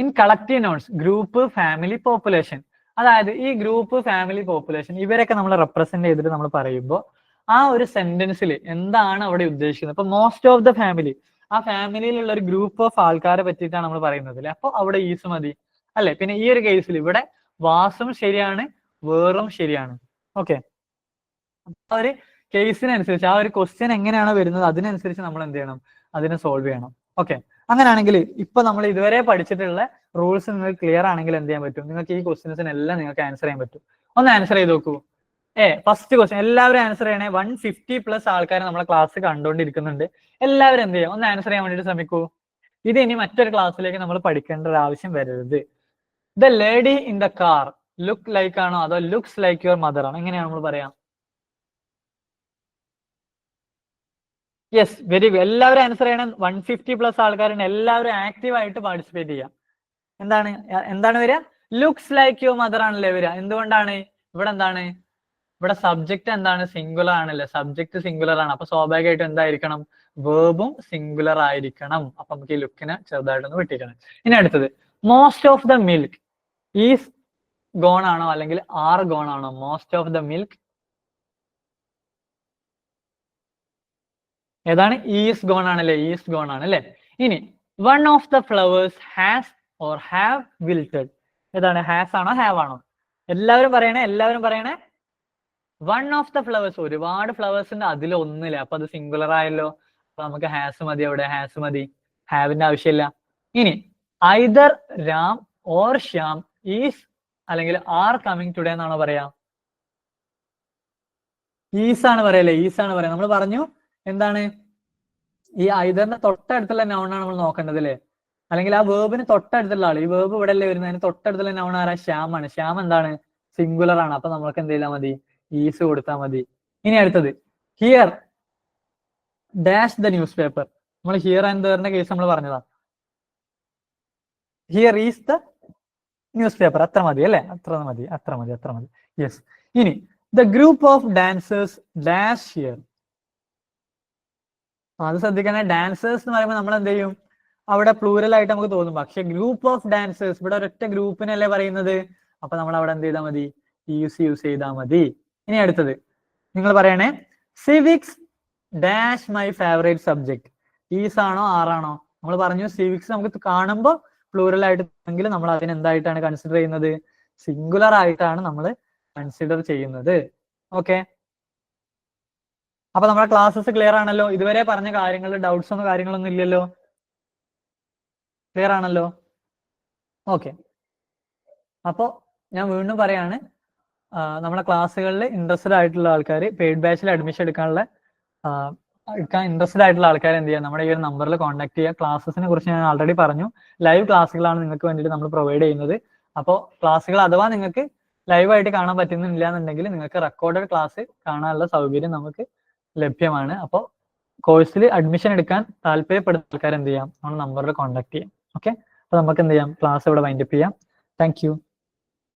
In collective nouns, group, family, population. അതായത് ഈ ഗ്രൂപ്പ്, ഫാമിലി, പോപ്പുലേഷൻ ഇവരൊക്കെ നമ്മൾ റെപ്രസെന്റ് ചെയ്തിട്ട് നമ്മൾ പറയുമ്പോൾ ആ ഒരു സെന്റൻസിൽ എന്താണ് അവിടെ ഉദ്ദേശിക്കുന്നത്? ഇപ്പൊ മോസ്റ്റ് ഓഫ് ദ ഫാമിലി, ആ ഫാമിലിയിലുള്ള ഒരു ഗ്രൂപ്പ് ഓഫ് ആൾക്കാരെ പറ്റിയിട്ടാണ് നമ്മൾ പറയുന്നത് അല്ലെ. അപ്പൊ അവിടെ ഈസ് മതി, അല്ലെ? പിന്നെ ഈ ഒരു കേസിൽ ഇവിടെ വാസും ശരിയാണ്, വേറും ശരിയാണ്. ഓക്കെ, ആ ഒരു കേസിനനുസരിച്ച്, ആ ഒരു ക്വസ്റ്റ്യൻ എങ്ങനെയാണോ വരുന്നത് അതിനനുസരിച്ച് നമ്മൾ എന്ത് ചെയ്യണം? അതിനെ സോൾവ് ചെയ്യണം. ഓക്കെ, അങ്ങനെയാണെങ്കിൽ ഇപ്പൊ നമ്മൾ ഇതുവരെ പഠിച്ചിട്ടുള്ള റൂൾസ് നിങ്ങൾക്ക് ക്ലിയർ ആണെങ്കിൽ എന്ത് ചെയ്യാൻ പറ്റും? നിങ്ങൾക്ക് ഈ ക്വസ്റ്റ്യൻസിനെല്ലാം നിങ്ങൾക്ക് ആൻസർ ചെയ്യാൻ പറ്റും. ഒന്ന് ആൻസർ ചെയ്ത് നോക്കൂ. ഫസ്റ്റ് ക്വസ്റ്റ്യൻ എല്ലാവരും ആൻസർ ചെയ്യണേ. 150+ ആൾക്കാർ നമ്മളെ ക്ലാസ് കണ്ടുകൊണ്ടിരിക്കുന്നുണ്ട്. എല്ലാവരും എന്ത് ചെയ്യാം? ഒന്ന് ആൻസർ ചെയ്യാൻ വേണ്ടിയിട്ട് ശ്രമിക്കൂ. ഇത് ഇനി മറ്റൊരു ക്ലാസ്സിലേക്ക് നമ്മൾ പഠിക്കേണ്ട ഒരു ആവശ്യം വരരുത്. The lady in the car look like ആണോ അതോ ലുക്സ് ലൈക്ക് യുവർ മദർ ആണോ? എങ്ങനെയാണ് നമ്മൾ പറയാം? Yes, very good. എല്ലാവരും ആൻസർ ചെയ്യണം. 150+ ആൾക്കാരുണ്ട്. എല്ലാവരും ആക്റ്റീവ് ആയിട്ട് പാർട്ടിസിപ്പേറ്റ് ചെയ്യാം. എന്താണ് വരിക? ലുക്സ് ലൈക്ക് യുവർ മദർ ആണല്ലേ വരിക. എന്തുകൊണ്ടാണ്? ഇവിടെ എന്താണ്? ഇവിടെ സബ്ജക്ട് എന്താണ്? സിംഗുലർ ആണല്ലേ. സബ്ജക്ട് സിംഗുലർ ആണ്. അപ്പൊ സ്വാഭാവികമായിട്ടും എന്തായിരിക്കണം? വേർബും സിംഗുലർ ആയിരിക്കണം. അപ്പൊ നമുക്ക് ഈ ലുക്കിനെ ചെറുതായിട്ടൊന്ന് വെട്ടിക്കണം. ഇനി അടുത്തത്, most of the milk is gone ആണോ അല്ലെങ്കിൽ ആർ ഗോൺ ആണോ? മോസ്റ്റ് ഓഫ് ദ മിൽക്ക് ഏതാണ്? ഈസ് ഗോൺ ആണല്ലേ. ഈസ് ഗോൺ ആണ് അല്ലെ. ഇനി one of the flowers has or have wilted. ഏതാണ്? ഹാസ് ആണോ ഹാവ് ആണോ? എല്ലാവരും പറയണേ. വൺ ഓഫ് ദ ഫ്ലവേഴ്സ്, ഒരുപാട് ഫ്ലവേഴ്സ് ഉണ്ട്, അതിലൊന്നില്ല. അപ്പൊ അത് സിംഗുലർ ആയല്ലോ. നമുക്ക് ഹാസ് മതി, അവിടെ ഹാസ് മതി, ഹാവിന്റെ ആവശ്യമില്ല. ഇനി either Ram or Shyam is അല്ലെങ്കിൽ ആർ കമ്മിങ് ടുഡേ എന്നാണോ പറയാ? ഈസ് ആണ് പറയല്ലേ, ഈസ് ആണ് പറയാം. നമ്മൾ പറഞ്ഞു എന്താണ് ഈ ഐദറിന്റെ തൊട്ടടുത്തുള്ള നൗൺ ആണ് നമ്മൾ നോക്കേണ്ടത് അല്ലേ? അല്ലെങ്കിൽ ആ വേർബിന് തൊട്ടടുത്തുള്ള ആള്, ഈ വേർബ് ഇവിടെ അല്ലേ വരുന്നത്, അതിന് തൊട്ടടുത്തുള്ള നൗൺ ആരാ? ശ്യാം ആണ്. ശ്യാം എന്താണ്? സിംഗുലർ ആണ്. അപ്പൊ നമുക്ക് എന്ത് ചെയ്താൽ മതി? ഈസ് കൊടുത്താൽ മതി. ഇനി അടുത്തത് here dash the news paper. നമ്മൾ ഹിയർ ആൻഡ് ദറിന്റെ കേസ് നമ്മൾ പറഞ്ഞതാ. Here is the news paper. അത്ര മതി അല്ലേ? അത്ര മതി. യെസ്. ഇനി the group of dancers dash here. അത് ശ്രദ്ധിക്കണേ. ഡാൻസേഴ്സ് എന്ന് പറയുമ്പോൾ നമ്മൾ എന്ത് ചെയ്യും? അവിടെ പ്ലൂറൽ ആയിട്ട് നമുക്ക് തോന്നും. പക്ഷെ ഗ്രൂപ്പ് ഓഫ് ഡാൻസേഴ്സ്, ഇവിടെ ഒരൊറ്റ ഗ്രൂപ്പിനല്ലേ പറയുന്നത്. അപ്പൊ നമ്മൾ അവിടെ എന്ത് ചെയ്താൽ മതി? യൂസ് ചെയ്താൽ മതി. ഇനി അടുത്തത് നിങ്ങൾ പറയണേ, civics dash my favourite subject. Is ആണോ ആറാണോ? നമ്മൾ പറഞ്ഞു സിവിക്സ് നമുക്ക് കാണുമ്പോൾ പ്ലൂറൽ ആയിട്ടെങ്കിൽ നമ്മൾ അതിന് എന്തായിട്ടാണ് കൺസിഡർ ചെയ്യുന്നത്? സിംഗുലർ ആയിട്ടാണ് നമ്മൾ കൺസിഡർ ചെയ്യുന്നത്. ഓക്കെ, അപ്പൊ നമ്മുടെ ക്ലാസ്സസ് ക്ലിയർ ആണല്ലോ? ഇതുവരെ പറഞ്ഞ കാര്യങ്ങളിൽ ഡൗട്ട്സ് ഒന്നും കാര്യങ്ങളൊന്നും ഇല്ലല്ലോ? ക്ലിയർ ആണല്ലോ? ഓക്കെ, അപ്പോ ഞാൻ വീണ്ടും പറയാണ്, നമ്മുടെ ക്ലാസ്സുകളിൽ ഇൻട്രസ്റ്റഡ് ആയിട്ടുള്ള ആൾക്കാർ, പെയ്ഡ് ബാച്ചിൽ അഡ്മിഷൻ എടുക്കാൻ ഇൻട്രസ്റ്റഡ് ആയിട്ടുള്ള ആൾക്കാർ എന്ത് ചെയ്യുക? നമ്മുടെ ഈ ഒരു നമ്പറിൽ കോൺടാക്ട് ചെയ്യുക. ക്ലാസ്സസിനെ കുറിച്ച് ഞാൻ ആൾറെഡി പറഞ്ഞു. ലൈവ് ക്ലാസ്സുകളാണ് നിങ്ങൾക്ക് വേണ്ടിയിട്ട് നമ്മൾ പ്രൊവൈഡ് ചെയ്യുന്നത്. അപ്പോൾ ക്ലാസ്സുകൾ അഥവാ നിങ്ങൾക്ക് ലൈവായിട്ട് കാണാൻ പറ്റുന്നില്ല എന്നുണ്ടെങ്കിൽ നിങ്ങൾക്ക് റെക്കോർഡഡ് ക്ലാസ് കാണാനുള്ള സൗകര്യം നമുക്ക് ലഭ്യമാണ്. അപ്പോൾ കോഴ്സിൽ അഡ്മിഷൻ എടുക്കാൻ താല്പര്യപ്പെടുന്ന ആൾക്കാർ എന്ത് ചെയ്യാം? നമ്മുടെ നമ്പറിൽ കോൺടാക്ട് ചെയ്യാം. ഓക്കെ, അപ്പോൾ നമുക്ക് എന്ത് ചെയ്യാം? ക്ലാസ് ഇവിടെ വൈൻഡപ്പ് ചെയ്യാം. Thank you.